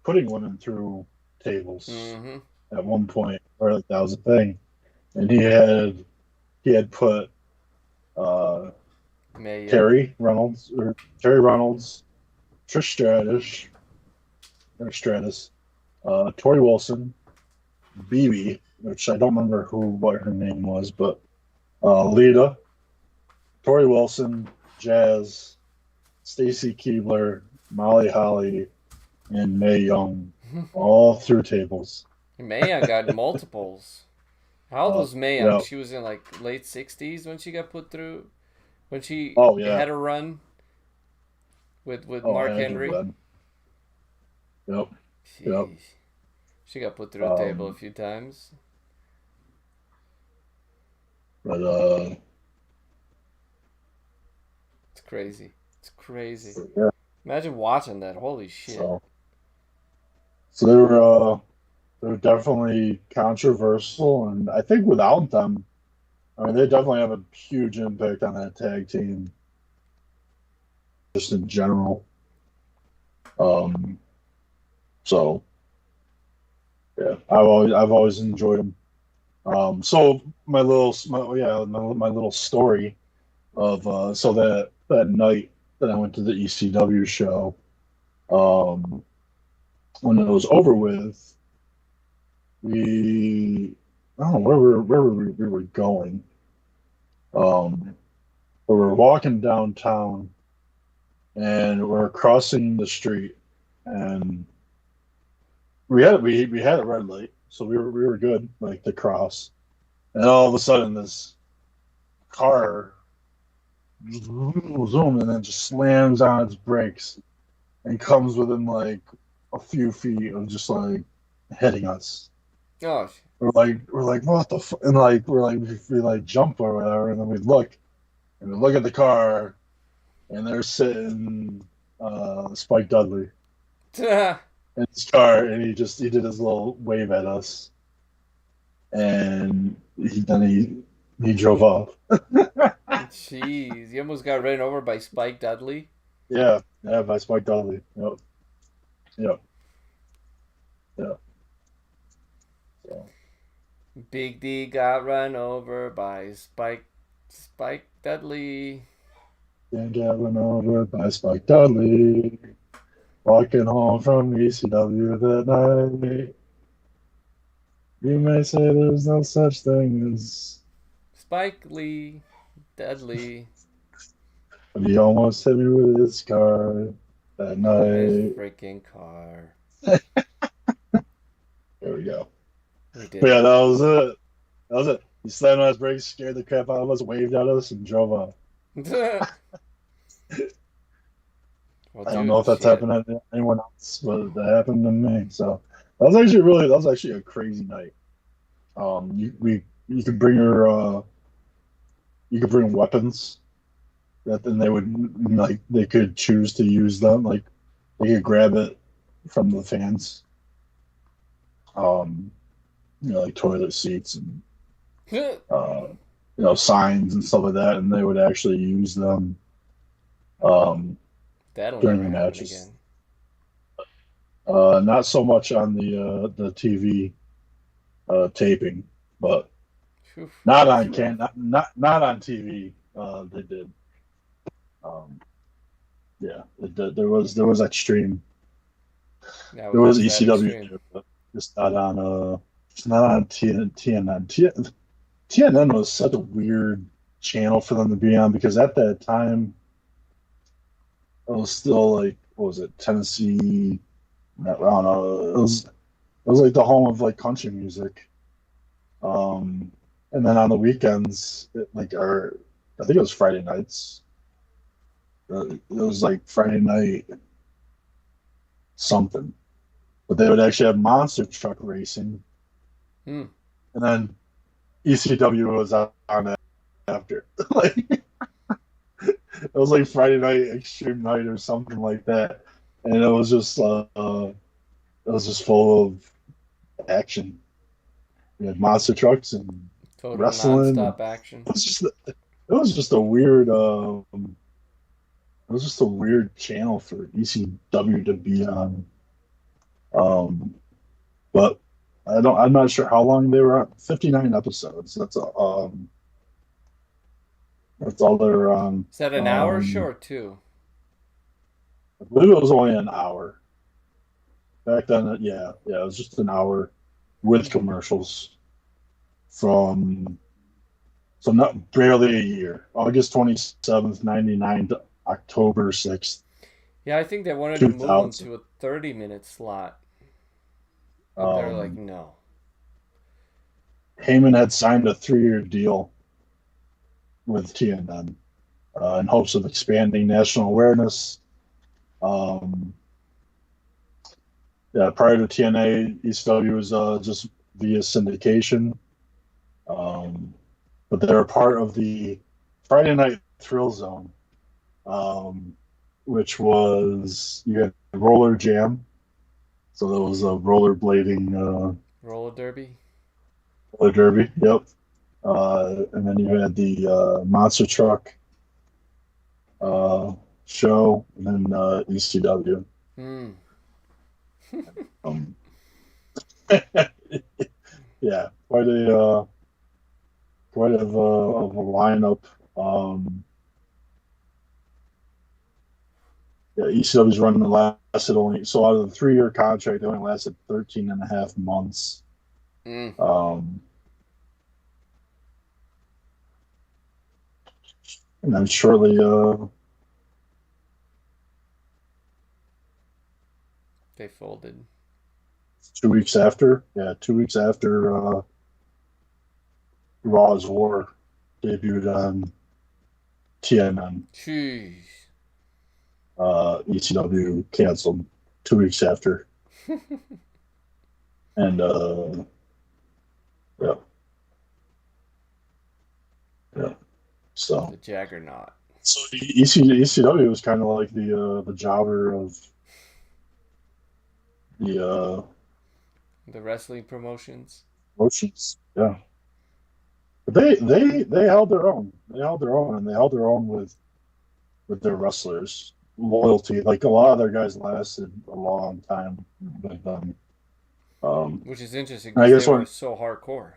putting women through tables Mm-hmm. at one point, or like that was a thing. And he had put Terry Reynolds, Trish Stratus, Tori Wilson, BB, which I don't remember what her name was, but Lita, Tori Wilson, Jazz, Stacy Keibler, Molly Holly, and Mae Young, all through tables. Mae Young got multiples. How old was Mae Young? Yeah. She was in like late 60s when she got put through. When she had a run with Mark Henry. Yep. Jeez. Yep. She got put through a table a few times. But it's crazy. It's crazy. Yeah. Imagine watching that. Holy shit. So they were definitely controversial, and I think without them, I mean, they definitely have a huge impact on that tag team, just in general. So yeah, I've always enjoyed them. So my little story of so that night that I went to the ECW show, when it was over with, I don't know where we were going. But we're walking downtown, and we're crossing the street, and we had a red light, so we were good, like to cross. And all of a sudden, this car zoom and then just slams on its brakes and comes within like a few feet of just like hitting us. Gosh. We're like what the fuck? And like we jump or whatever, and then we look at the car, and they're sitting Spike Dudley in his car, and he did his little wave at us, and he drove off. Jeez, you almost got ran over by Spike Dudley. Yeah, by Spike Dudley. Yep. So. Big D got run over by Spike Dudley. And got run over by Spike Dudley. Walking home from ECW that night. You may say there's no such thing as Spike Lee Dudley. But he almost hit me with his car that night. His freaking car. There we go. We yeah, that was it. He slammed on his brakes, scared the crap out of us, waved at us, and drove off. I don't know if that's happened to anyone else, but that happened to me. So that was actually a crazy night. You could bring weapons that then they could choose to use them. Like they could grab it from the fans. Like toilet seats and signs and stuff like that, and they would actually use them during the matches. Not so much on the TV taping, but not on TV. They did. There was that stream. There was ECW, but just not on TNN. TNN was such a weird channel for them to be on because at that time it was still like, what was it, Tennessee? I don't know. It was like the home of like country music. And then on the weekends, I think it was Friday nights. It was like Friday night something, but they would actually have monster truck racing. And then ECW was on that after. Like it was like Friday night Extreme Night or something like that, and it was just full of action. We had monster trucks and Total wrestling. non-stop action. It was just a weird. It was just a weird channel for ECW to be on. But I'm not sure how long they were on. 59 episodes. That's all they're on. Is that an hour show or two? I believe it was only an hour. Back then, yeah, it was just an hour with commercials from not barely a year. August 27th, 99 to October 6th. Yeah, I think they wanted to move them to a 30-minute slot. But they're like, no. Heyman had signed a 3-year deal with TNN in hopes of expanding national awareness. Prior to TNA, ECW was just via syndication. But they're a part of the Friday Night Thrill Zone, which was, you had Roller Jam. So that was a rollerblading. Roller derby? Roller derby, yep. And then you had the Monster Truck show, and then ECW. Yeah, quite of a lineup. ECW's running lasted only, so out of the 3-year contract, it only lasted 13 and a half months. And then shortly, they folded. 2 weeks after, Raw's War debuted on TNN. Jeez. ECW canceled 2 weeks after. And yeah. So the Juggernaut. So the ECW was kind of like the jobber of the wrestling promotions. Yeah. But they held their own. They held their own, and they held their own with their wrestlers. Loyalty, like a lot of their guys lasted a long time with them. Which is interesting because they were so hardcore.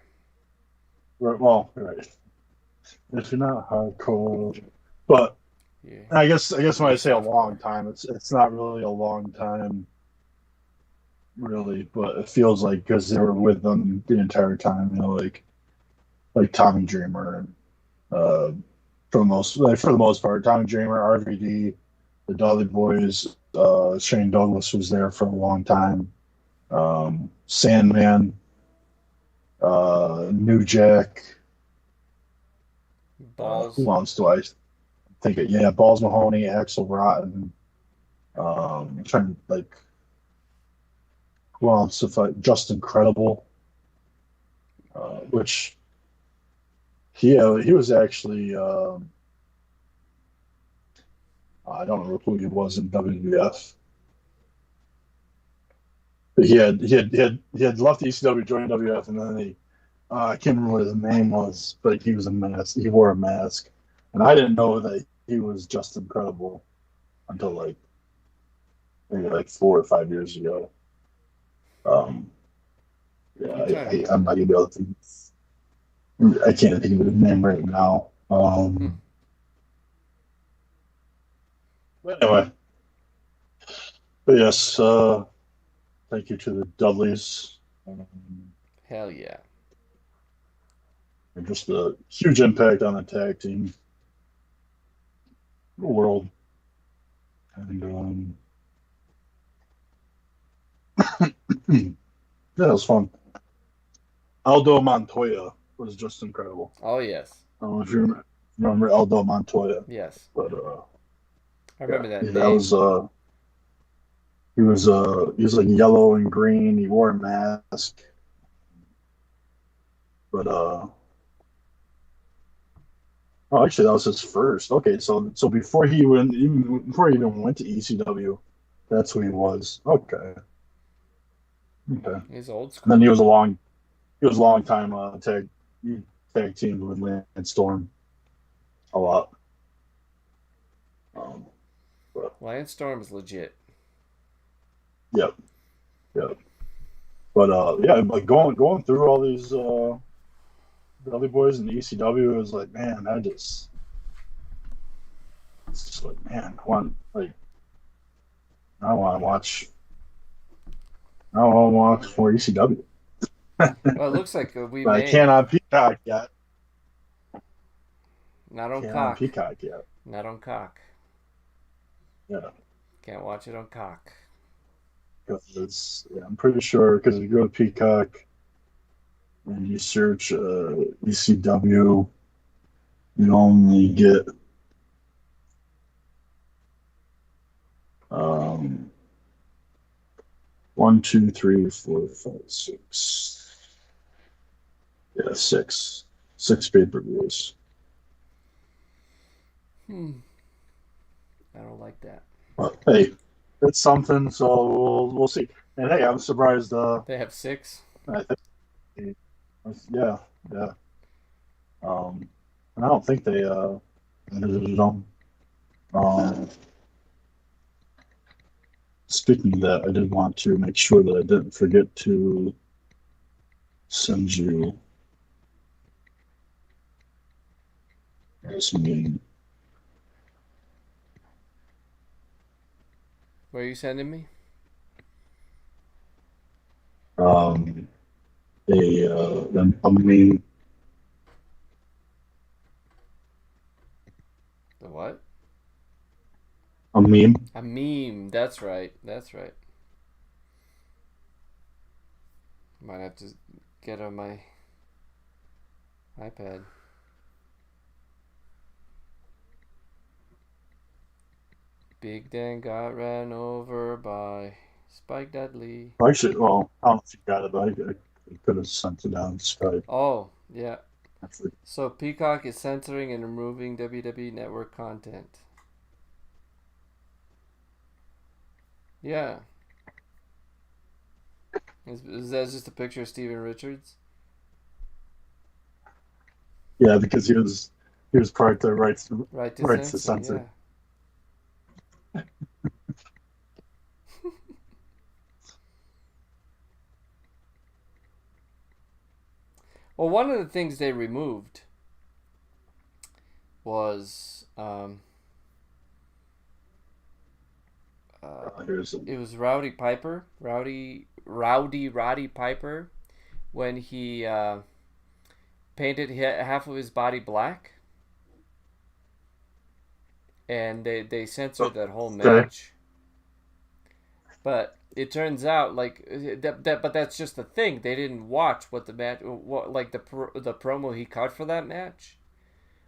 Well, right. If you're not hardcore, but yeah. I guess when I say a long time, it's not really a long time, really, but it feels like because they were with them the entire time, you know, like Tommy Dreamer and for the most part, Tommy Dreamer, RVD, the Dudley Boyz, Shane Douglas was there for a long time, Sandman, New Jack. Balls. Who else do I think of? Yeah, Balls Mahoney, Axel Rotten. I'm trying to like. Who else? Just Incredible. Which. He was actually. I don't know who he was in WWF. But he had left ECW, joined WWF, and then I can't remember what his name was, but he was a mask. He wore a mask, and I didn't know that he was Just Incredible until maybe 4 or 5 years ago. I'm not gonna be able to. I can't think of his name right now. But anyway, but yes, thank you to the Dudleys. Hell yeah. And just a huge impact on the tag team world. And that was fun. Aldo Montoya was just incredible. Oh, yes. I don't know if you remember Aldo Montoya. Yes. But I remember that. That was he was like yellow and green. He wore a mask. But actually, that was his first. Okay, so before he even went to ECW, that's who he was. Okay. He's old school. And then he was a long time tag teamed with Lance Storm a lot. Lance Storm is legit. Yep, yep. But yeah, like going through all these Dudley Boyz in the ECW, it was like, man, it's just like, man, I want to watch. I want to watch more ECW. Well, it looks like we But may. I can't on Peacock yet. Not on Can't cock. on Peacock yet. Not on cock. Yeah. Can't watch it on cock. Because I'm pretty sure because if you go to Peacock and you search ECW, you only get one, two, three, four, five, six. Yeah, six pay-per-views. I don't like that. But hey, it's something. So we'll see. And hey, I'm surprised. They have 6. I think, yeah. And I don't think they edited them. Speaking of that, I did want to make sure that I didn't forget to send you this meeting. What are you sending me? A meme. The what? A meme. A meme. That's right. Might have to get on my iPad. Big Dan got ran over by Spike Dudley. Actually, well, I don't know if you got it, but I could have sent it down Skype. Oh, yeah. So Peacock is censoring and removing WWE Network content. Yeah. Is that just a picture of Steven Richards? Yeah, because he was part of the rights to censor. Yeah. Well, one of the things they removed was it was Roddy Piper when he painted half of his body black, and they censored that whole match. But it turns out but that's just the thing. They didn't watch what the match, the promo he cut for that match,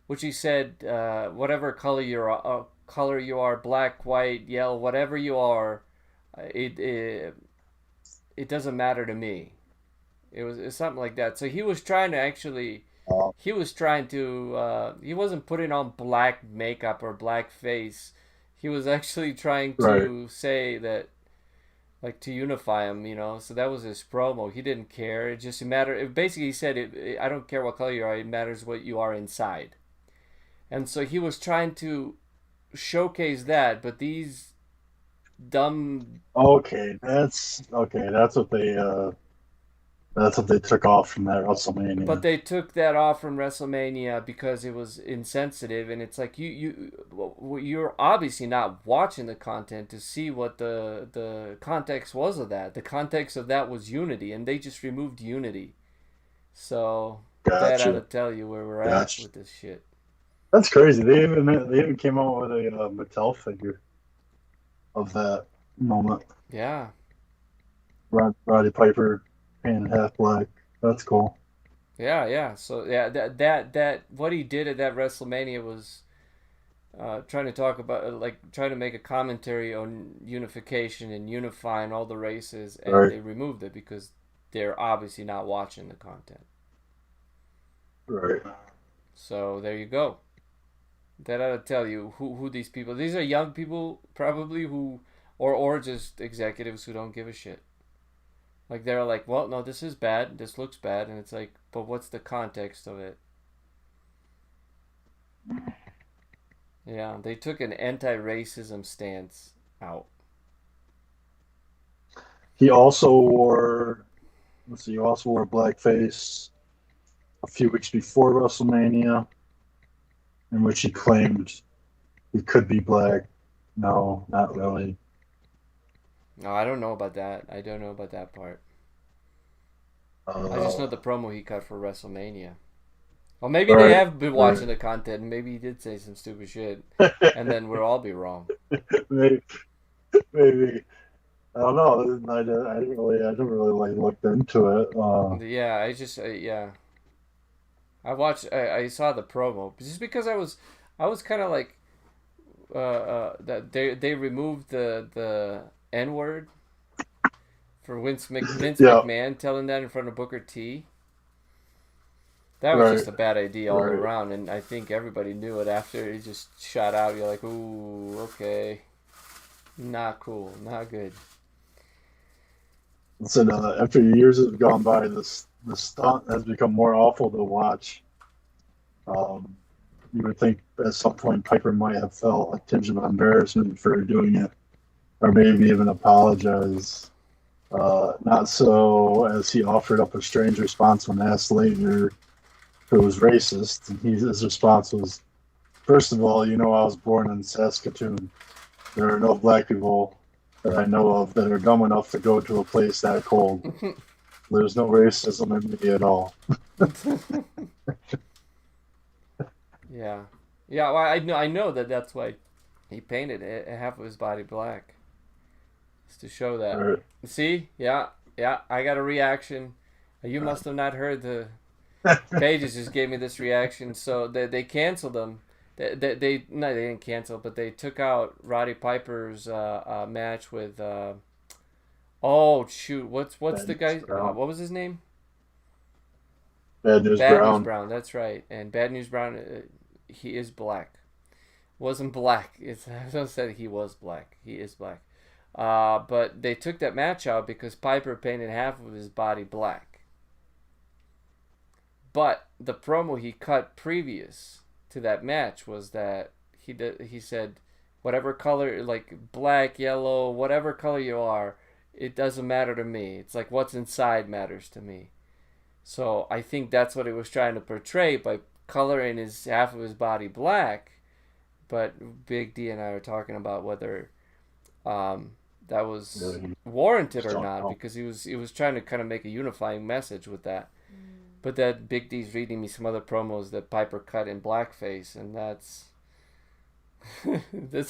which he said, whatever color you are, black, white, yellow, whatever you are, it doesn't matter to me. It's something like that. So he was trying to he wasn't putting on black makeup or black face. He was actually trying to say that, like, to unify them, So that was his promo. He didn't care. It just mattered. Basically, he said, I don't care what color you are. It matters what you are inside. And so he was trying to showcase that, but these dumb. Okay, that's what they took off from that WrestleMania. But they took that off from WrestleMania because it was insensitive, and it's like you're obviously not watching the content to see what the context was of that. The context of that was unity, and they just removed unity. So that ought to tell you where we're at with this shit. That's crazy. They even came out with a Mattel figure of that moment. Yeah. Roddy Piper painted half black. That's cool. Yeah. So yeah, that what he did at that WrestleMania was trying to talk about, trying to make a commentary on unification and unifying all the races, and they removed it because they're obviously not watching the content. Right. So there you go. That ought to tell you who these people. These are young people probably or just executives who don't give a shit. Like, they're like, well, no, this is bad. This looks bad, and it's like, but what's the context of it? Yeah, they took an anti-racism stance out. He also wore, let's see, he also wore blackface a few weeks before WrestleMania, in which he claimed he could be black. No, not really. No, I don't know about that. I don't know about that part. I just know the promo he cut for WrestleMania. Well, maybe they have been watching the content, and maybe he did say some stupid shit, and then we'll all be wrong. maybe. I don't know. I didn't really like looked into it. Yeah, I just yeah. I saw the promo just because I was kind of like that they removed the N word for Vince McMahon telling that in front of Booker T. That was just a bad idea all around, and I think everybody knew it after he just shot out. You're like, ooh, okay, not cool, not good. Listen, after years have gone by, the stunt has become more awful to watch. You would think at some point Piper might have felt a tinge of embarrassment for doing it, or maybe even apologize. Not so, as he offered up a strange response when asked later who was racist. And his response was, "First of all, you know I was born in Saskatoon. There are no black people that I know of that are dumb enough to go to a place that cold. There's no racism in me at all." Yeah. Yeah, well, I know that's why he painted half of his body black. It's to show that. Right. See? Yeah, I got a reaction. You must have not heard the Pages just gave me this reaction. So they canceled them. They didn't cancel, but they took out Roddy Piper's match with oh shoot, what's the guy? What was his name? Bad News Brown. That's right. And Bad News Brown, he is black. Wasn't black. I said he was black. He is black. But they took that match out because Piper painted half of his body black. But the promo he cut previous to that match was that he said, whatever color, like black, yellow, whatever color you are, it doesn't matter to me. It's like what's inside matters to me. So I think that's what he was trying to portray by coloring his half of his body black. But Big D and I are talking about whether that was warranted or not, because he was trying to kind of make a unifying message with that. But that Big D's reading me some other promos that Piper cut in blackface, and that's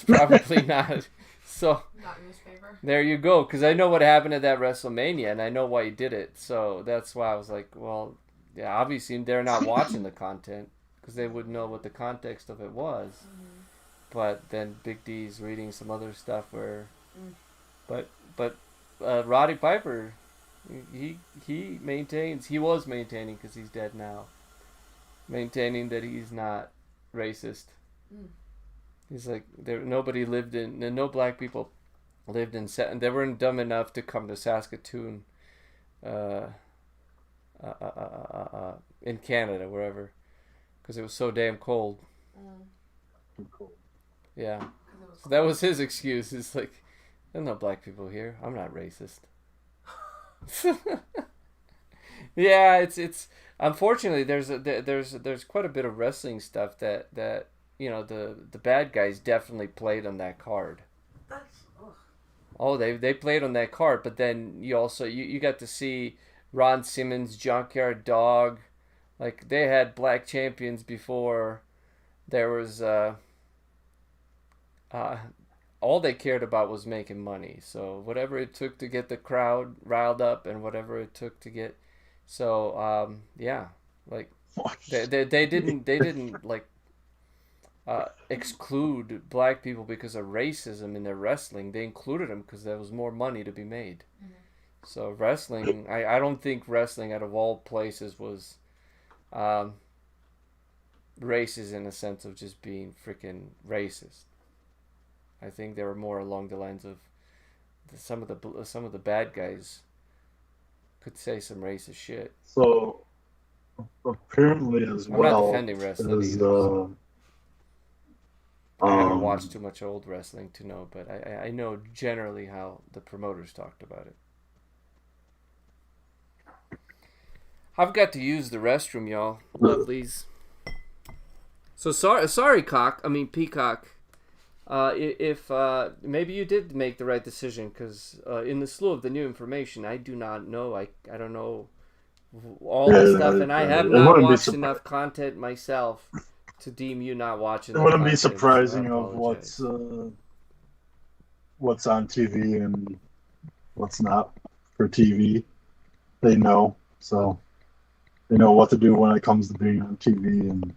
probably not. So not in his favor. There you go, because I know what happened at that WrestleMania, and I know why he did it. So that's why I was like, well, yeah, obviously they're not watching the content because they wouldn't know what the context of it was. Mm-hmm. But then Big D's reading some other stuff where, but Roddy Piper. He was maintaining, because he's dead now, maintaining that he's not racist. He's like, no black people lived in, they weren't dumb enough to come to Saskatoon, in Canada, wherever, because it was so damn cold. Yeah, so that was his excuse. It's like, there's no black people here. I'm not racist. Yeah, it's unfortunately there's quite a bit of wrestling stuff that you know the bad guys definitely played on that card. Oh, they played on that card, but then you also you got to see Ron Simmons, Junkyard Dog, like they had black champions before there was all they cared about was making money. So whatever it took to get the crowd riled up, and whatever it took to get, so yeah, like they didn't like exclude black people because of racism in their wrestling. They included them because there was more money to be made. Mm-hmm. So wrestling, I don't think wrestling out of all places was racist in the sense of just being freaking racist. I think they were more along the lines of some of the bad guys could say some racist shit. So apparently, as well, I'm not defending wrestling either. I haven't watched too much old wrestling to know, but I know generally how the promoters talked about it. I've got to use the restroom, y'all. Lovelies. So sorry, Peacock. If maybe you did make the right decision, because in the slew of the new information, I do not know. I don't know all the stuff, and I have not watched enough content myself to deem you not watching. It wouldn't be surprising of what's on TV and what's not for TV. They know, so they know what to do when it comes to being on TV, and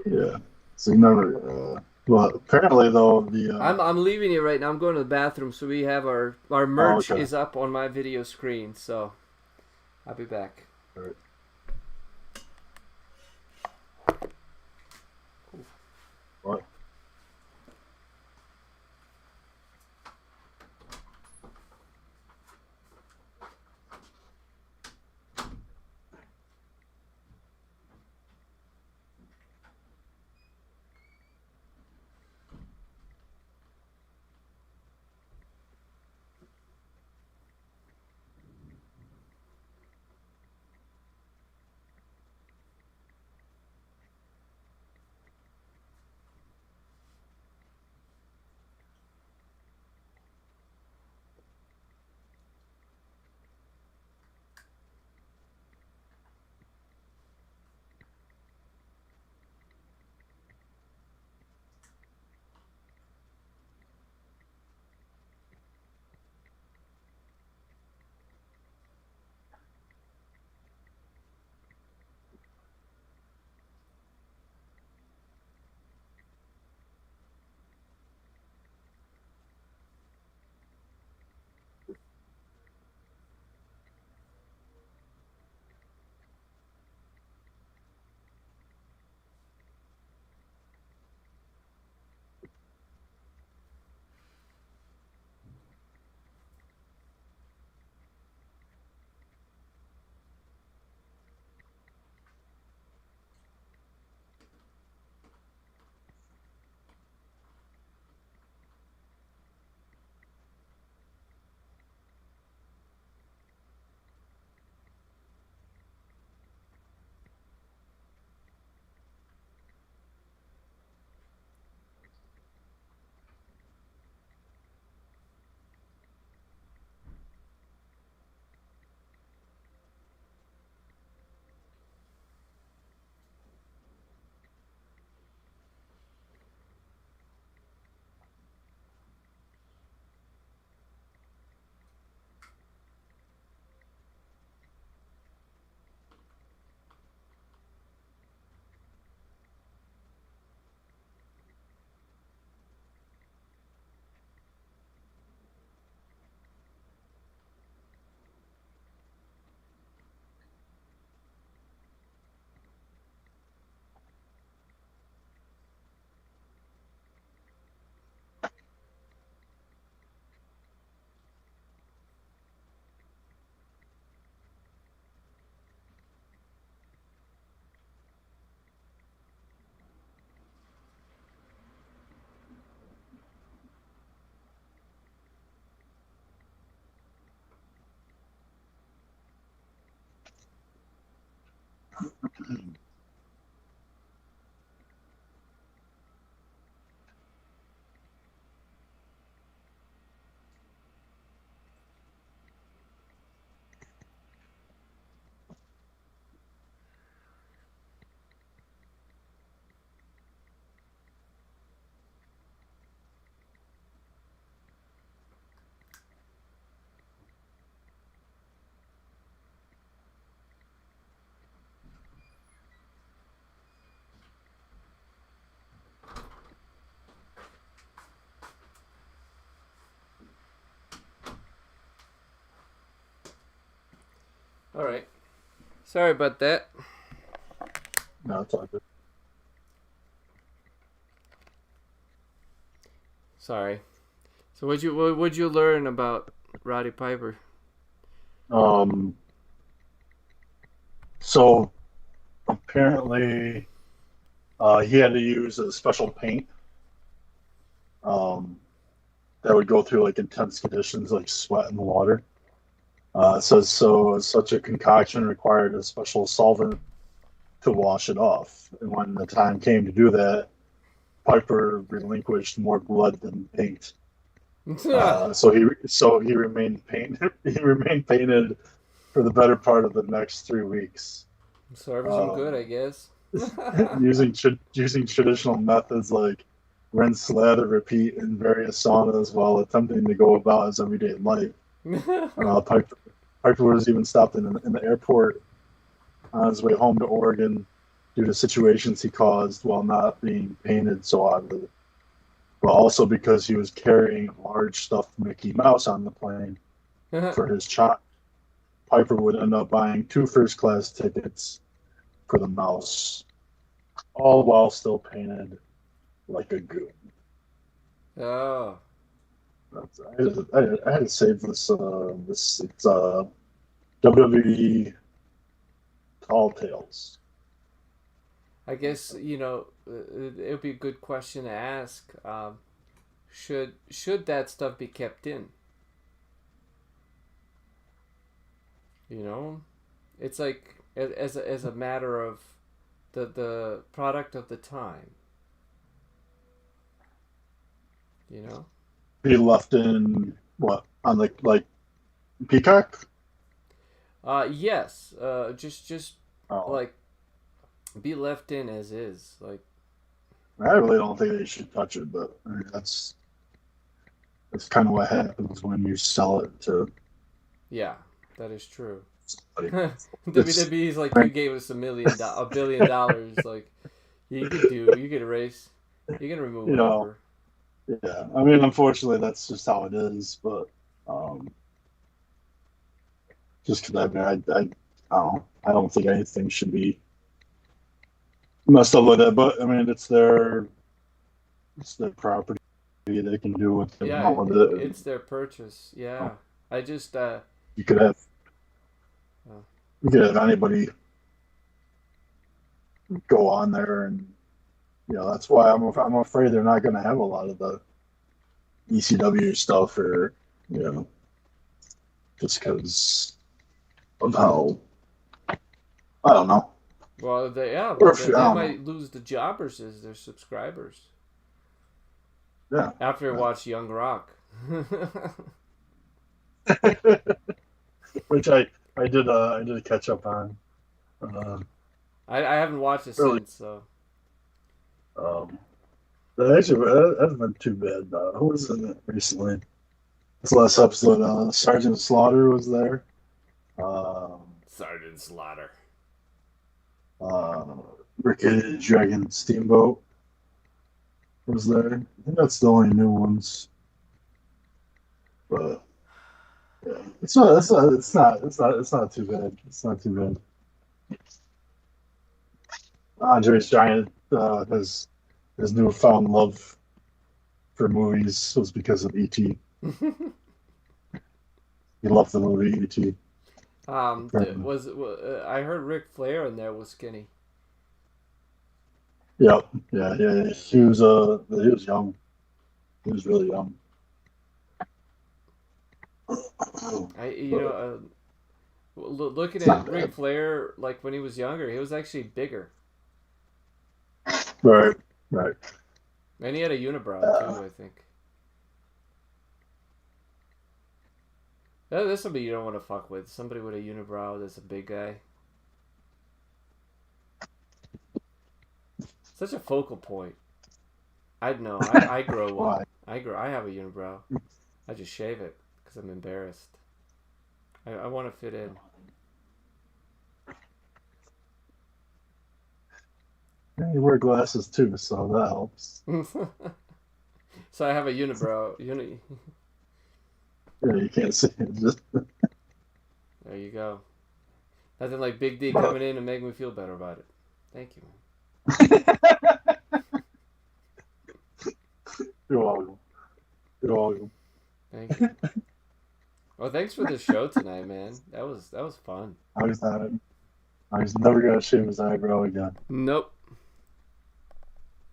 yeah. So you never. Well, apparently though I'm leaving it right now. I'm going to the bathroom, so we have our merch is up on my video screen. So I'll be back. All right. What? All right. Sorry about that. No, it's all good. Sorry. So what'd you learn about Roddy Piper? So apparently he had to use a special paint that would go through like intense conditions like sweat and water. So such a concoction required a special solvent to wash it off. And when the time came to do that, Piper relinquished more blood than paint. So he remained painted. He remained painted for the better part of the next 3 weeks. Service good, I guess. using traditional methods like rinse, slather, repeat in various saunas while attempting to go about his everyday life. Piper was even stopped in the airport on his way home to Oregon due to situations he caused while not being painted so oddly, but also because he was carrying a large stuffed Mickey Mouse on the plane for his child. Piper would end up buying 2 first-class tickets for the mouse, all while still painted like a goon. Oh. I had to save this. It's WWE Tall Tales. I guess, you know, it would be a good question to ask. Should that stuff be kept in? You know, it's like as a matter of the product of the time. You know, Be left in what on like Peacock? Yes. Just Oh, like be left in as is. Like, I really don't think they should touch it, but I mean, that's kind of what happens when you sell it to yeah, that is true. somebody. It's WWE's like, you gave us $1 billion. Like, you could erase, you can remove you know, whatever. yeah. I mean, unfortunately, that's just how it is. But um, just because I don't think anything should be messed up like that. But I mean, it's their property. They can do what they Yeah, want with it. it's their purchase. Yeah, I just You could have uh, you could have anybody go on there, and that's why I'm afraid they're not going to have a lot of the ECW stuff, or just because of how I don't know. well, Or they I don't know. might lose the Jobbers as their subscribers Yeah. after I watch Young Rock. Which I did a catch up on. Uh, I haven't watched it really, since, so um, but actually, that hasn't been too bad. Who was in it recently? This last episode, Sergeant Slaughter was there. Um, Sergeant Slaughter. uh, Ricky Dragon Steamboat was there. I think that's the only new ones. But yeah, it's not too bad. It's not too bad. Andre's Giant his newfound love for movies was because of E.T. He loved the movie E.T. I heard Ric Flair in there was skinny. Yep. Yeah. He was young. He was really young. Looking It's not at Ric bad. Flair like when he was younger, he was actually bigger, Right. and he had a unibrow Uh, too. I think that's somebody you don't want to fuck with. Somebody with a unibrow that's a big guy. Such a focal point. I'd know. I grow one. why? I have a unibrow. I just shave it because I'm embarrassed. I want to fit in. Yeah, you wear glasses too, so that helps. So I have a unibrow. Yeah, you can't see it. Just, There you go. Nothing like Big D coming in and making me feel better about it. Thank you. you're welcome. You're welcome. Thank you. Well, thanks for the show tonight, man. That was fun. He's never gonna shave his eyebrow again. Nope.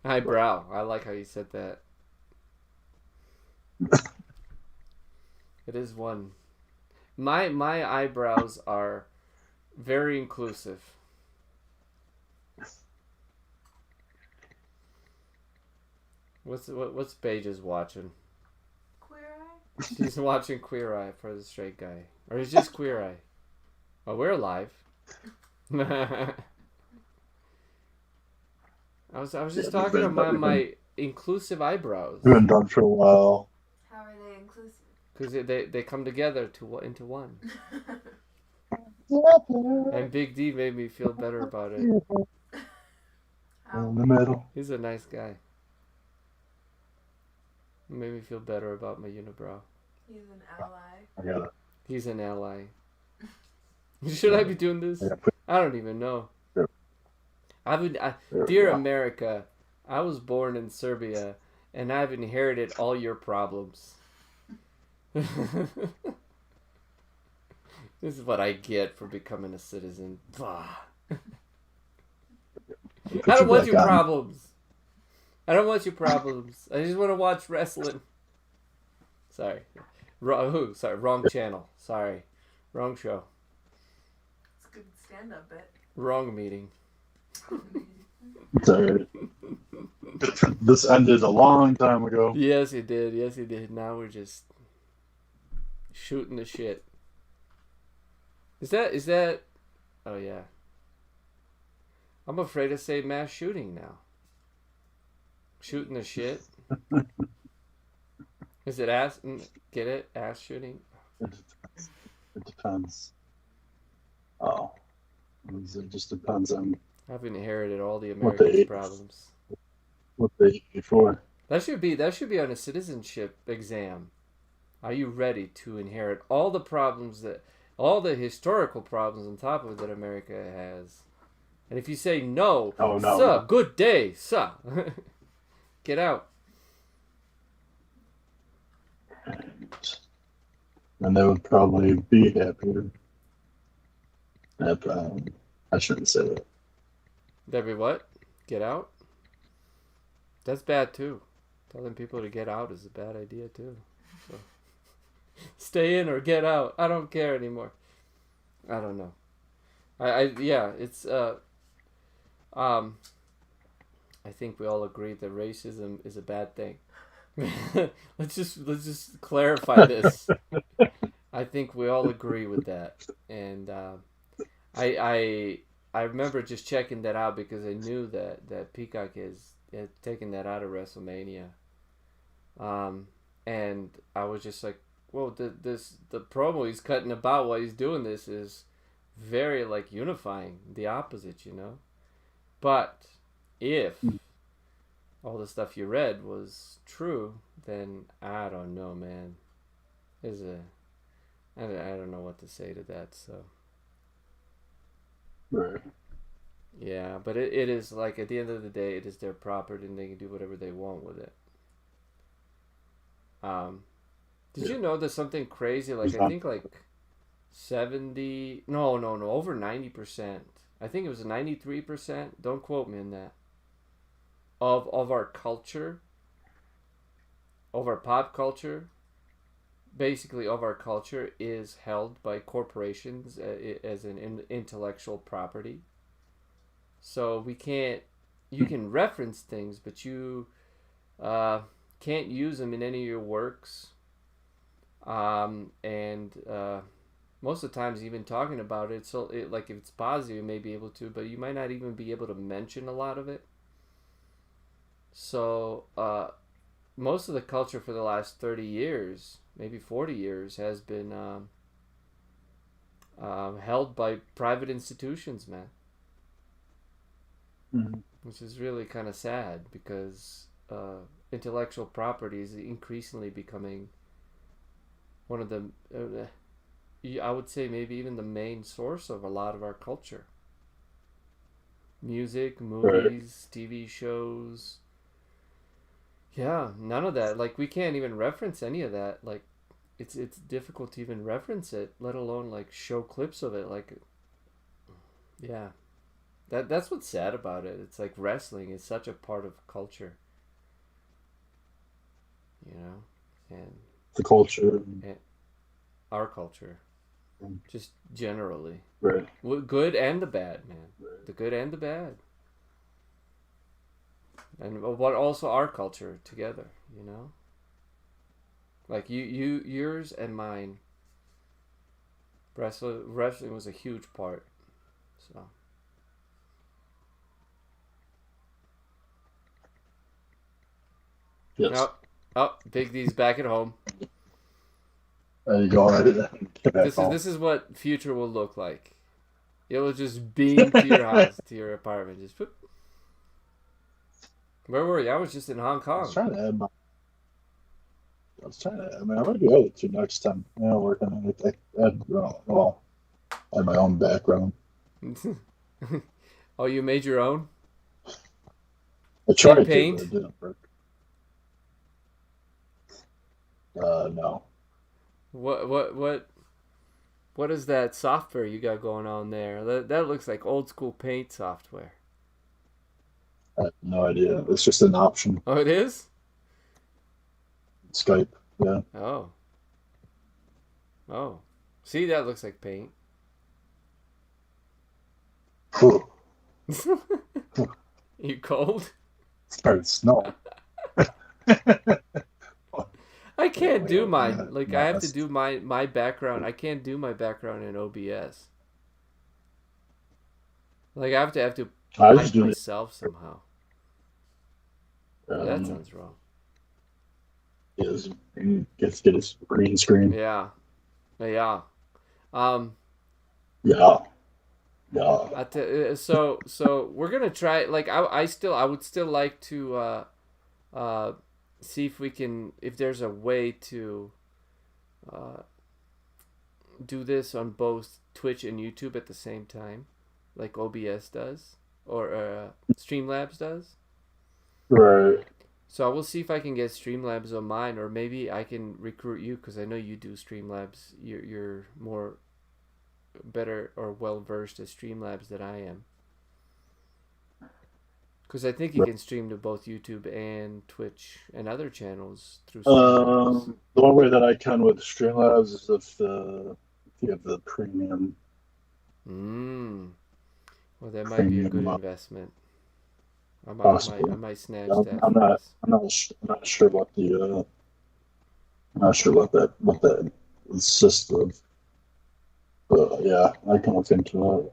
Eyebrow. I like how you said that. It is one. My eyebrows are very inclusive. What's Paige's watching? Queer Eye? She's watching Queer Eye for the straight guy. Or is just Queer Eye? Oh, we're live. I was just talking about my inclusive eyebrows. We've been done for a while. How are they inclusive? Because they come together into one. And Big D made me feel better about it. In the middle. He's a nice guy. It made me feel better about my unibrow. He's an ally. I got it. He's an ally. Should I be doing this? I don't even know. Dear America, I was born in Serbia, and I've inherited all your problems. This is what I get for becoming a citizen. I don't want your problems. I don't want your problems. I just want to watch wrestling. Sorry. Wrong channel. Sorry. Wrong show. It's a good stand-up bit. Wrong meeting. It's alright. This ended a long time ago. Yes, it did. Yes, it did. Now we're just shooting the shit. Is that? Oh yeah. I'm afraid to say mass shooting now. Shooting the shit. Is it ass? Get it? Ass shooting. It depends. Oh, it just depends on. I've inherited all the Americans' problems. What they ate before. That should be on a citizenship exam. Are you ready to inherit all the problems all the historical problems on top of it that America has? And if you say no, sir, good day, sir. Get out. And they would probably be happier. I shouldn't say that. They'd be what? Get out? That's bad too. Telling people to get out is a bad idea too. So. Stay in or get out. I don't care anymore. I don't know. It's I think we all agree that racism is a bad thing. let's just clarify this. I think we all agree with that, and I remember just checking that out because I knew that Peacock had taken that out of WrestleMania, and I was just like, well, the promo he's cutting about while he's doing this is very like unifying, the opposite, you know. But if all the stuff you read was true, then I don't know, man. I don't know what to say to that. So Right. yeah, but it is like at the end of the day, it is their property and they can do whatever they want with it. Did you know there's something crazy? Like I think like 70, no, over 90%. I think it was 93%. Don't quote me on that. Of our culture, of our pop culture, basically of our culture is held by corporations as an intellectual property. So you can reference things, but you can't use them in any of your works. Most of the times, even talking about it, like if it's positive, you may be able to, but you might not even be able to mention a lot of it. So most of the culture for the last 30 years, maybe 40 years, has been held by private institutions, man. Mm-hmm. Which is really kind of sad because intellectual property is increasingly becoming one of the, I would say maybe even the main source of a lot of our culture. Music, movies, TV shows. Yeah, none of that. Like we can't even reference any of that. Like it's difficult to even reference it, let alone like show clips of it. Like, yeah. That's what's sad about it. It's like wrestling is such a part of culture. You know? and the culture, and our culture, just generally. right? Good and the bad, man. Right. The good and the bad. And what also our culture together, you know? Like yours and mine. Wrestling was a huge part. So. Yes. Big D's back at home. There you go. This is what future will look like. It will just beam to your house, to your apartment. Just put. Where were you? I was just in Hong Kong. I was trying to I mean, I might be able to next time. Working on it. I had my own background. Oh, you made your own? I tried to, paint? but it didn't work. No. What is that software you got going on there? That looks like old school paint software. I have no idea. It's just an option. Oh, it is? Skype, yeah. Oh. See, that looks like paint. You cold? It started snowing. I can't do mine. Yeah, Like, no, I have to do my background. I can't do my background in OBS. Like, I have to type myself somehow. That sounds wrong. Yes, gets to get his green screen. Yeah. Yeah. Yeah. So we're gonna try. Like, I would still like to see if there's a way to do this on both Twitch and YouTube at the same time, like OBS does or Streamlabs does. Right. So I will see if I can get Streamlabs on mine, or maybe I can recruit you because I know you do Streamlabs. You're more better or well versed at Streamlabs than I am. Because I think you can stream to both YouTube and Twitch and other channels through Streamlabs. The one way that I can with Streamlabs is if you have the premium. Well, that might be a good investment. I might snatch that. I'm not sure what the I'm not sure what that consists of. But yeah, I can look into that.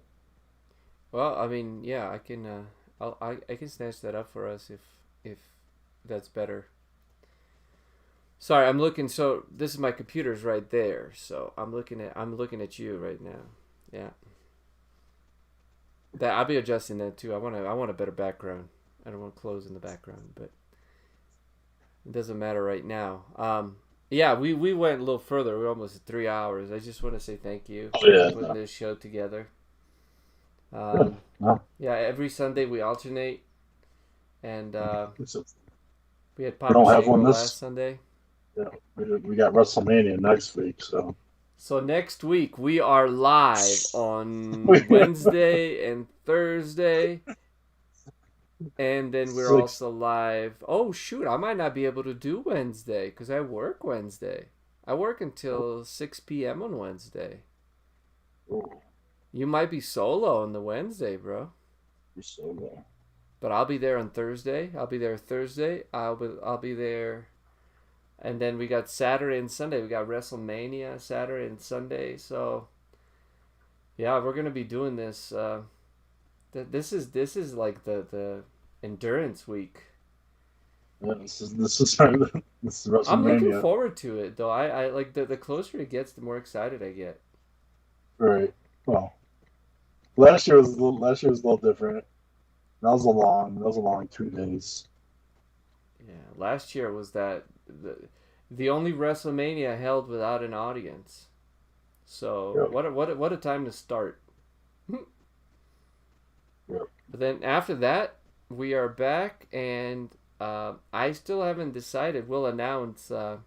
Well, I mean, yeah, I can. I can snatch that up for us if that's better. Sorry, I'm looking. So this is my computer's right there. So I'm looking at you right now. Yeah. That I'll be adjusting that too. I want a better background. I don't want clothes in the background, but it doesn't matter right now. Yeah, we went a little further. We're almost at 3 hours. I just want to say thank you for putting this show together. Yeah, every Sunday we alternate, and we had Papa Shango last Sunday. Yeah, we got WrestleMania next week, so. So next week we are live on Wednesday and Thursday. And then we're also live. Oh, shoot. I might not be able to do Wednesday because I work Wednesday. I work until 6 p.m. on Wednesday. You might be solo on the Wednesday, bro. You're solo. But I'll be there on Thursday. I'll be there Thursday. I'll be there. And then we got Saturday and Sunday. We got WrestleMania Saturday and Sunday. So, yeah, we're going to be doing this. This is like the endurance week. Yeah, this is WrestleMania. I'm looking forward to it though. I like the closer it gets, the more excited I get. Right. Well, last year was a little different. That was a long 2 days. Yeah, last year was the only WrestleMania held without an audience. So yep. What a time to start. Yep. But then after that, we are back, and I still haven't decided. We'll announce. So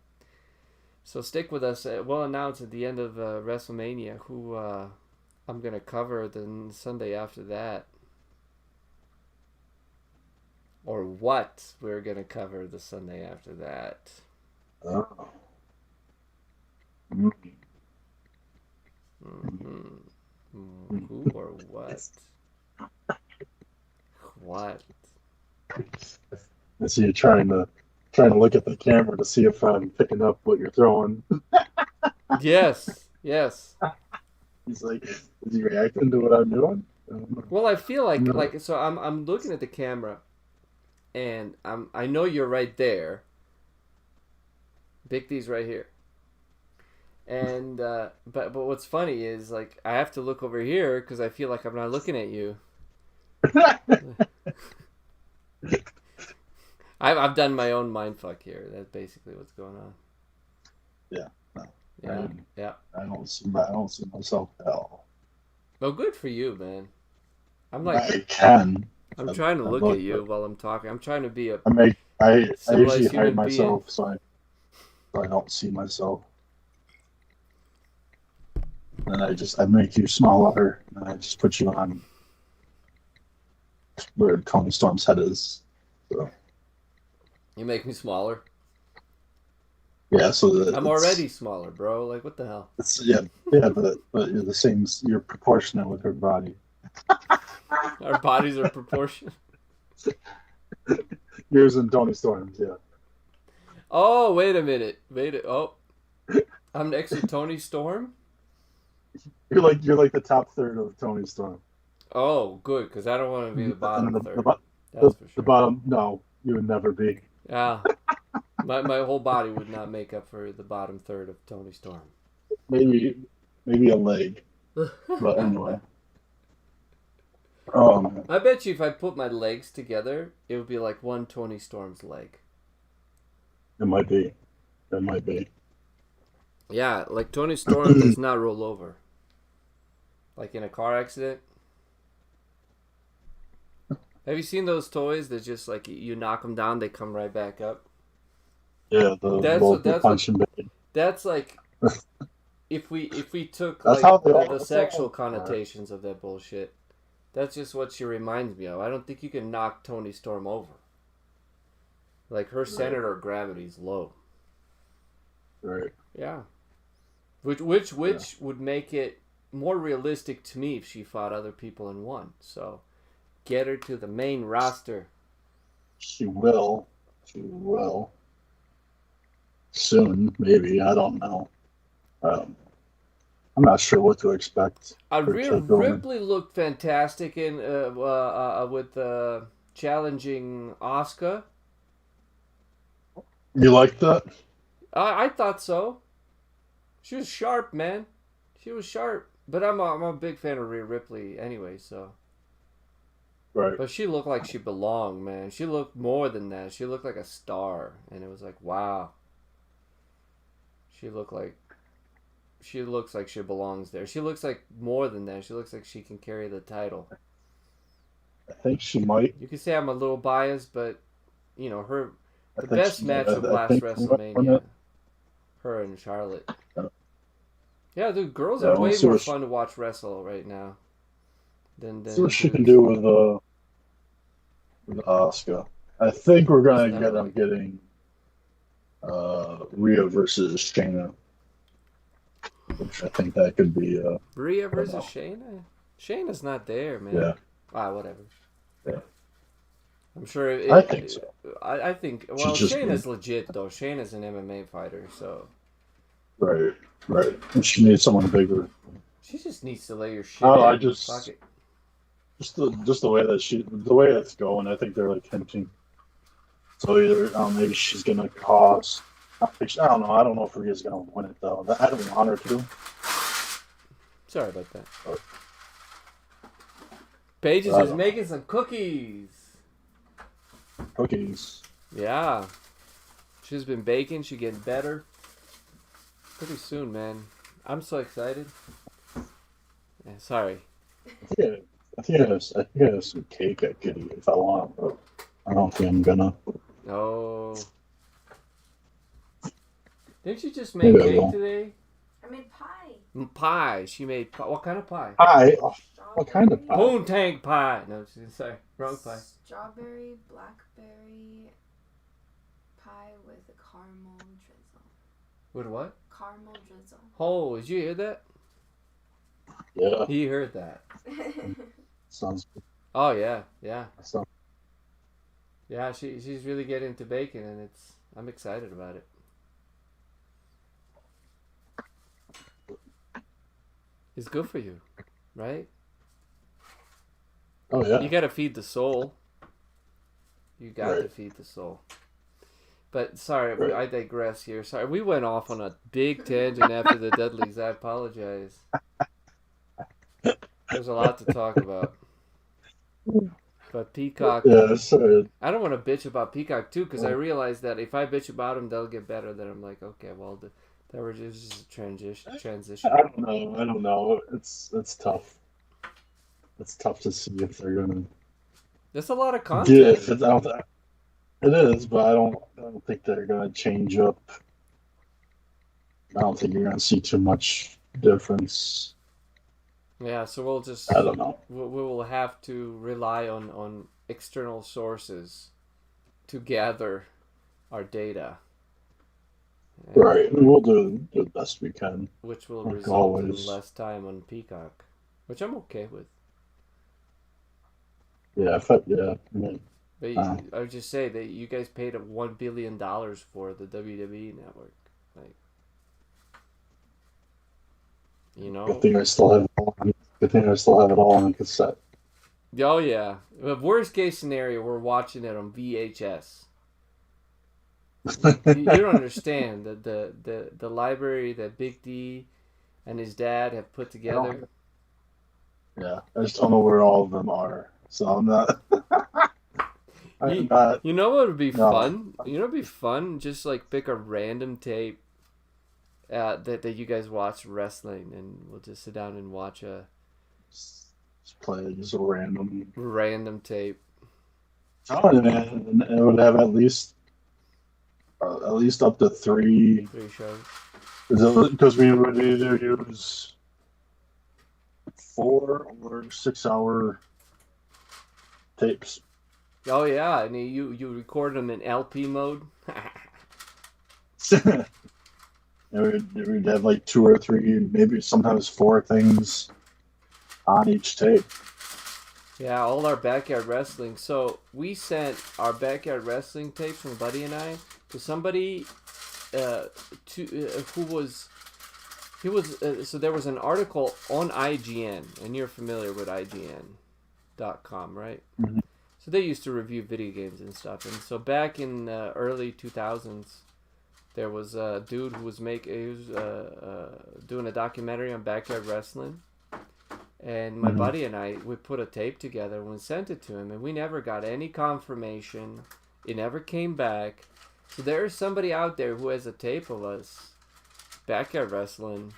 stick with us. We'll announce at the end of WrestleMania who I'm gonna cover the Sunday after that, or what we're gonna cover the Sunday after that. Oh. Mm. Who or what? What? I see you trying to look at the camera to see if I'm picking up what you're throwing. Yes. Yes. He's like, is he reacting to what I'm doing? Well, I feel like so I'm looking at the camera, and I know you're right there. Big D's right here. And but what's funny is like I have to look over here because I feel like I'm not looking at you. I've done my own mindfuck here. That's basically what's going on. Yeah. No, Yeah. I don't see myself at all. Well, good for you, man. I'm like I can. I'm trying to look at you while I'm talking. I'm trying to be a I usually human hide myself so I don't see myself. And I make you smaller, and I just put you on where Tony Storm's head is. So. You make me smaller. Yeah, so that I'm already smaller, bro. Like what the hell? But you're the same. You're proportionate with her body. Our bodies are proportionate. Yours and Tony Storm's, yeah. Oh, wait a minute. Oh, I'm next to Tony Storm. You're like the top third of Tony Storm. Oh, good, because I don't want to be the bottom third. That's for sure. The bottom, no, you would never be. Yeah, my whole body would not make up for the bottom third of Tony Storm. Maybe a leg, but anyway. I bet you if I put my legs together, it would be like one Tony Storm's leg. It might be. Yeah, like Tony Storm does not roll over. Like in a car accident. Have you seen those toys that just like you knock them down, they come right back up? Yeah, the punching bag. That's like if we took that's like the sexual connotations of that bullshit. That's just what she reminds me of. I don't think you can knock Tony Storm over. Like her center of gravity is low. Right. Yeah. Which would make it more realistic to me if she fought other people and won. So get her to the main roster. She will. Soon, maybe. I don't know. I'm not sure what to expect. Ripley looked fantastic in with challenging Asuka. You like that? I thought so. She was sharp, man. She was sharp. But I'm a big fan of Rhea Ripley anyway, so. Right. But she looked like she belonged, man. She looked more than that. She looked like a star, and it was like, wow. She looks like she belongs there. She looks like more than that. She looks like she can carry the title. I think she might. You could say I'm a little biased, but you know the best match of last WrestleMania. Her and Charlotte. Yeah, dude, girls are way more fun to watch wrestle right now. See what she can do with Asuka. I think we're gonna getting Rhea versus Shayna, which I think that could be Rhea versus Shayna. Shayna's not there, man. Yeah. Whatever. Yeah. I'm sure. I think so. I think. Well, Shayna's legit though. Shayna's an MMA fighter, so. Right. And she needs someone bigger. She just needs to lay your shit. I just. Fuck it. Just the way that it's going, I think they're like hinting. So either maybe she's gonna cost. I don't know. I don't know if Rhea's gonna win it though. I don't want her to. Sorry about that. Pages is making some cookies. Cookies. Yeah. She's been baking. She's getting better. Pretty soon, man. I'm so excited. Yeah, sorry. I think I have some cake I could eat if I want, but I don't think I'm gonna. Oh. Didn't you just make cake today? I made pie. Pie. She made pie. What kind of pie? Pie? What kind of pie? Poontang pie. No, sorry. Wrong pie. Strawberry, blackberry pie with a caramel drizzle. With what? Caramel drizzle. Oh, did you hear that? Yeah. He heard that. Sounds good. Oh yeah, yeah. So, Yeah, she's really getting into bacon, and I'm excited about it. It's good for you, right? oh yeah. You gotta feed the soul. You got Right. to feed the soul. But sorry, Right. I digress here. Sorry, we went off on a big tangent after the Dudleys. I apologize. There's a lot to talk about. But Peacock, Yeah, sorry. I don't want to bitch about Peacock too, because I realize that if I bitch about them, they'll get better. Then I'm like, okay, well, that was just a transition. I don't know. It's tough. It's tough to see if they're gonna That's a lot of get content. it out there. It is, but I don't think they're gonna change up. I don't think you're gonna see too much difference. Yeah, so we'll just I don't know. we will have to rely on external sources to gather our data. And Right. We'll do the best we can. which will Like result in always. less time on Peacock, which I'm okay with. Yeah, yeah. I mean, But I would just say that you guys paid $1 billion for the WWE network. Like, you know? good thing I still have it all. Good thing I still have it all on cassette. Oh, yeah. The worst case scenario, we're watching it on VHS. You don't understand the library that Big D and his dad have put together. Yeah, I just don't know where all of them are. So I'm not. I'm not. You know what would be No. fun? You know what would be fun? Just like pick a random tape that you guys watch wrestling, and we'll just sit down and watch a Just play just a random tape. Oh, man, and it would have at least up to three. 3 shows. Because we would either use 4 or 6 hour tapes. Oh yeah, and you record them in LP mode. And we'd have like 2 or 3, maybe sometimes 4 things on each tape. Yeah, all our backyard wrestling. So we sent our backyard wrestling tapes from Buddy and I to somebody so there was an article on IGN, and you're familiar with IGN.com, right? Mhm. So they used to review video games and stuff. And so back in the early 2000s, there was a dude who was doing a documentary on backyard wrestling. And my buddy and I, we put a tape together and we sent it to him, and we never got any confirmation. It never came back. So there's somebody out there who has a tape of us backyard wrestling.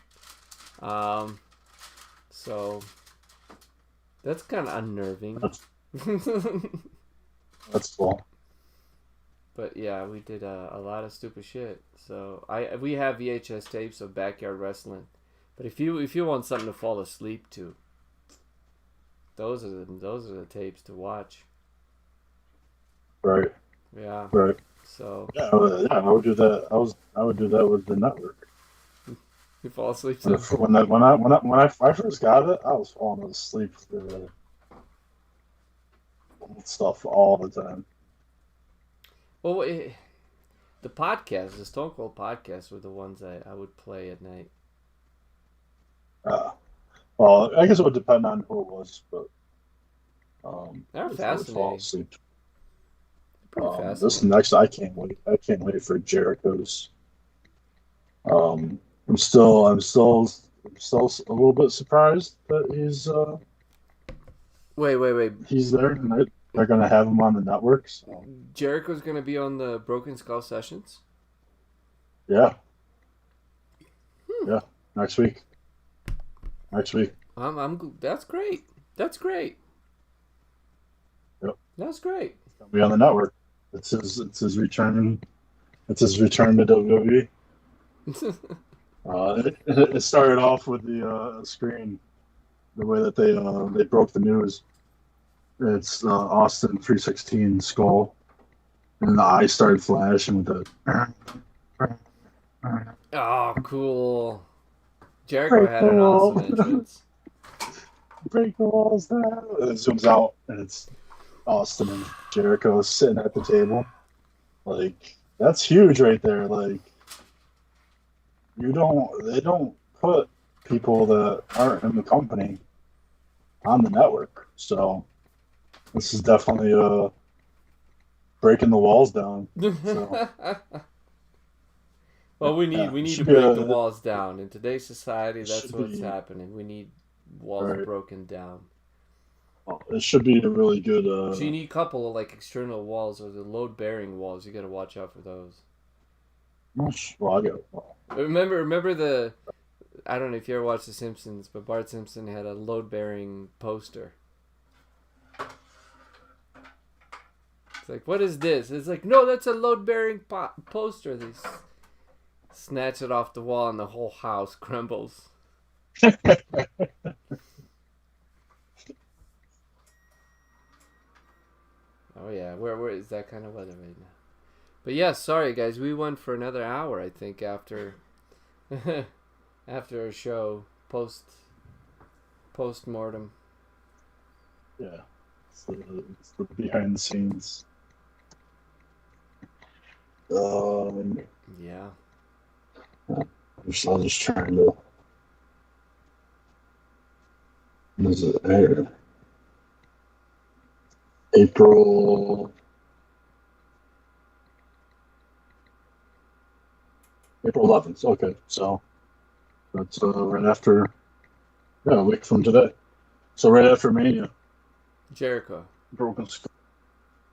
So that's kind of unnerving. That's cool. But yeah, we did a lot of stupid shit. So we have VHS tapes of backyard wrestling. But if you want something to fall asleep to, those are the tapes to watch. Right. Yeah. Right. So Yeah, I would do that. I would do that with the network. you fall asleep to When I first got it, I was falling asleep to stuff all the time. Well, the podcast, the Stone Cold podcast, were the ones I would play at night. Well, I guess it would depend on who it was, but They're I would fascinating. fall asleep. Pretty This fascinating. next, I can't wait. I can't wait for Jericho's. I'm still a little bit surprised that Wait. he's there, and they're gonna have him on the network. So Jericho's gonna be on the Broken Skull Sessions. yeah, next week. That's great. That's great. Yep. That's great. He'll be on the network. It's his return. It's his return to WWE. It started off with the screen, the way that they broke the news. It's Austin 316 skull, and the eyes started flashing with the. Oh, cool. Jericho had an awesome entrance. Break the walls down. And it zooms out, and it's Austin and Jericho sitting at the table. Like, that's huge right there. Like, they don't put people that aren't in the company on the network. So this is definitely breaking the walls down. So. Well, we need to break the walls down. In today's society, that's what's happening. We need walls broken down. Well, it should be a really good... So you need a couple of like external walls or the load-bearing walls. You got to watch out for those. Well, I got... Remember the... I don't know if you ever watched The Simpsons, but Bart Simpson had a load-bearing poster. It's like, what is this? It's like, no, that's a load-bearing poster. They snatch it off the wall and the whole house crumbles. Oh yeah, where is that kind of weather right now? But yeah, sorry guys, we went for another hour I think after after a show post mortem. Yeah, it's the behind the scenes. Yeah. I'm just trying to. Is it there? April 11th. Okay, so that's right after, a week from today. So right after Mania. Jericho. Broken Skull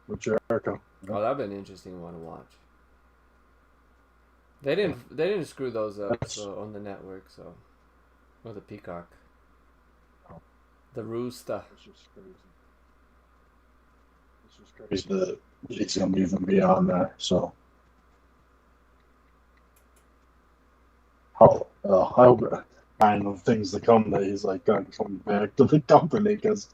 with Jericho. Oh, that'd be an interesting one to watch. They didn't screw those up on the network, so or the Peacock. The Rooster. It's just crazy that he's gonna even be on there. So I hope kind of things to come that he's like gonna come back to the company because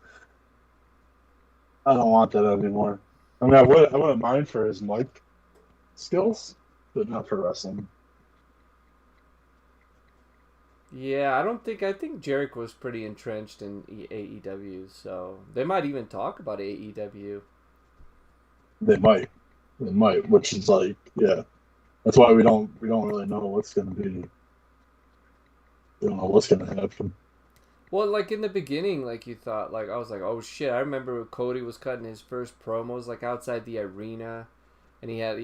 I don't want that anymore. I mean, I wouldn't mind for his mic skills, but not for wrestling. Yeah, I think Jericho was pretty entrenched in AEW, so they might even talk about AEW. They might, which is like, yeah, that's why we don't really know what's gonna be. We don't know what's gonna happen. Well, like in the beginning, like you thought, like I was like, oh shit! I remember Cody was cutting his first promos like outside the arena, and they had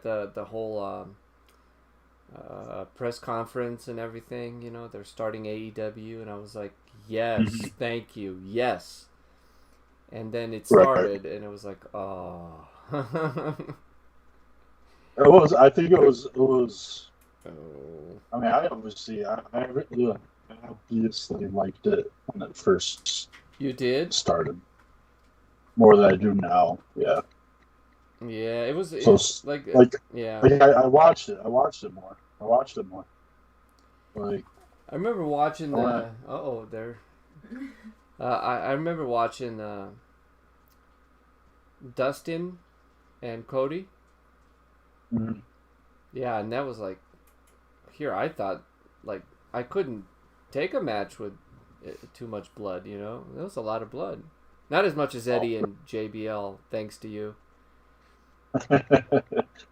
the whole press conference and everything. You know, they're starting AEW, and I was like, yes, thank you, yes. And then it started, and it was like, oh. I think it was. Oh. I mean, I obviously liked it when it first. You did? Started more than I do now. Yeah. Yeah, it was like yeah. Like I watched it. I watched it more. Like I remember watching the. I remember watching Dustin and Cody. Mm-hmm. Yeah, and that was like. Here, I thought like I couldn't take a match with too much blood. You know, there was a lot of blood. Not as much as Eddie and JBL, thanks to you.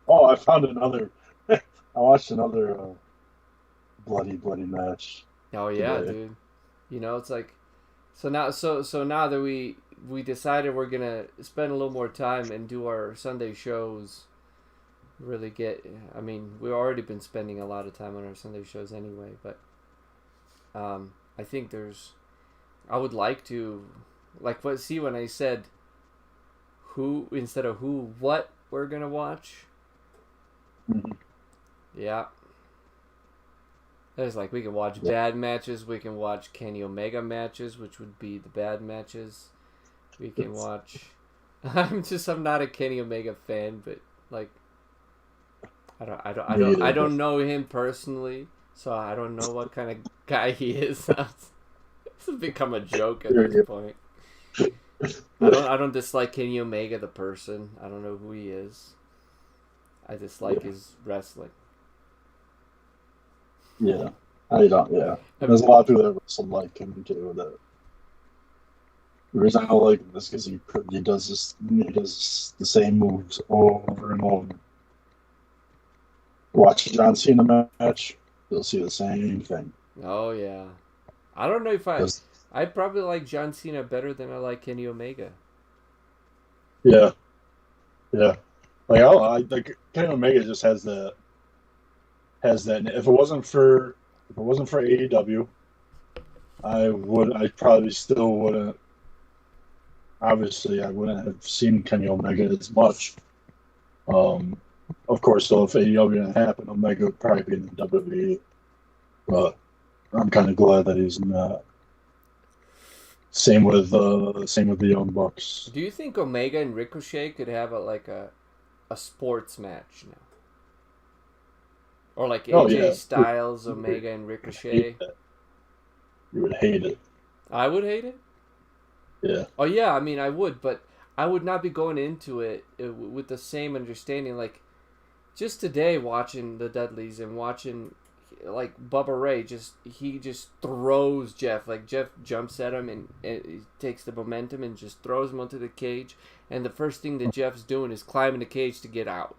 Oh, I found another. I watched another bloody match. Oh yeah, today. Dude. You know, it's like so now that we decided we're gonna spend a little more time and do our Sunday shows. Really get. I mean, we've already been spending a lot of time on our Sunday shows anyway, but I think I would like to, like when I said who instead of what we're gonna watch. Mm-hmm. Yeah. There's like we can watch bad matches, we can watch Kenny Omega matches, which would be the bad matches. We can watch. I'm not a Kenny Omega fan, but like. I don't know him personally, so I don't know what kind of guy he is. This has become a joke at this point. I don't dislike Kenny Omega the person. I don't know who he is. I dislike his wrestling. Yeah, I don't. Yeah, there's a lot of people that wrestle like him too. That the reason I don't like him is because he does the same moves over and over. Watch John Cena match, you'll see the same thing. Oh yeah, I don't know if I probably like John Cena better than I like Kenny Omega. Yeah, yeah. Like Kenny Omega just has that. If it wasn't for AEW, I probably still wouldn't. Obviously, I wouldn't have seen Kenny Omega as much. Of course, though, if AEW didn't happen, Omega would probably be in the WWE. But I'm kind of glad that he's not. Same with the Young Bucks. Do you think Omega and Ricochet could have a sports match now? Or like AJ Styles, Omega, and Ricochet? You would hate it. I would hate it? Yeah. Oh yeah, I mean I would, but I would not be going into it with the same understanding. Like, just today watching the Dudleys and watching like Bubba Ray, he just throws Jeff. Like, Jeff jumps at him and he takes the momentum and just throws him onto the cage. And the first thing that Jeff's doing is climbing the cage to get out.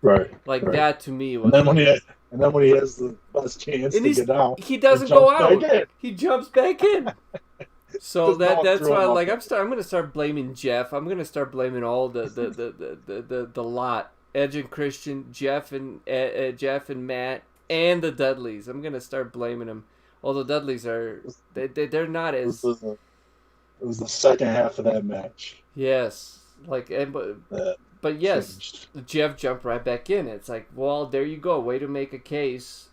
Right. Like, right. That to me was. And then when he has the best chance to get out, he doesn't go out. He jumps back in. So that's why I'm gonna start blaming Jeff. I'm gonna start blaming all the lot. Edge and Christian, Jeff and Matt, and the Dudleys. I'm gonna start blaming them. Although Dudleys they're not as. It was the second half of that match. Yes, but yes, changed. Jeff jumped right back in. It's like, well, there you go. Way to make a case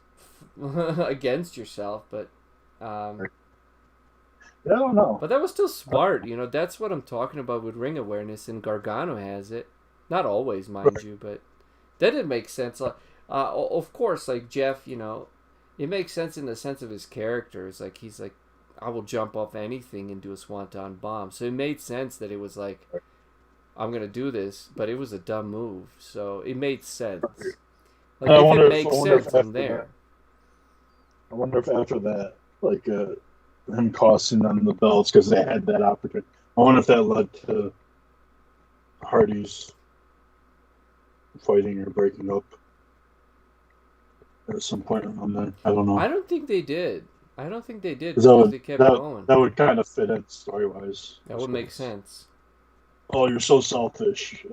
against yourself, but. I don't know. But that was still smart. That's what I'm talking about with ring awareness, and Gargano has it. Not always, mind you, but that didn't make sense. Of course, like Jeff, it makes sense in the sense of his character. It's like, he's like, I will jump off anything and do a swanton bomb. So it made sense that it was like, I'm going to do this, but it was a dumb move. So it made sense. Like, if it makes sense, I'm there. I wonder if after that, like, him costing them the belts because they had that opportunity. I wonder if that led to Hardy's fighting or breaking up at some point on there. I don't know. I don't think they did. Because they kept going. That would kind of fit in story-wise. That would make sense. Oh, you're so selfish.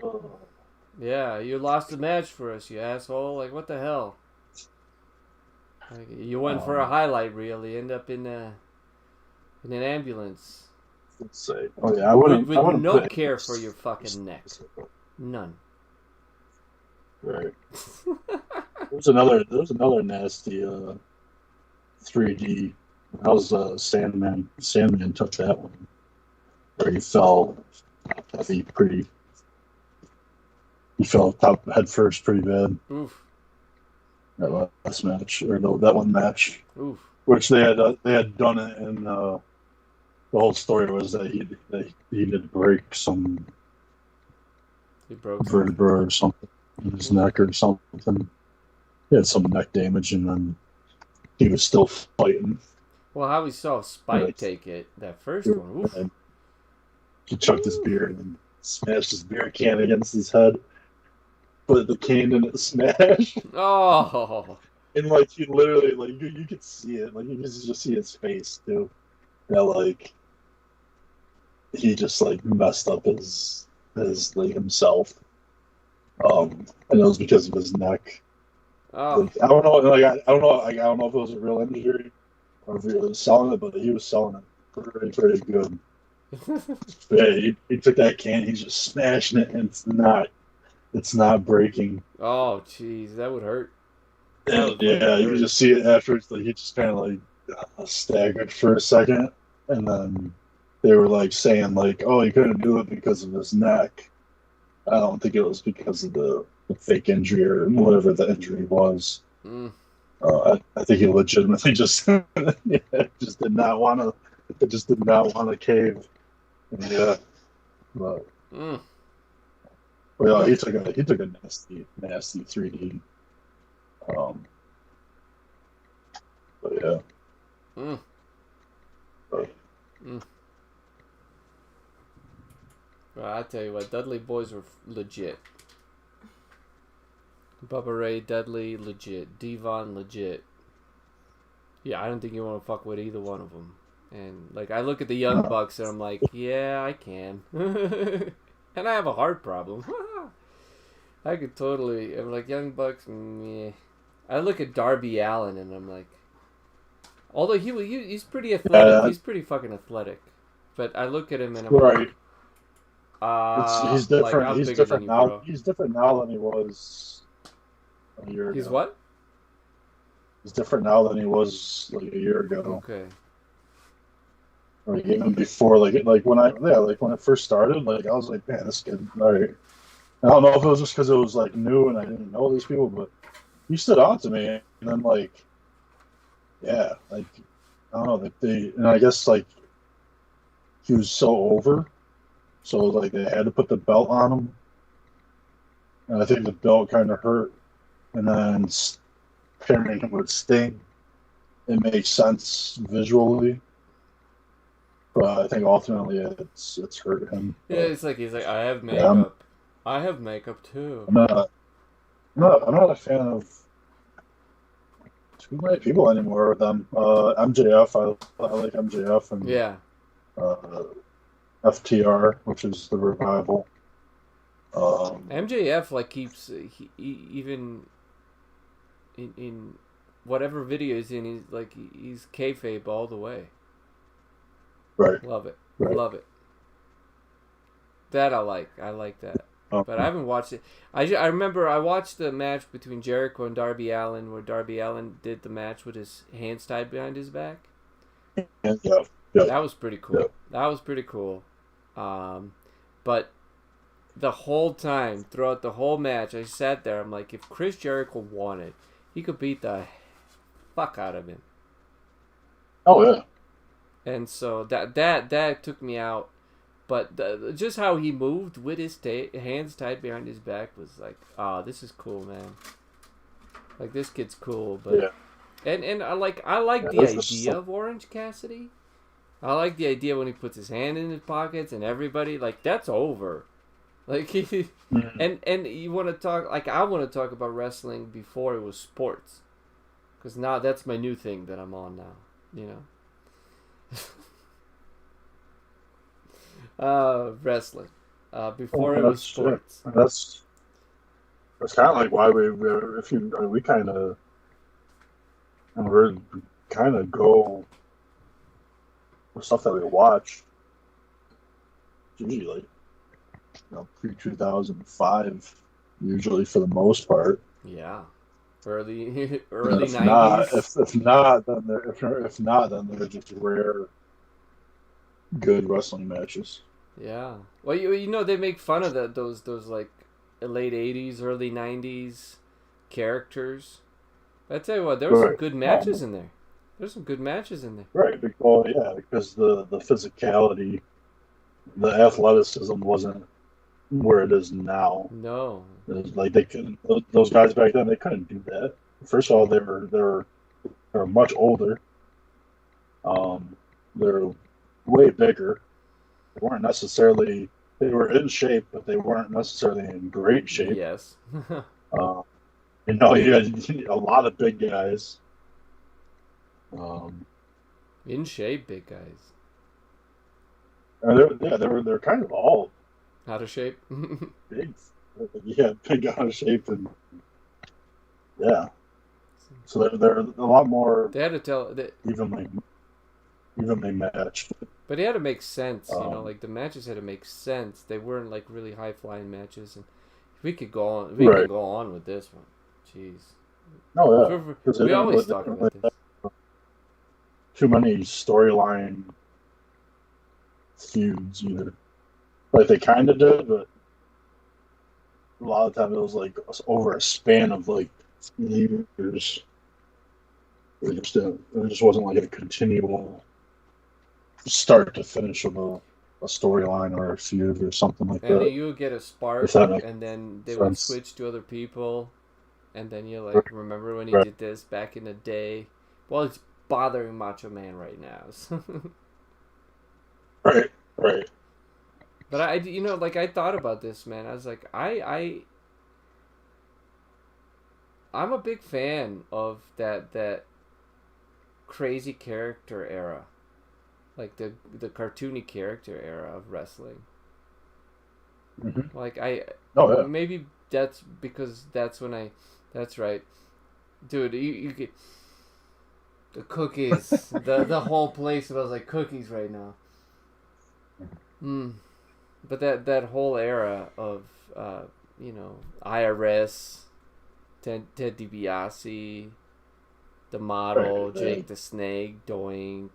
Yeah, you lost the match for us, you asshole. Like, what the hell? Like, you went for a highlight reel. You end up in an ambulance. Let's say. Oh yeah, I wouldn't. With no care for your fucking neck. None. Right. There was another nasty 3D. That was Sandman. Sandman took that one, where he fell. He fell top head first pretty bad. Oof. That last match, or no, that one match. Oof. Which they had done it, and the whole story was that he did break some vertebra or something in his neck or something. He had some neck damage, and then he was still fighting. Well, how we saw Spike take it, that first one. Oof. He chucked his beer and then smashed his beer can against his head. Put the cane in it, smash. Oh. And like he literally, like you could see it, like you could just see his face too. That like he just like messed up his like himself. And it was because of his neck. Oh. Like, I don't know if it was a real injury or if he was selling it, but he was selling it pretty good. Yeah, he took that can, he's just smashing it, and it's not breaking. Oh, jeez, that would hurt. Yeah, you can just see it afterwards. Like, he just kind of like staggered for a second, and then they were like saying like, "Oh, he couldn't do it because of his neck." I don't think it was because of the fake injury or whatever the injury was. I think he legitimately just just did not want to cave. Yeah, but well, he took a nasty 3D. But yeah. Mm. But, Well, I tell you what, Dudley Boyz were legit. Bubba Ray, Dudley, legit. D-Von, legit. Yeah, I don't think you want to fuck with either one of them. And, like, I look at the Young Bucks and I'm like, yeah, I can. And I have a heart problem. I could totally, I'm like, Young Bucks, meh. I look at Darby Allin and I'm like, although he's pretty athletic, he's pretty fucking athletic. But I look at him and I'm like, he's different. Like, he's different now. Bro. He's different now than he was a year ago. He's what? He's different now than he was like a year ago. Okay. Like even before, like when it first started, like I was like, man, this kid, all right. I don't know if it was just because it was like new and I didn't know these people, but he stood out to me. And then like, yeah, like I don't know, like and I guess like he was so over, so like they had to put the belt on him, and I think the belt kind of hurt. And then pairing him with Sting, it makes sense visually. But I think ultimately it's hurt him. Yeah, it's like he's like, I have makeup. I have makeup too. I'm not a fan of too many people anymore with them. MJF, I like MJF and FTR, which is the Revival. MJF like keeps even in whatever video he's in, he's kayfabe all the way. Right. Love it. Right. Love it. That I like. I like that. But I haven't watched it. I remember I watched the match between Jericho and Darby Allin where Darby Allin did the match with his hands tied behind his back. Yeah. That was pretty cool. Yeah. That was pretty cool. But the whole time, throughout the whole match, I sat there. I'm like, if Chris Jericho wanted, he could beat the fuck out of him. Oh, yeah. And so that took me out. But just how he moved with his hands tied behind his back was like, this is cool, man. Like, this kid's cool. But yeah. And I like the idea of Orange Cassidy. I like the idea when he puts his hand in his pockets and everybody, like, that's over. Like, and you want to talk, like, I want to talk about wrestling before it was sports. Because now that's my new thing that I'm on now, you know. Wrestling. Before it was sports. That's kind of like why we kind of go with stuff that we watch. Usually, like, pre-2005, usually for the most part. Yeah. Early 90s. If not, then they're just rare good wrestling matches. Yeah. Well, you know they make fun of those like late 80s, early 90s characters. But I tell you what, there were some good matches in there. There's some good matches in there. Right. Well, yeah, because the physicality, the athleticism wasn't where it is now. No. It was like those guys back then, they couldn't do that. First of all, they were much older. They're way bigger. They weren't necessarily. They were in shape, but they weren't necessarily in great shape. Yes. You had a lot of big guys. In shape, big guys. They're kind of all out of shape. Big, big out of shape, and yeah. So they're a lot more. They had to tell evenly matched. But it had to make sense, you know. Like the matches had to make sense. They weren't like really high flying matches, and we could go on. We could go on with this one. Jeez. Oh yeah. We always talk about this. Too many storyline feuds either. Like they kind of did, but a lot of times it was like over a span of like years. It just wasn't like a continual start to finish of a storyline or a feud or something like that. And you would get a spark, and then they would switch to other people, and then you like remember when he did this back in the day. Well, bothering Macho Man right now. Right. Right. But I thought about this, man. I was like, I'm a big fan of that crazy character era, like the cartoony character era of wrestling. Mm-hmm. Like Oh yeah. maybe that's because that's when that's right, dude. You get the cookies. the whole place smells like cookies right now. But that whole era of IRS, Ted DiBiase, the model, Right. Jake the Snake, Doink,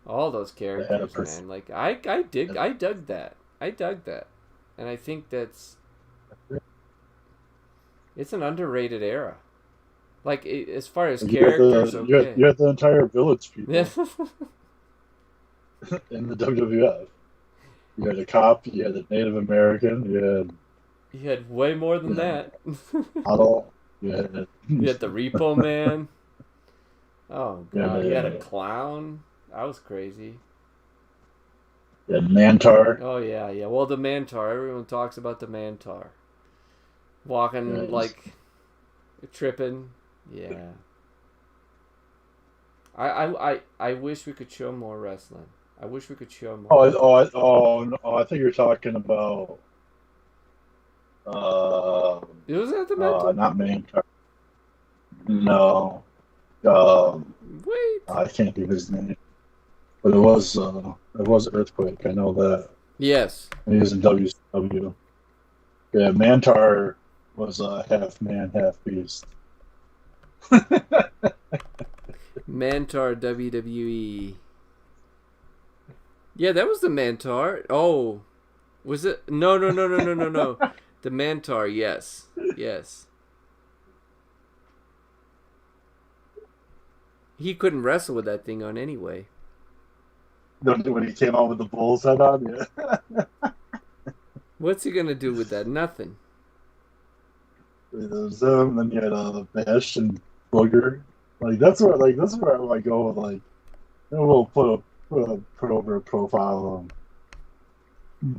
all those characters, man. Like I dug that, and I think it's an underrated era. Like as far as characters, okay. You had the entire Village people Yeah. in the WWF. You had a cop, you had a Native American, You had way more than that. model, you had the Repo Man. Oh god, you had a yeah. clown. That was crazy. You had Mantar. Oh yeah. Well, the Mantar. Everyone talks about the Mantar. Walking like tripping. Yeah. I wish we could show more wrestling. I wish we could show more. I think you're talking about Was that the Mantar? not Mantar. No. Wait. I can't think of his name. But it was Earthquake, I know that. Yes. He was in WCW. Yeah, Mantar was half man, half beast. Mantar WWE. Yeah, that was the Mantar. Oh, was it? No. The Mantar, yes. He couldn't wrestle with that thing on anyway. When he came out with the bull's head on, yeah. What's he gonna do with that? Nothing. There's him, then you had Bash and Booger. That's where I go with we'll put over a profile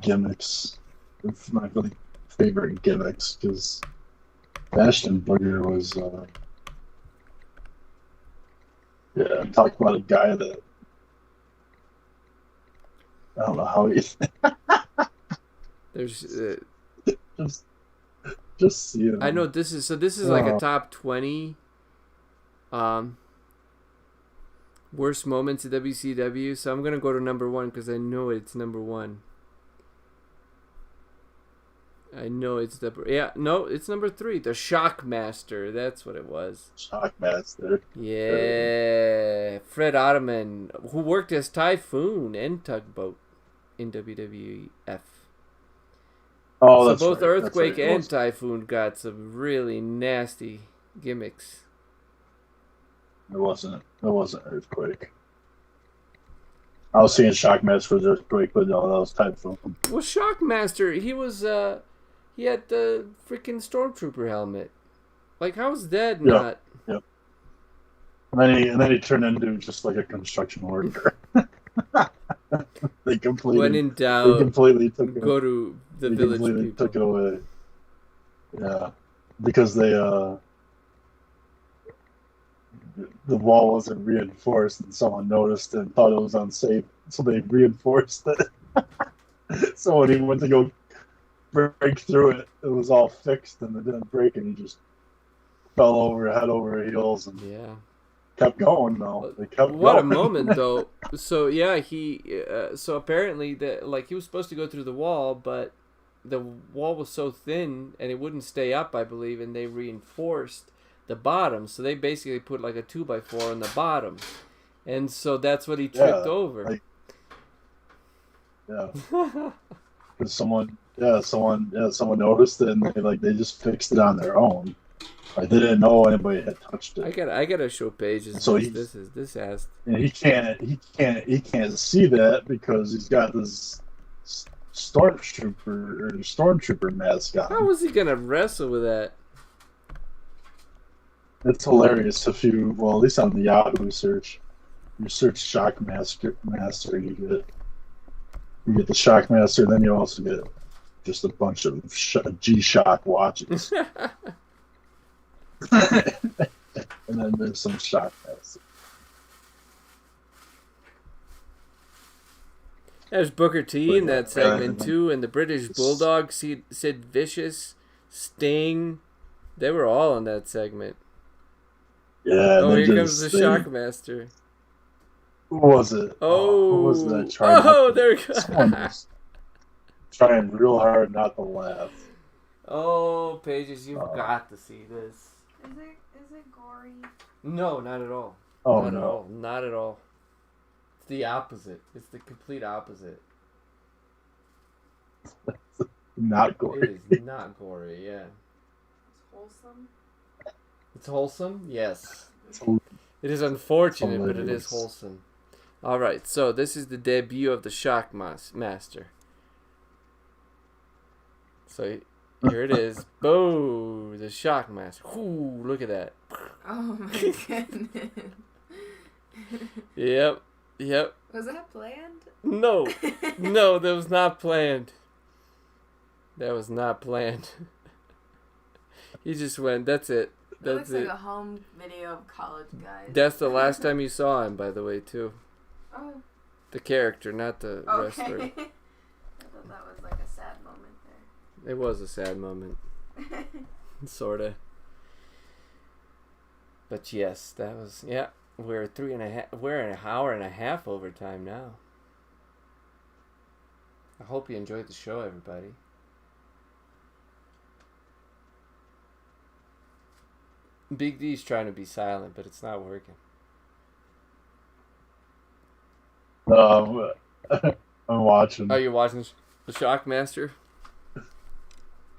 gimmicks. It's my really favorite gimmicks because Bash and Booger was talk about a guy that I don't know how he There's just see it. I know this is like a top 20 worst moments of WCW, so I'm gonna go to number 1 because I know it's number 1. I know it's it's number 3. The Shockmaster, that's what it was. Shockmaster. Yeah, Fred Ottoman, who worked as Typhoon and Tugboat in WWF. Oh, so that's both right. Earthquake That's right. and Typhoon got some really nasty gimmicks. It wasn't Earthquake. I was seeing Shockmaster for the Earthquake, but no, that was Typhoon. Well, Shockmaster, he was he had the freaking Stormtrooper helmet. Like, how is that not? Yep. And then he turned into just like a construction worker. They completely When in doubt, completely took go to the Village people. Took it away. Yeah, because they the wall wasn't reinforced, and someone noticed and thought it was unsafe, so they reinforced it. So when he went to go break through it, it was all fixed and it didn't break, and he just fell over head over heels and kept going. Though they kept what going. a moment though. So yeah, so apparently he was supposed to go through the wall, but the wall was so thin and it wouldn't stay up, I believe, and they reinforced the bottom, so they basically put like a 2x4 on the bottom, and so that's what he tripped over. Because someone noticed it, and they just fixed it on their own. They didn't know anybody had touched it. I gotta show pages. So this has. And he can't see that because he's got this stormtrooper mask on. How was he gonna wrestle with that? It's hilarious if you, well, at least on the Yahoo search, you search Shockmaster, you get the Shockmaster, then you also get just a bunch of G-Shock watches. And then there's some Shockmaster. There's Booker T in that segment too, and the British Bulldog, Sid Vicious, Sting. They were all in that segment. Yeah. Oh, here comes the Shockmaster. Who was it? Oh, who was that? There we go. Trying real hard not to laugh. Oh, Pages, you've got to see this. Is it gory? No, not at all. Oh, not no. at all. Not at all. It's the opposite. It's the complete opposite. Not gory. It is not gory, yeah. It's wholesome. It's wholesome? Yes. It is unfortunate, but it is wholesome. Alright, so this is the debut of the Shockmaster. So here it is. Boom! The Shockmaster. Ooh, look at that. Oh my goodness. Yep. Was that planned? No, that was not planned. That was not planned. He just went, that's it. That looks like a home video of college guys. That's the last time you saw him, by the way, too. Oh. The character, not the wrestler. I thought that was like a sad moment there. It was a sad moment. Sorta. But yes, that was, yeah. We're an hour and a half overtime now. I hope you enjoyed the show, everybody. Big D's trying to be silent, but it's not working. I'm watching. Oh, you're watching the Shockmaster?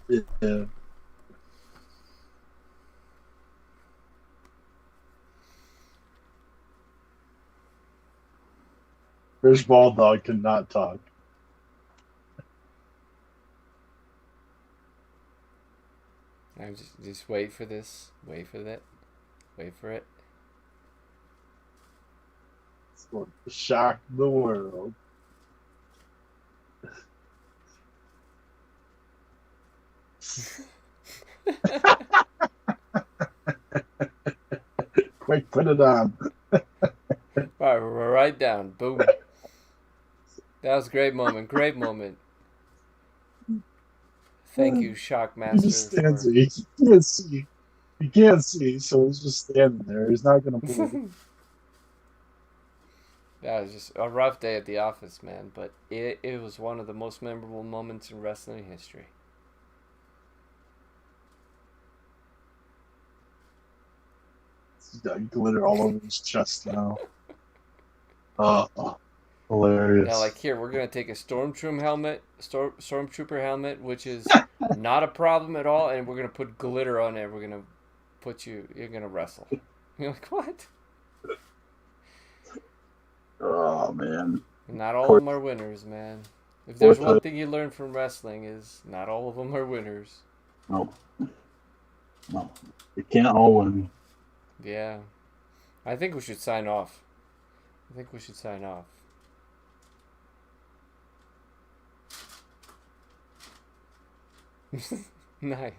Yeah. British Bulldog cannot talk. I'm just wait for this. Wait for that. Wait for it. It's going to shock the world. Quick, put it on. All right, right down. Boom. That was a great moment. Great moment. Thank you, Shockmaster. He just stands there. He can't see. He can't see, so he's just standing there. He's not going to move. That was just a rough day at the office, man. But it was one of the most memorable moments in wrestling history. He's got glitter all over his chest now. Hilarious. Now, like here, we're gonna take a stormtrooper helmet, which is not a problem at all, and we're gonna put glitter on it. We're gonna put you're gonna wrestle. You're like, what? Oh man. Not all of them are winners, man. If there's one thing you learn from wrestling is not all of them are winners. No. You can't all win. Yeah. I think we should sign off. Nice.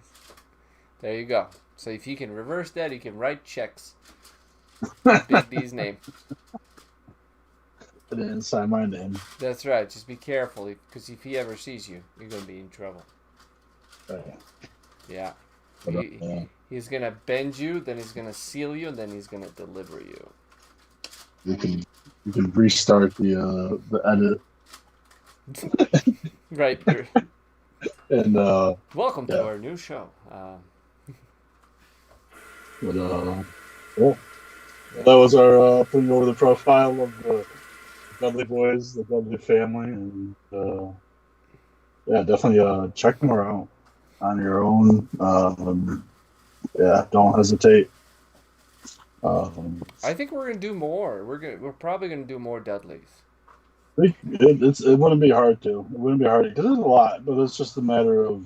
There you go. So if you can reverse that, you can write checks. Big D's name. I didn't sign my name. That's right. Just be careful, because if he ever sees you, you're going to be in trouble. Right. Yeah. He's going to bend you, then he's going to seal you, and then he's going to deliver you. You can restart the edit. Right. And welcome to our new show. Cool. That was our putting over the profile of the Dudley Boyz, the Dudley family, and definitely check them out on your own. Don't hesitate. I think we're gonna do more. We're probably gonna do more Dudleys. It wouldn't be hard to. It wouldn't be hard because there's a lot, but it's just a matter of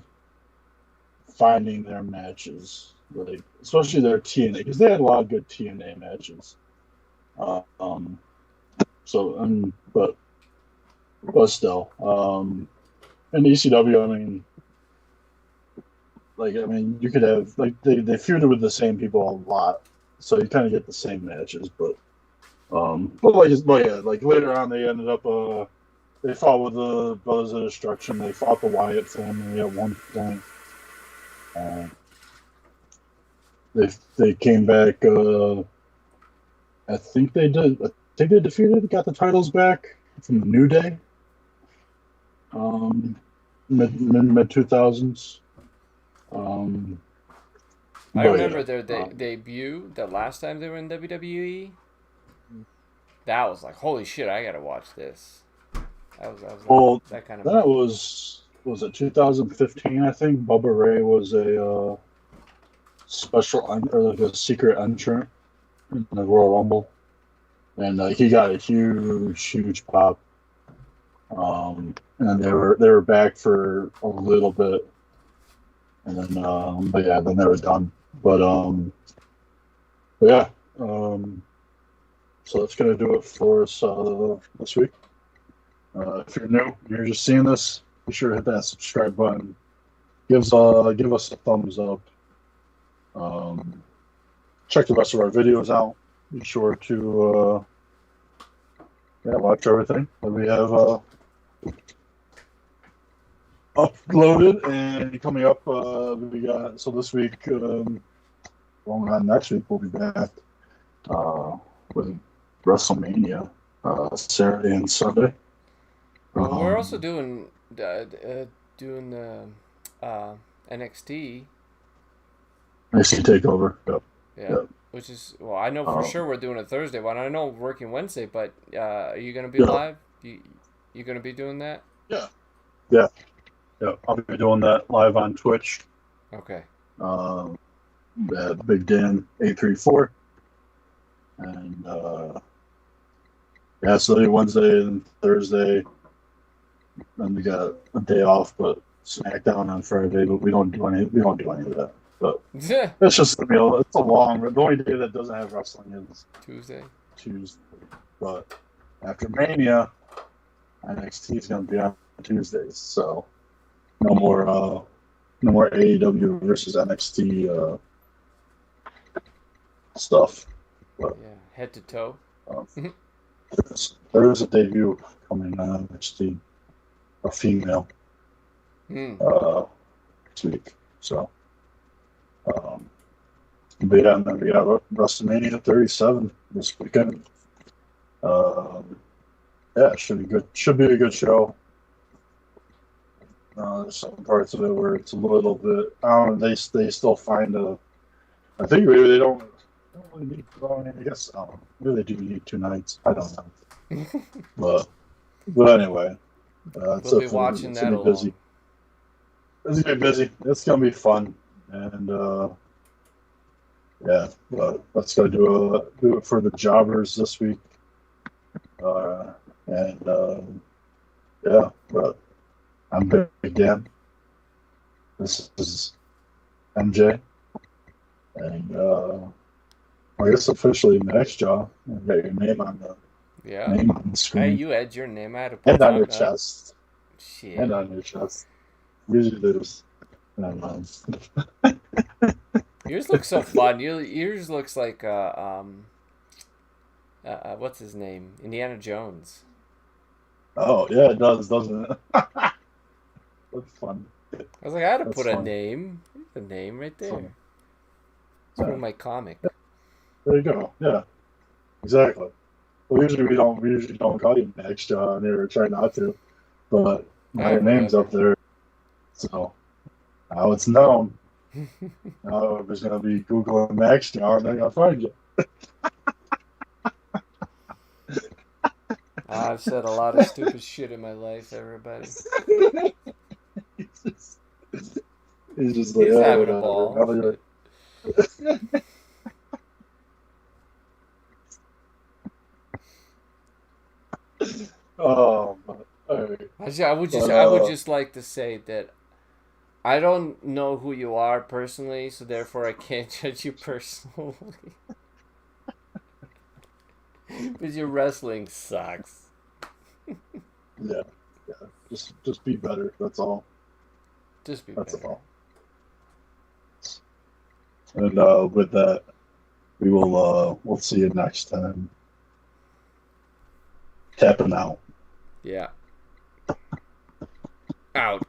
finding their matches. like especially their TNA, because they had a lot of good TNA matches. But still, in ECW, you could have they feuded with the same people a lot, so you kind of get the same matches. But later on, they ended up they fought with the Brothers of Destruction. They fought the Wyatt family at one point. They came back. I think they did. I think they defeated, got the titles back from the New Day. Mid 2000s. I remember their debut the last time they were in WWE. That was like, holy shit! I gotta watch this. That was it 2015? I think Bubba Ray was a a secret entrant in the Royal Rumble, and he got a huge pop. And they were back for a little bit, and then then they were done. But so that's gonna do it for us this week. If you're new, you're just seeing this, be sure to hit that subscribe button. Give us a thumbs up. Check the rest of our videos out. Be sure to watch everything that we have uploaded. And coming up, we got this week. Going on next week, we'll be back with WrestleMania Saturday and Sunday. We're also doing NXT. NXT Takeover. Yep. Yeah. Yep. Which is, I know for sure we're doing it Thursday. Well, I know we're working Wednesday, but are you going to be live? You going to be doing that? Yeah. I'll be doing that live on Twitch. Okay. Big Dan 834, and so Wednesday and Thursday. Then we got a day off, but SmackDown on Friday. But we don't do any of that. But it's just it's a long. The only day that doesn't have wrestling is Tuesday. But after Mania, NXT is going to be on Tuesdays. So no more AEW versus NXT stuff. But, head to toe. There is a debut coming on NXT, a female, next week. So, and then we got WrestleMania 37 this weekend. Should be good. Should be a good show. There's some parts of it where it's a little bit. They still find I think maybe they don't really need. I guess maybe they do need 2 nights. I don't know. but anyway, we'll be watching that along. Busy. It's gonna be busy. It's gonna be fun, and but let's go do it for the Jawbers this week. But I'm Big Dan. This is MJ, and I guess officially Max Jaw. You got your name on the name on the screen. Hey, you had your name. I had to put and on your chest. Shit. And on your chest. Usually there's. Yours looks so fun. Yours looks like what's his name? Indiana Jones. Oh yeah, it does, doesn't it? That's fun. I was like, I had to put a name. There's a name right there. Fun. It's from my comic. There you go. Yeah, exactly. Well, usually we don't call you Max Jaw, and we're trying not to, but my name's up there, so now it's known. Now there's gonna be Googling Max Jaw, and they're gonna find you. I've said a lot of stupid shit in my life, everybody. He's like, having a ball. Oh, all right. I would just like to say that I don't know who you are personally, so therefore I can't judge you personally. Because your wrestling sucks. Yeah. Just be better. That's all. Just be That's better. all. And with that, we will we'll see you next time. Tapping out. Yeah. Out.